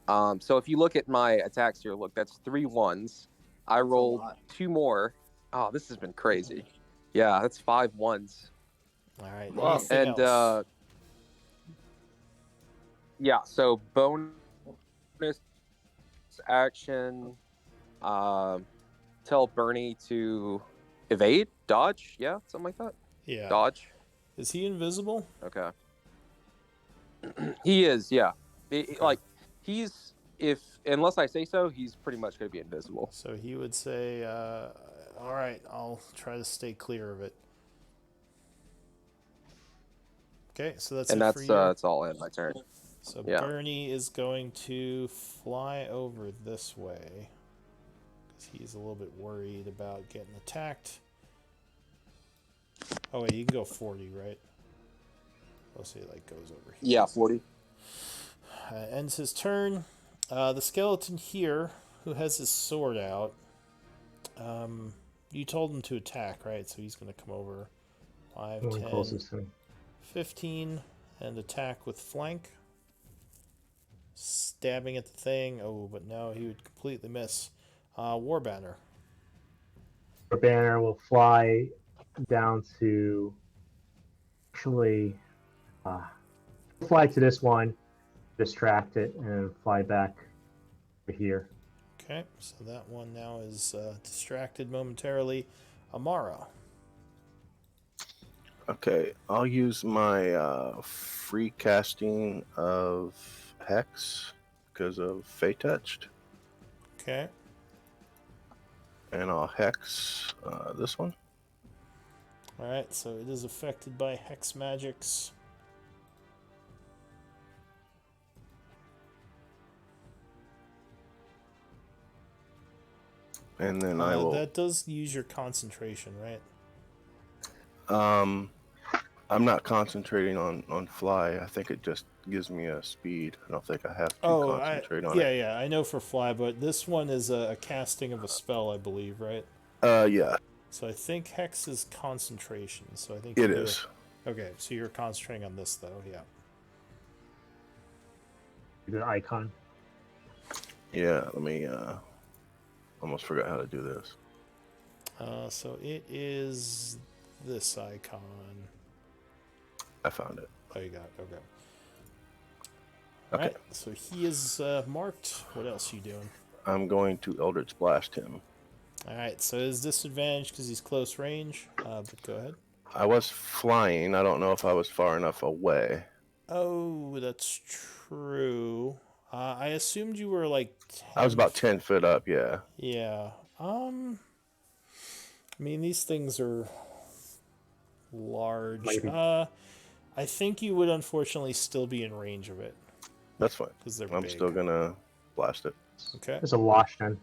So if you look at my attacks here, look, that's 3 ones. I rolled 2 more. Oh, this has been crazy. Yeah, that's 5 ones. All right. Wow. Anything And else? yeah, so bonus action. Tell Bernie to evade, dodge. Yeah, something like that. Yeah. Dodge. Is he invisible? Okay. He is, yeah. Like he's unless I say so, he's pretty much going to be invisible. So he would say, "All right, I'll try to stay clear of it." Okay, so that's it for you. That's all in my turn. So yeah. Bernie is going to fly over this way because he's a little bit worried about getting attacked. Oh wait, you can go 40, right? Let's say like goes over here. Yeah, 40. Ends his turn. The skeleton here, who has his sword out, you told him to attack, right? So he's going to come over 5, 10, 15, and attack with flank. Stabbing at the thing. Oh, but no, he would completely miss. Warbanner. Warbanner will fly down to... Actually, fly to this one, distract it, and fly back over here. Okay, so that one now is distracted momentarily. Amara. Okay, I'll use my free casting of Hex because of Fey Touched. Okay. And I'll Hex this one. Alright, so it is affected by hex magics. And then I will. That does use your concentration, right? I'm not concentrating on fly. I think it just gives me a speed. I don't think I have to concentrate on it. Yeah, I know for fly, but this one is a casting of a spell, I believe, right? Yeah. So I think hex is concentration. So I think it is. Okay, so you're concentrating on this, though, yeah. The icon. Yeah, let me. Almost forgot how to do this. So it is this icon. I found it. Oh, you got it. Okay. Okay. Alright, so he is marked. What else are you doing? I'm going to Eldritch Blast him. Alright, so his disadvantage because he's close range, but go ahead. I was flying. I don't know if I was far enough away. Oh, that's true. I assumed you were like 10 I was about 10 foot up, yeah. Yeah. I mean, these things are large. Maybe. I think you would unfortunately still be in range of it. That's fine. Because they're I'm big. still going to blast it. Okay. It's a wash then.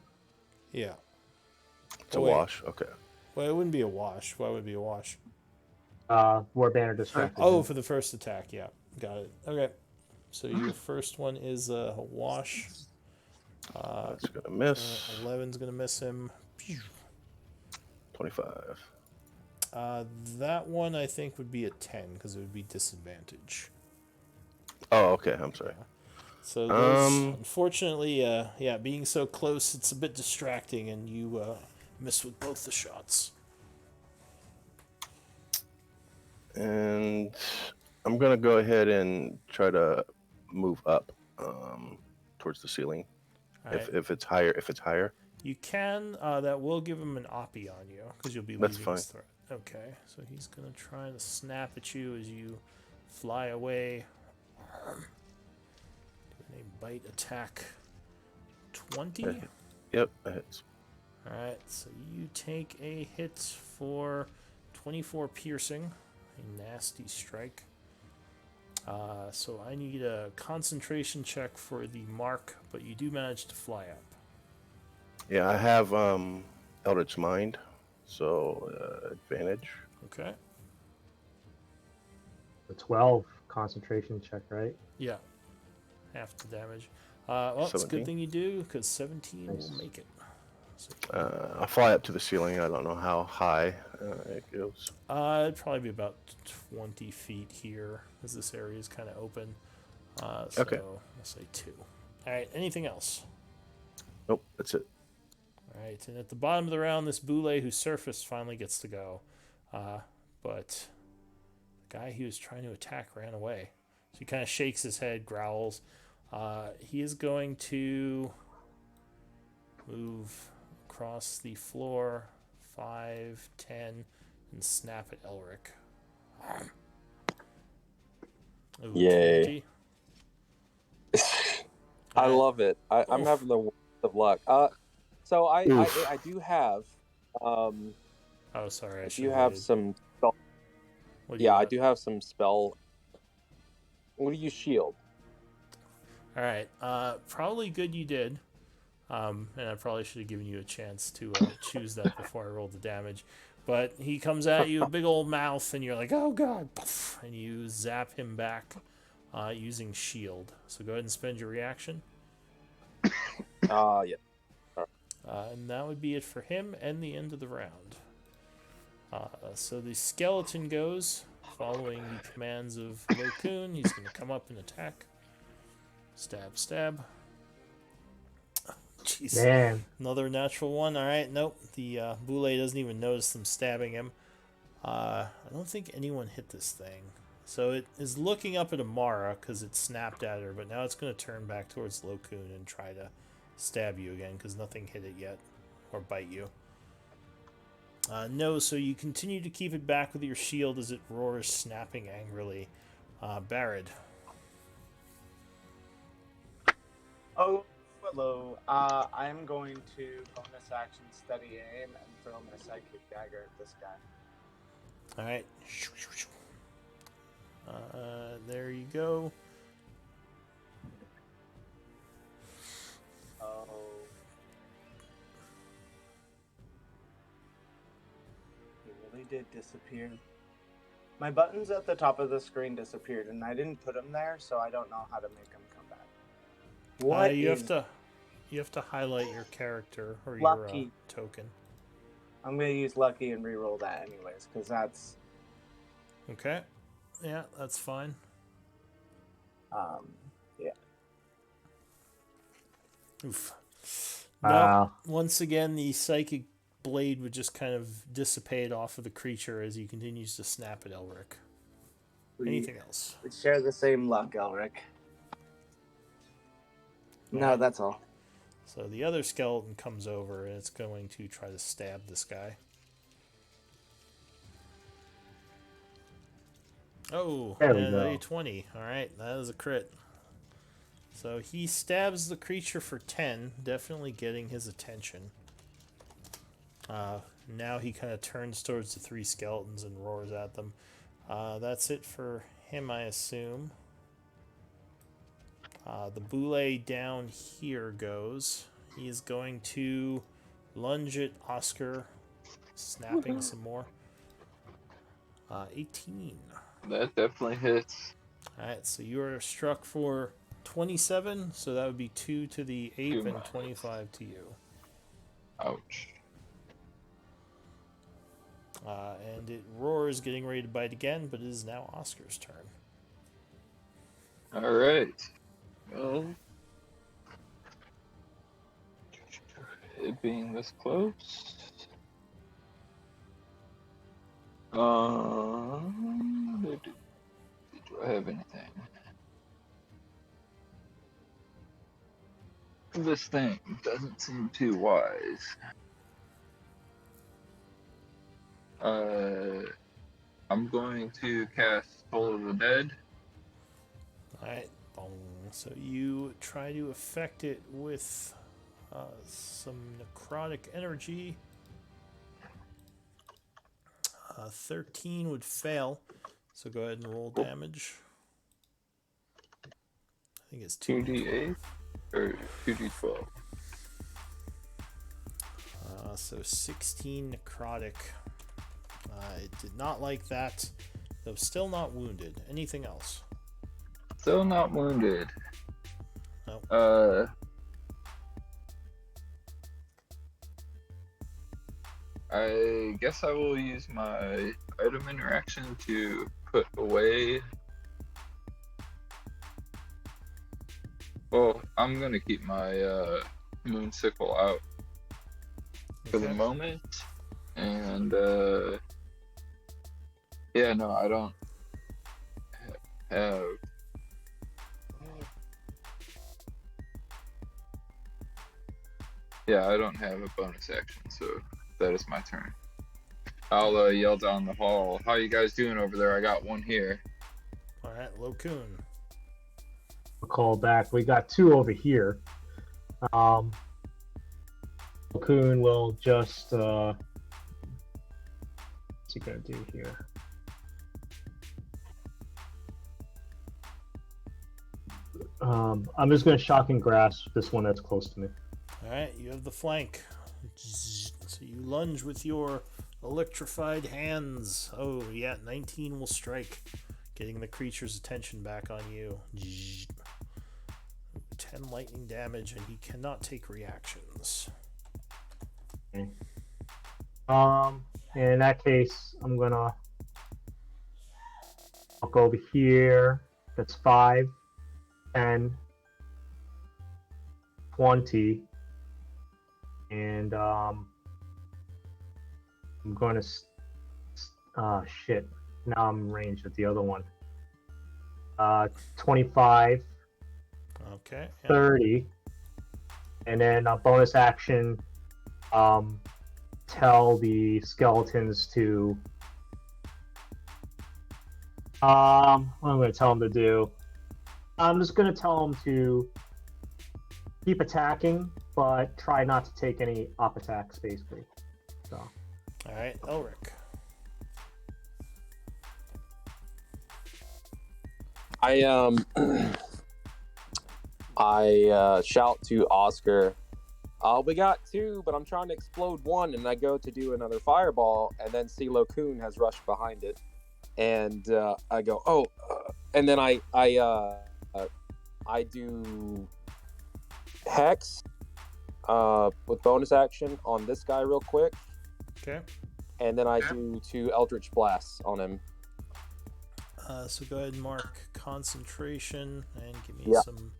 Yeah. It's a wash? Okay. Well, it wouldn't be a wash. Why would it be a wash? War banner distracted. Oh, for the first attack, yeah. Got it. Okay. So your first one is a wash. That's going to miss. 11's going to miss him. 25. That one I think would be a 10 because it would be disadvantage. Oh, okay. I'm sorry. Yeah. So those, unfortunately, yeah, being so close, it's a bit distracting, and you miss with both the shots. And I'm going to go ahead and try to move up towards the ceiling. Right. If it's higher. You can. That will give him an oppie on you because you'll be That's leaving fine. his threat. Okay, so he's gonna try to snap at you as you fly away. Doing a bite attack. 20. Yep, that hits. All right, so you take a hit for 24 piercing, a nasty strike. So I need a concentration check for the mark, but you do manage to fly up. Yeah, I have Eldritch Mind, so advantage. Okay. The 12 concentration check, right? Yeah. Half the damage. Well, it's a good 17. thing you do, because 17 Nice. will make it. So, I'll fly up to the ceiling. I don't know how high it goes. it'd probably be about 20 feet here, as this area is kind of open. Okay. So I'll say 2. All right, anything else? Nope, that's it. All right, and at the bottom of the round, this Boule who surfaced finally gets to go. But the guy he was trying to attack ran away. So he kind of shakes his head, growls. He is going to move across the floor 5, 10, and snap at Elric. Ooh, Yay. 20. I love it. I'm having the worst of luck. So I do have. Oh, sorry. I do have some. I do have some spell. What do you shield? All right. Probably good you did. And I probably should have given you a chance to choose that before I rolled the damage. But he comes at you, a big old mouth, and you're like, oh god, and you zap him back using shield. So go ahead and spend your reaction. Yeah. And that would be it for him and the end of the round. So the skeleton goes, following the commands of Lokun. He's going to come up and attack. Stab, stab. Jeez. Man. Another natural one. All right, nope. The Boule doesn't even notice them stabbing him. I don't think anyone hit this thing. So it is looking up at Amara because it snapped at her, but now it's going to turn back towards Lokun and try to stab you again because nothing hit it yet, or bite you. No, so you continue to keep it back with your shield as it roars, snapping angrily. Barad. Oh, hello. I'm going to bonus action steady aim and throw my psychic dagger at this guy. All right. There you go. Oh. He really did disappear. My buttons at the top of the screen disappeared, and I didn't put them there, so I don't know how to make them come back. What you is have to highlight your character or Lucky? your token. I'm gonna use Lucky and re-roll that anyways, because that's Okay. Yeah, that's fine. yeah. Oof. Wow. No. Once again, the psychic blade would just kind of dissipate off of the creature as he continues to snap at Elric. Anything else? We share the same luck, Elric. No, Alright. that's all. So the other skeleton comes over and it's going to try to stab this guy. Oh, There we and go. a 20. Alright, that is a crit. So he stabs the creature for 10, definitely getting his attention. Now he kind of turns towards the three skeletons and roars at them. That's it for him, I assume. The boule down here goes. He is going to lunge at Oscar, snapping some more. 18. That definitely hits. Alright, so you are struck for 27, so that would be 2 to the ape and 25 to you. Ouch. And it roars, getting ready to bite again, but it is now Oscar's turn. Alright. Well, it being this close. Do I have anything? This thing doesn't seem too wise. I'm going to cast Toll of the Dead. Alright, so you try to affect it with some necrotic energy. 13 would fail, so go ahead and roll damage. I think it's 2d8 or 2d12. So 16 necrotic. It did not like that, though still not wounded. Anything else? Still not wounded. No. I guess I will use my item interaction to put away. Well, I'm gonna keep my moon sickle out for the moment, and yeah, no, I don't have. Yeah, I don't have a bonus action, so that is my turn. I'll yell down the hall, "How you guys doing over there? I got one here." Alright, Lokun. I'll call back. We got two over here. Cocoon will just what's he gonna do here? I'm just gonna shock and grasp this one that's close to me. Alright, you have the flank. So you lunge with your electrified hands. Oh, yeah, 19 will strike, getting the creature's attention back on you. 10 lightning damage, and he cannot take reactions. Okay. In that case, I'll go over here. That's 5, 10, 20. And I'm going to shit. Now I'm ranged at the other one. 25, Okay. Yeah. 30, and then a bonus action. Tell the skeletons to. What I'm going to tell them to do. I'm just going to tell them to keep attacking, but try not to take any up attacks, basically. So. Alright, Elric. I shout to Oscar. We got 2, but I'm trying to explode 1, and I go to do another fireball, and then see Kun has rushed behind it, and I go, and then I do Hex with bonus action on this guy real quick. Okay. And then I do 2 Eldritch Blasts on him. So go ahead and mark concentration and give me some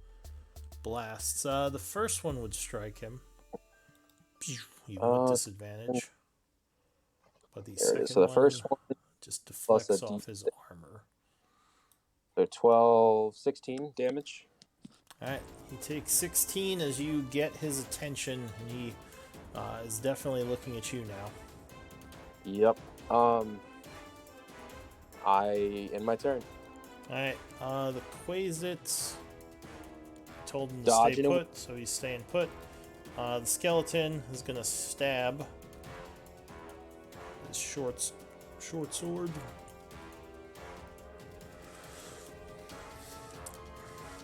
blasts. The first one would strike him. Even with disadvantage. But the second so the first one just deflects off his armor. So 12, 16 damage. Alright, he takes 16 as you get his attention, and he is definitely looking at you now. Yep. I end my turn. Alright, the Quasits told him to Dodge stay and put, so he's staying put. The skeleton is gonna stab his short sword.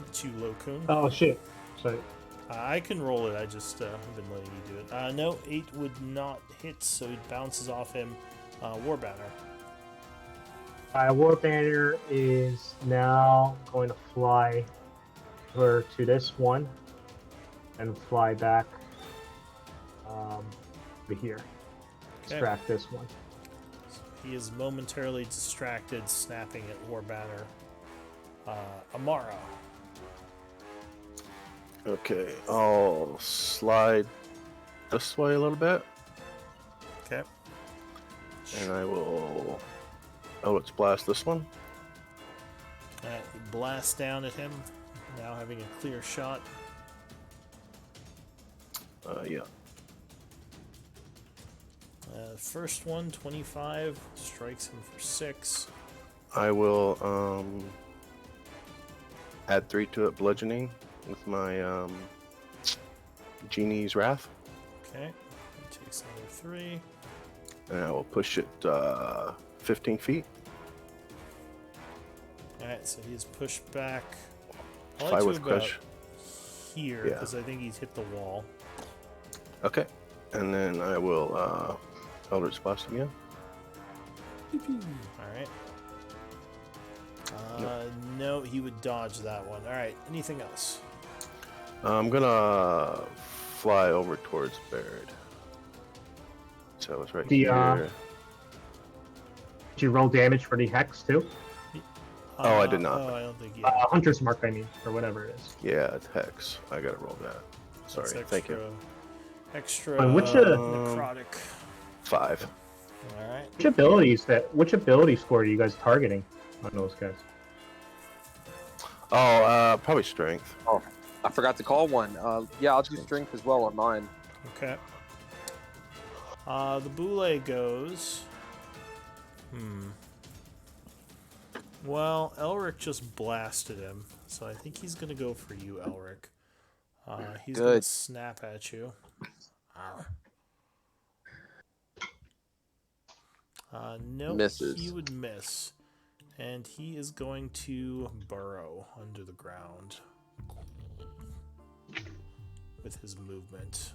It's you, Kun. Oh shit! Sorry. I can roll it. I just have been letting you do it. No, 8 would not hit, so it bounces off him. Warbanner. War Banner is now going to fly over to this one and fly back over here. Okay. Extract this one. So he is momentarily distracted, snapping at Warbanner. Amara. Okay, I'll slide this way a little bit. Okay. And I will Eldritch Blast this one. Alright, you blast down at him, now having a clear shot. Yeah. First one, 25, strikes him for 6. I will add 3 to it, bludgeoning, with my Genie's Wrath. Okay, he takes another 3. And I will push it 15 feet. Alright, so he's pushed back. Fly with crush. Here, Yeah. because I think he's hit the wall. Okay. And then I will Eldritch Blast again. Alright. No, he would dodge that one. Alright, anything else? I'm gonna fly over towards Baird. So it's right here. Did you roll damage for the hex too? I did not. Oh, I don't think you. Hunter's mark, I mean, or whatever it is. Yeah, it's Hex. I gotta roll that. Sorry, thank you. Extra Which necrotic. 5. Alright. Which ability score are you guys targeting on those guys? Oh, probably strength. Oh, I forgot to call one. Yeah, I'll do strength as well on mine. Okay. The boule goes. Well, Elric just blasted him, so I think he's gonna go for you, Elric. He's gonna snap at you. No, misses. He would miss, and he is going to burrow under the ground with his movement,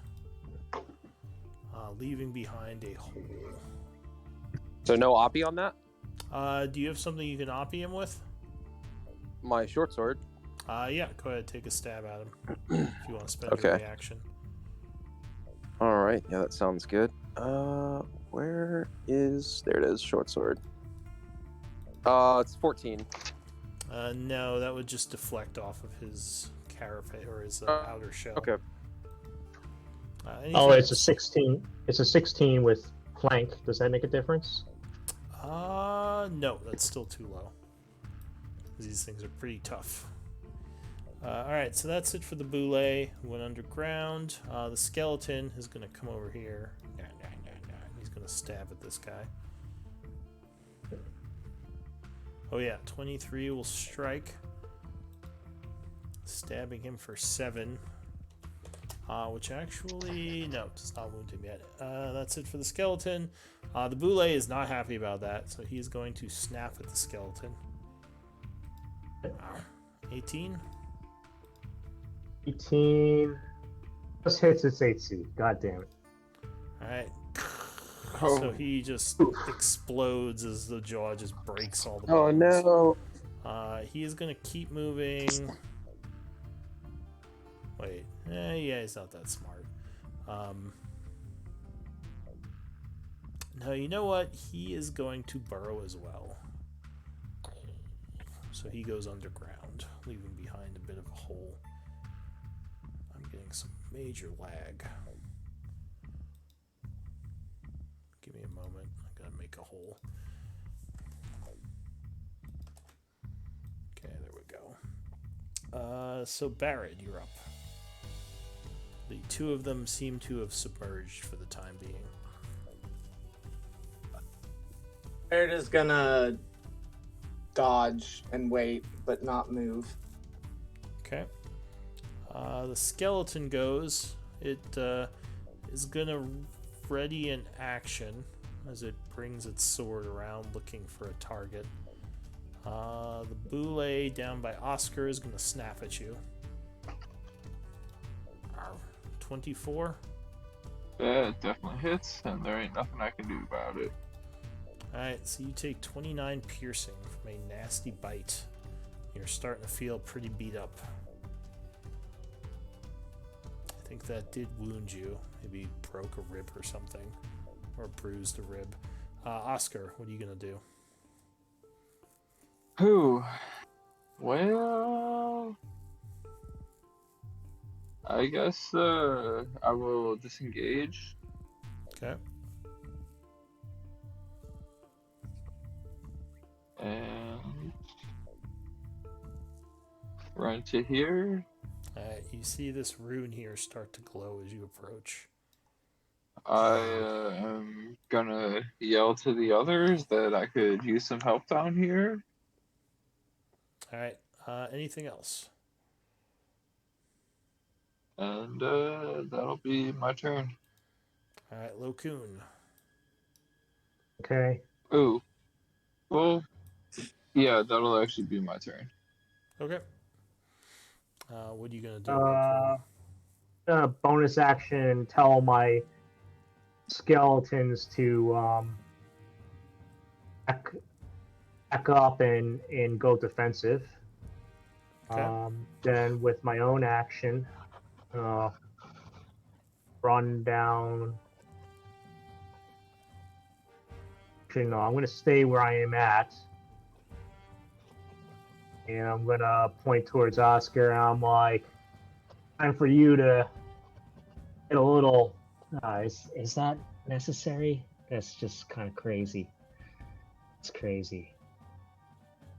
leaving behind a hole. So no Oppie on that? Do you have something you can Oppie him with? My short sword. Yeah, go ahead, take a stab at him if you want to spend your reaction. All right, yeah, that sounds good. Where is... There it is, short sword. It's 14. No, that would just deflect off of his carapace or his outer shell. Okay. It's a 16. It's a 16 with flank. Does that make a difference? No, that's still too low. These things are pretty tough. Alright, so that's it for the boule, who went underground. The skeleton is going to come over here. He's going to stab at this guy. Oh yeah, 23 will strike. Stabbing him for 7. Which actually, no, does not wound him yet. That's it for the skeleton. The boule is not happy about that, so he's going to snap at the skeleton. 18? 18. Just hits its AC. God damn it. Alright. Oh. So he just explodes as the jaw just breaks all the Oh bones. no! He is going to keep moving. Wait. Yeah, he's not that smart. No, you know what? He is going to burrow as well. So he goes underground, leaving behind a bit of a hole. I'm getting some major lag. Give me a moment. I gotta make a hole. Okay, there we go. So Barrett, you're up. The two of them seem to have submerged for the time being. Barrett is gonna dodge and wait, but not move. Okay. The skeleton goes. It is gonna ready an action as it brings its sword around looking for a target. The boule down by Oscar is gonna snap at you. 24. Yeah, it definitely hits, and there ain't nothing I can do about it. Alright, so you take 29 piercing from a nasty bite. You're starting to feel pretty beat up. I think that did wound you. Maybe broke a rib or something. Or bruised a rib. Oscar, what are you going to do? Whew. Well, I guess I will disengage. Okay. And run to here. You see this rune here start to glow as you approach. I am gonna yell to the others that I could use some help down here. Alright, anything else? And that'll be my turn. Alright, Lokun. Okay. Ooh. Well, yeah, that'll actually be my turn. Okay. What are you going to do, Lokun? Bonus action, tell my skeletons to back up and go defensive. Okay. Then with my own action, run down. Actually, no, I'm going to stay where I am at. And I'm going to point towards Oscar, and I'm like, time for you to get a little... is that necessary? That's just kind of crazy. It's crazy.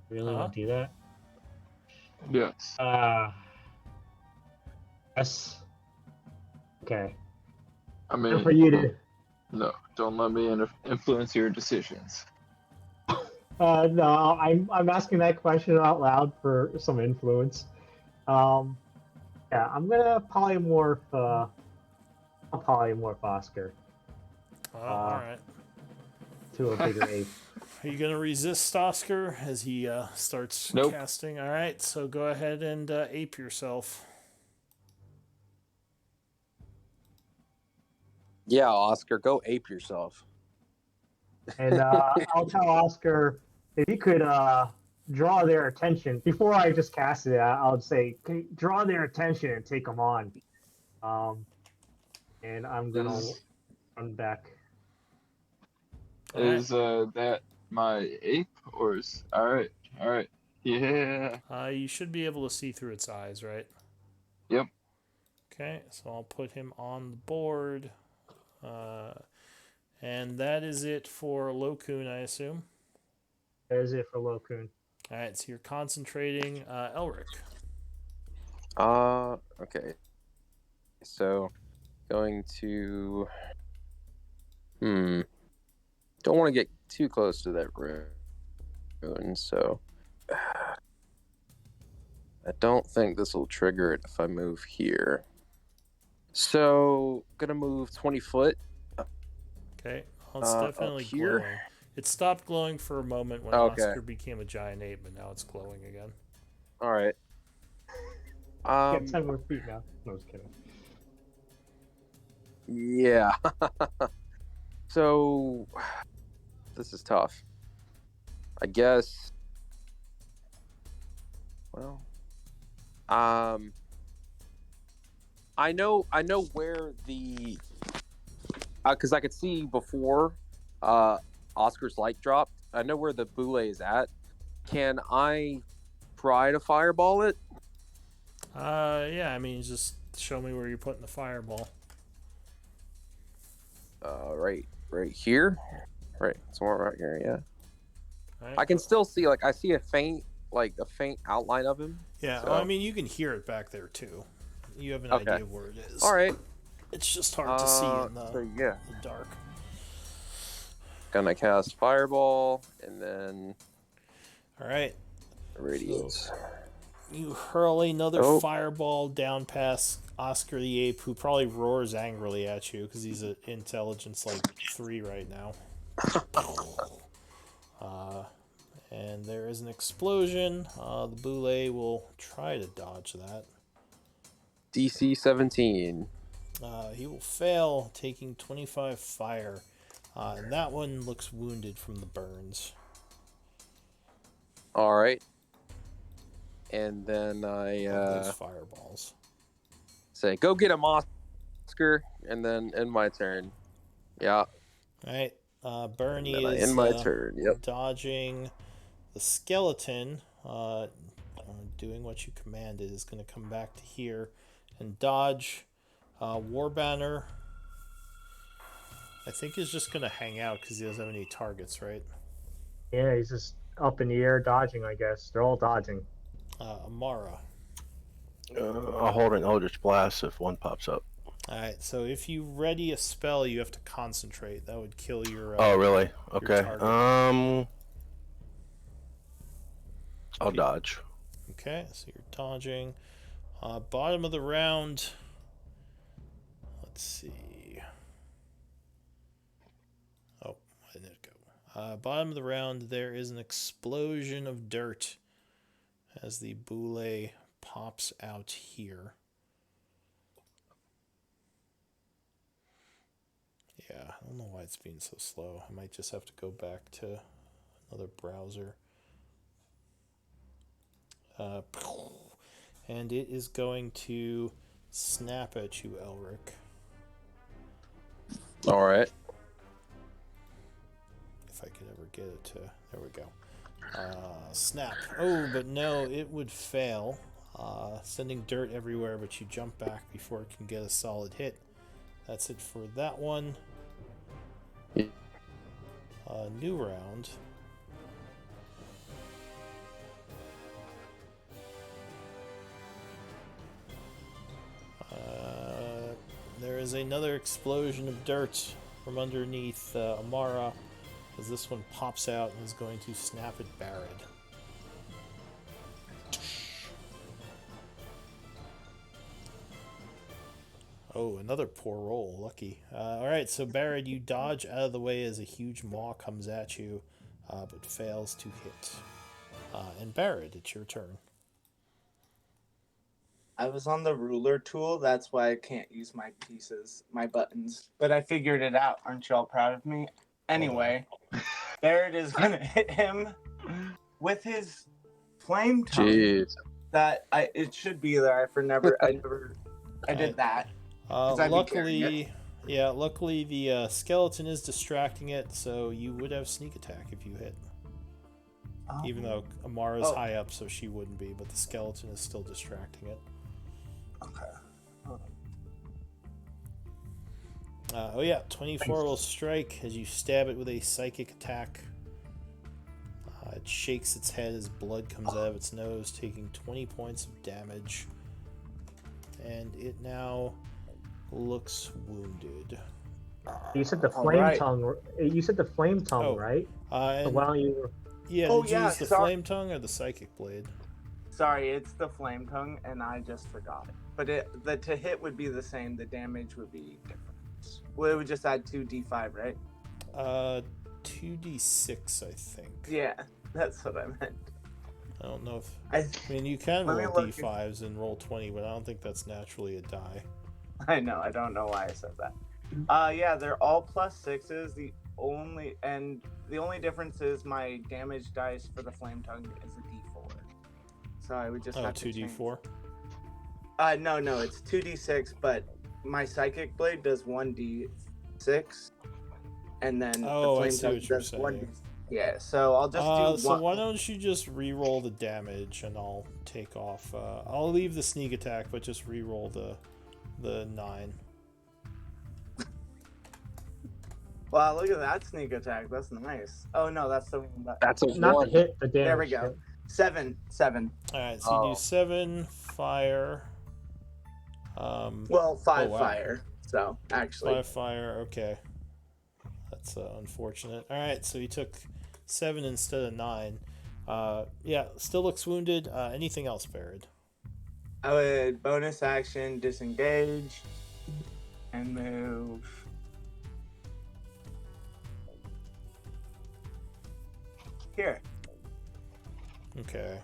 Really want to do that? Yes. Yes. Okay. I mean, for you to... No, don't let me influence your decisions. No, I'm asking that question out loud for some influence. Yeah, I'm gonna polymorph. I'll polymorph Oscar. All right. To a bigger ape. Are you gonna resist Oscar as he starts casting? All right, so go ahead and ape yourself. Yeah, Oscar, go ape yourself. And I'll tell Oscar if you could draw their attention before I just cast it. I'll say, draw their attention and take them on. And I'm gonna run back. Is that my ape or is all right? Yeah. You should be able to see through its eyes, right? Yep. Okay, so I'll put him on the board. And that is it for Lokun, I assume. That is it for Lokun. All right, so you're concentrating, Elric. Okay. So, going to... Don't want to get too close to that rune, so... I don't think this will trigger it if I move here. So, gonna move 20 foot. Okay, well, it's definitely here. glowing. It stopped glowing for a moment when Oscar became a giant ape, but now it's glowing again. All right. Get 10 more feet now. No, I was kidding. Yeah. So this is tough. I guess. Well, I know where the because I could see before Oscar's light dropped. I know where the boule is at. Can I try to fireball it? Yeah, I mean, just show me where you're putting the fireball. Right here. Right, somewhere right here. Yeah. Right, I can still see I see a faint outline of him. Yeah, So. I mean, you can hear it back there too. You have an Okay. idea of where it is. All right. It's just hard to see in the dark. Gonna cast fireball and then. All right. Radiance. So you hurl another fireball down past Oscar the Ape, who probably roars angrily at you because he's at intelligence 3 right now. And there is an explosion. The boule will try to dodge that. DC 17. He will fail, taking 25 fire. And that one looks wounded from the burns. All right. And then I those fireballs. Say, go get him, Oscar, and then end my turn. Yeah. All right. Bernie is end my turn. Yep. Dodging the skeleton. Doing what you commanded is going to come back to here and dodge. Warbanner, I think, is just going to hang out because he doesn't have any targets, right? Yeah, he's just up in the air dodging, I guess. They're all dodging. Amara. I'll hold an Eldritch Blast if one pops up. Alright, so if you ready a spell, you have to concentrate. That would kill your. Oh, really? Okay. I'll dodge. Okay, so you're dodging. Bottom of the round. Let's see. Oh, where did it go? Bottom of the round, there is an explosion of dirt as the boule pops out here. Yeah, I don't know why it's being so slow. I might just have to go back to another browser. And it is going to snap at you, Elric. All right. If I could ever get it to... There we go. Snap. Oh, but no, it would fail. Sending dirt everywhere, but you jump back before it can get a solid hit. That's it for that one. New round. There is another explosion of dirt from underneath Amara as this one pops out and is going to snap at Barrett. Oh, another poor roll. Lucky. Alright, so Barrett, you dodge out of the way as a huge maw comes at you, but fails to hit. And Barrett, it's your turn. I was on the ruler tool, that's why I can't use my pieces, my buttons. But I figured it out. Aren't you all proud of me? Anyway, Barrett is going to hit him with his flame tongue. Jeez. It should be there. I did that. Luckily the skeleton is distracting it, so you would have sneak attack if you hit. Even though Amara's high up, so she wouldn't be, but the skeleton is still distracting it. Okay. 24 will strike as you stab it with a psychic attack. It shakes its head as blood comes out of its nose, taking 20 points of damage. And it now looks wounded. You said the flame tongue. You said the flame tongue, right? So why don't you? Yeah. Did you use the flame tongue or the psychic blade? Sorry, it's the flame tongue, and I just forgot. But the to hit would be the same. The damage would be different. Well, it would just add 2d5, right? 2d6, I think. Yeah, that's what I meant. I don't know if... I mean, you can let me roll look d5s and roll 20, but I don't think that's naturally a die. I know. I don't know why I said that. Yeah, they're all +6s. The only difference is my damage dice for the flame tongue is a D4. So I would just have to change. 2d4? No, it's 2d6, but my psychic blade does 1d6, and then the Oh, I flame see tongue what you're does saying. 1d. Yeah, so I'll just do So one. why don't you just re-roll the damage and I'll take off. I'll leave the sneak attack, but just re-roll the 9. Wow, look at that sneak attack. That's nice. Oh no, that's the one that. That's a Not one. the hit, the damage. There we go. hit. 7. Alright, so you do 7 fire. Well, 5 wow. fire. So actually, 5 fire, okay. That's unfortunate. Alright, so you took 7 instead of 9. Yeah, still looks wounded. Anything else, Baird? I would bonus action disengage and move. Here. Okay.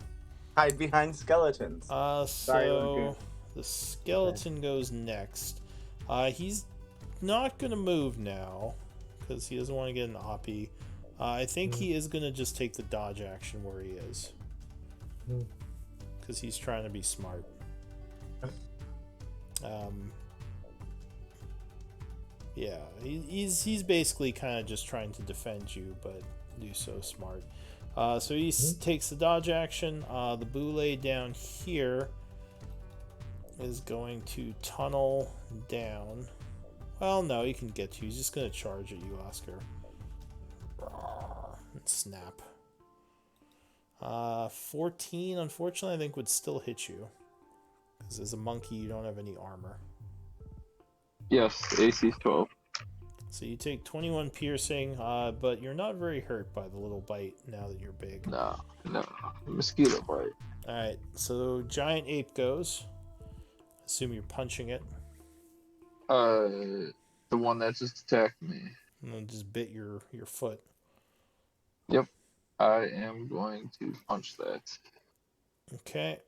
Hide behind skeletons. Sorry, So Luke. the skeleton goes next. He's not gonna move now because he doesn't want to get an oppie. I think he is gonna just take the dodge action where he is because he's trying to be smart. Yeah, he's basically kind of just trying to defend you, but do so smart. So he takes the dodge action. The boule down here is going to tunnel down. Well, no, he can get you. He's just going to charge at you, Oscar. And snap. 14, unfortunately, I think would still hit you. Because as a monkey, you don't have any armor. Yes, AC's 12. So you take 21 piercing, but you're not very hurt by the little bite now that you're big. No. Mosquito bite. Alright, so giant ape goes. Assume you're punching it. The one that just attacked me. And then just bit your foot. Yep. I am going to punch that. Okay.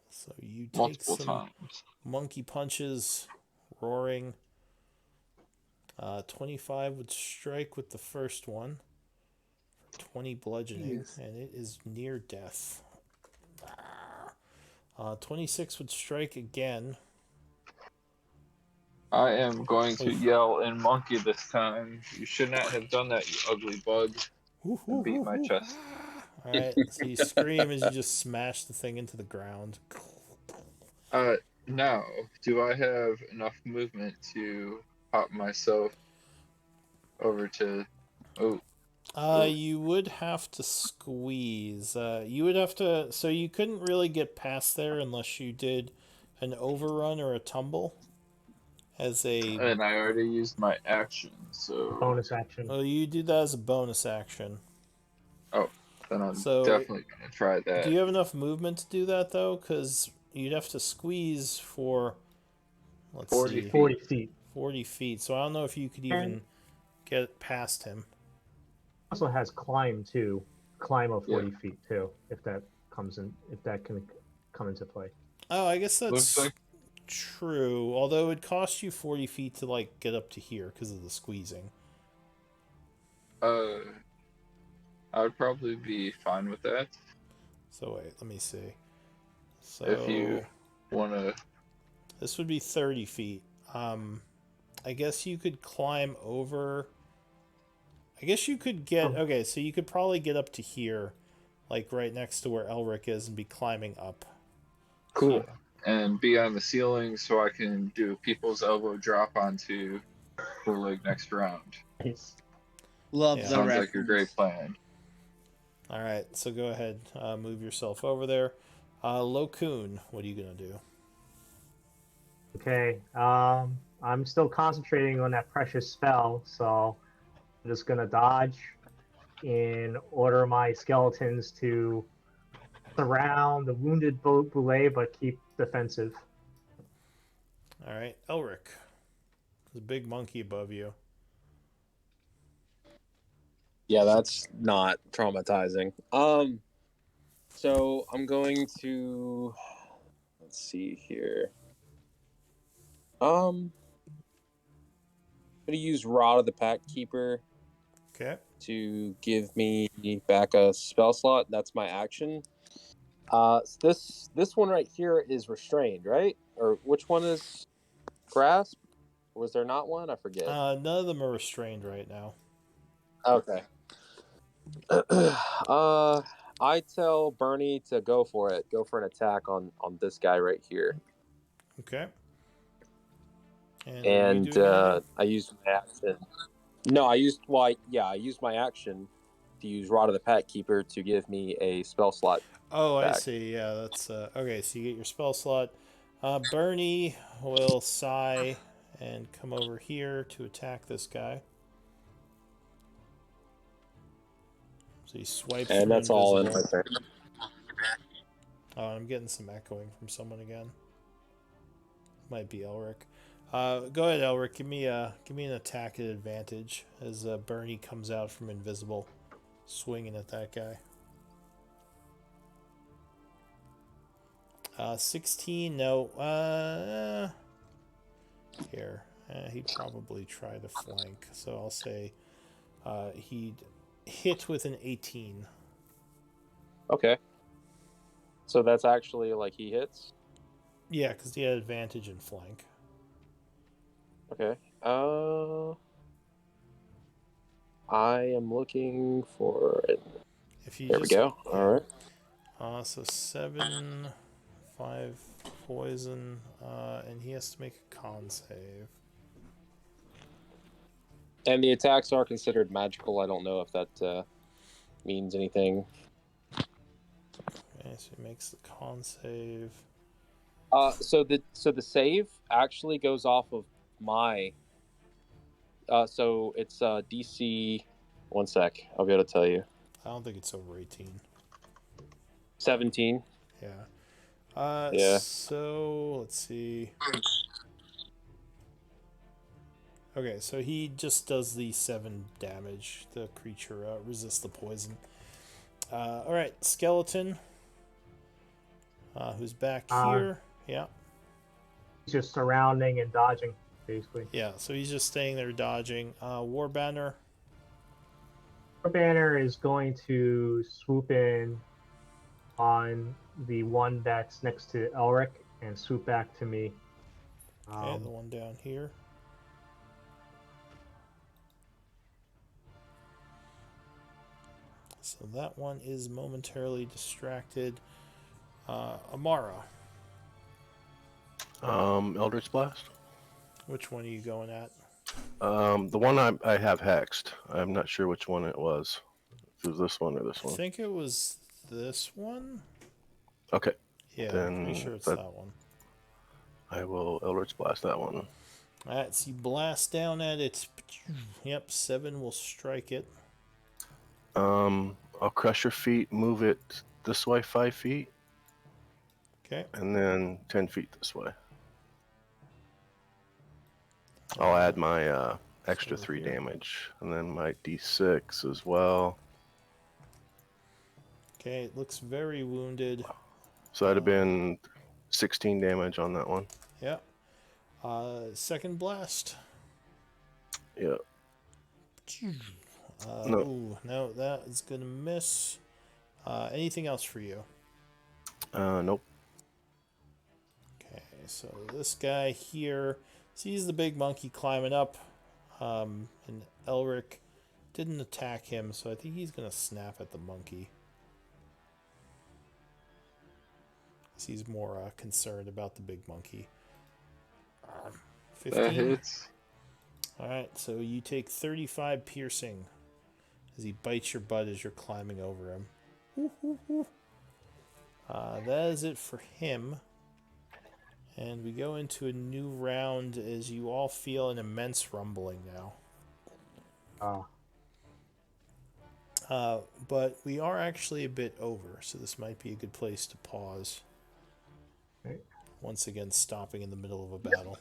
So you take Multiple some times. monkey punches, roaring. 25 would strike with the first one. 20 bludgeoning, and it is near death. 26 would strike again. I am going to yell in monkey this time. You should not have done that, you ugly bug. And beat my chest. Alright, so you scream as you just smash the thing into the ground. Now, do I have enough movement to pop myself over to... You would have to squeeze. You would have to... So you couldn't really get past there unless you did an overrun or a tumble. And I already used my action, so... Bonus action. Well, you do that as a bonus action. Oh, then I'm definitely going to try that. Do you have enough movement to do that, though? Because you'd have to squeeze for... Let's 40 see. feet. 40 feet. 40 feet. So I don't know if you could even get past him. Also has climb too. Climb of 40 feet too, if that can come into play. Oh, I guess that's true. Although it would cost you 40 feet to like get up to here because of the squeezing. I would probably be fine with that. So wait, let me see. So if you want to, this would be 30 feet. I guess you could climb over. I guess you could get... Okay, so you could probably get up to here, like right next to where Elric is, and be climbing up. Cool. And be on the ceiling so I can do a people's elbow drop onto the leg next round. Nice. Love the Sounds reference. like a great plan. Alright, so go ahead. Move yourself over there. Lokun, what are you going to do? Okay. I'm still concentrating on that precious spell, so I'm just gonna dodge and order my skeletons to surround the wounded boule, but keep defensive. All right, Elric. There's a big monkey above you. Yeah, that's not traumatizing. So I'm going to, let's see here. I'm going to use Rod of the Pack Keeper Okay. to give me back a spell slot. That's my action. So this one right here is restrained, right? Or which one is grasp? Was there not one? I forget. None of them are restrained right now. Okay. I tell Bernie to go for it. Go for an attack on this guy right here. Okay. And what are you And doing again? I used my action. No, I used my action to use Rod of the Pack Keeper to give me a spell slot. Oh, I back. see. Yeah, that's okay. So you get your spell slot. Bernie will sigh and come over here to attack this guy. So he swipes And from that's all in my invisible. turn. Oh, I'm getting some echoing from someone again. Might be Elric. Go ahead, Elric. Give me an attack at advantage as Bernie comes out from invisible, swinging at that guy. 16. No. Here, he'd probably try to flank. So I'll say he'd hit with an 18. Okay. So that's actually like he hits. Yeah, because he had advantage in flank. Okay. I am looking for it. If you There just, we go. yeah. All right. So 7, 5 poison, and he has to make a con save. And the attacks are considered magical. I don't know if that means anything. Okay, so he makes the con save. So the save actually goes off of my. So it's DC. One sec, I'll be able to tell you. I don't think it's over 18. 17. Yeah. Yeah. So let's see. Okay, so he just does the 7 damage. The creature resists the poison. All right, skeleton. Who's back here? Yeah. He's just surrounding and dodging, basically. Yeah, so he's just staying there dodging. War Banner. War Banner is going to swoop in on the one that's next to Elric and swoop back to me. Okay, the one down here. So that one is momentarily distracted. Amara. Eldritch Blast. Which one are you going at? The one I have hexed. I'm not sure which one it was. If it was this one or this I one. think it was this one. Okay. Yeah, then I'm pretty sure it's that one. I will Eldritch Blast that one. Alright, so you blast down at it. Yep, 7 will strike it. I'll crush your feet, move it this way 5 feet. Okay. And then 10 feet this way. I'll add my extra 3 damage. And then my d6 as well. Okay, it looks very wounded. So that'd have been 16 damage on that one. Yeah. Second blast. Yeah. No. Ooh, no, that is going to miss. Anything else for you? Nope. Okay, so this guy here sees the big monkey climbing up, and Elric didn't attack him, so I think he's going to snap at the monkey. He's more concerned about the big monkey. 15. That hits. Alright, so you take 35 piercing as he bites your butt as you're climbing over him. That is it for him. And we go into a new round as you all feel an immense rumbling now. But we are actually a bit over, so this might be a good place to pause. Okay. Once again, stopping in the middle of a battle.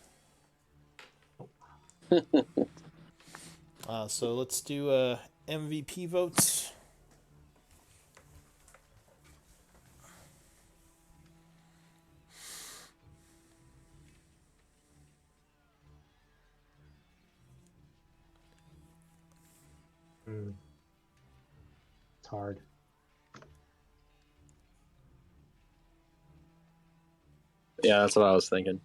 So let's do MVP votes. card. Yeah, that's what I was thinking.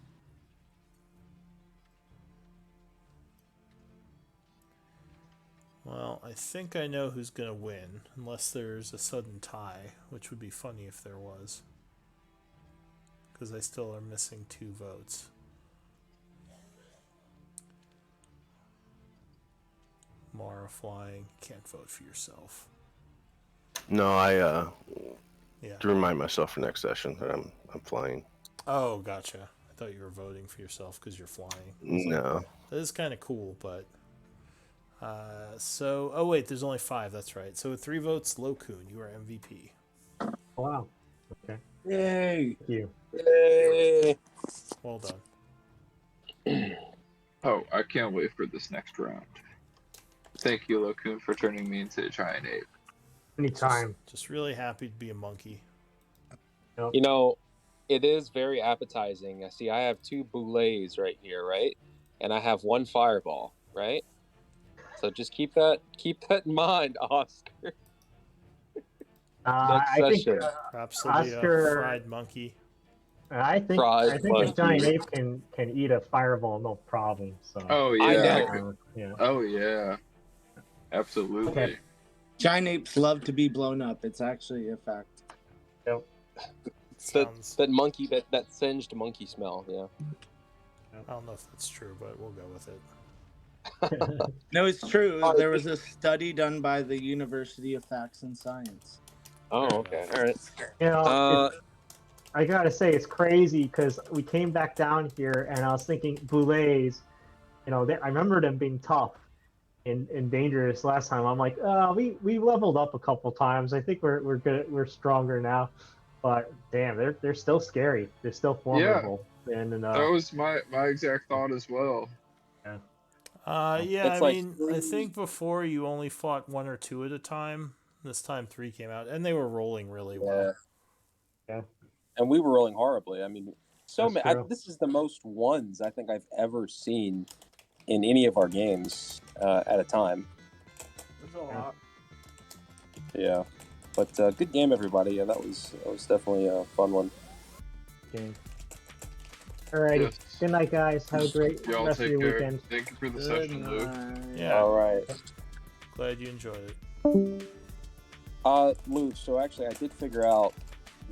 Well, I think I know who's going to win, unless there's a sudden tie, which would be funny if there was. Because I still are missing 2 votes. Mara flying, can't vote for yourself. No, I Yeah. to remind myself for next session that I'm flying. Oh, gotcha. I thought you were voting for yourself because you're flying. No. That is kind of cool, but... oh wait, there's only 5, that's right. So with 3 votes, Lokun, you are MVP. Wow. Okay. Yay! Thank you. Yay! Well done. Oh, I can't wait for this next round. Thank you, Lokun, for turning me into a giant ape. Anytime. Just really happy to be a monkey. Yep. You know, it is very appetizing. I see I have 2 boulets right here, right? And I have 1 fireball, right? So just keep that in mind, Oscar. Next I think session. Perhaps there'll be Oscar, a fried monkey. I think Fried I think a monkey. giant ape can eat a fireball no problem. So Oh yeah. I know. Yeah. Oh yeah. Absolutely. Okay. Giant apes love to be blown up. It's actually a fact. Yep. It's Sounds... that monkey, that singed monkey smell, yeah. I don't know if that's true, but we'll go with it. No, it's true. There was a study done by the University of Facts and Science. Oh, okay. All right. You know, I gotta say it's crazy because we came back down here and I was thinking boulets. You know, I remember them being tough and dangerous last time. I'm like, we leveled up a couple times. I think we're good. We're stronger now. But damn, they're still scary. They're still formidable. Yeah. And that was my exact thought as well. Yeah, It's I mean, I think before you only fought 1 or 2 at a time. This time 3 came out, and they were rolling really well. Yeah. And we were rolling horribly. I mean, this is the most ones I think I've ever seen in any of our games at a time. There's a lot. Yeah. But good game, everybody. Yeah, that was definitely a fun one. Okay. Alrighty. Yes. Good night, guys. Have a great Y'all rest of take your care. weekend. Thank you for the Good session, Luke. night. Yeah. All right. Glad you enjoyed it. Luke, so actually I did figure out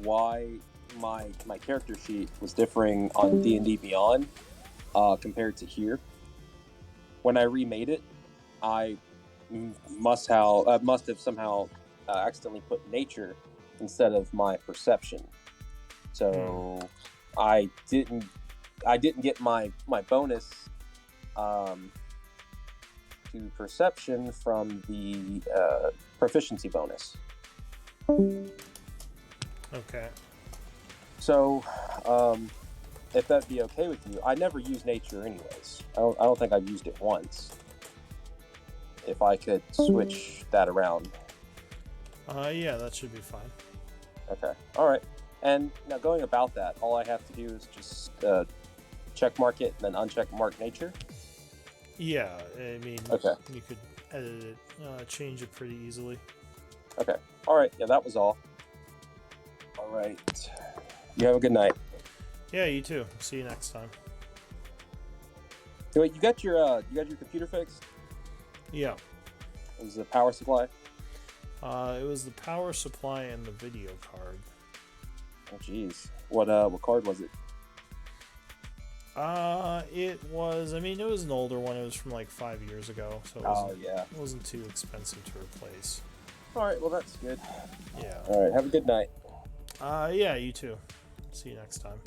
why my character sheet was differing on D&D Beyond compared to here. When I remade it, I must have somehow accidentally put nature instead of my perception. So I didn't get my bonus to perception from the proficiency bonus. Okay. So, if that'd be okay with you, I never use nature anyways. I don't think I've used it once. If I could switch that around. Yeah, that should be fine. Okay. All right. And now going about that, all I have to do is just check mark it, and then uncheck mark nature. Yeah, I mean, okay. You could edit it, change it pretty easily. Okay. All right. Yeah, that was all. All right. You have a good night. Yeah, you too. See you next time. Wait, you got your computer fixed? Yeah. It was the power supply? It was the power supply and the video card. Oh, jeez. What card was it? It was an older one. It was from like 5 years ago, so it wasn't too expensive to replace. All right, well, that's good. Yeah. All right, have a good night. Yeah, you too. See you next time.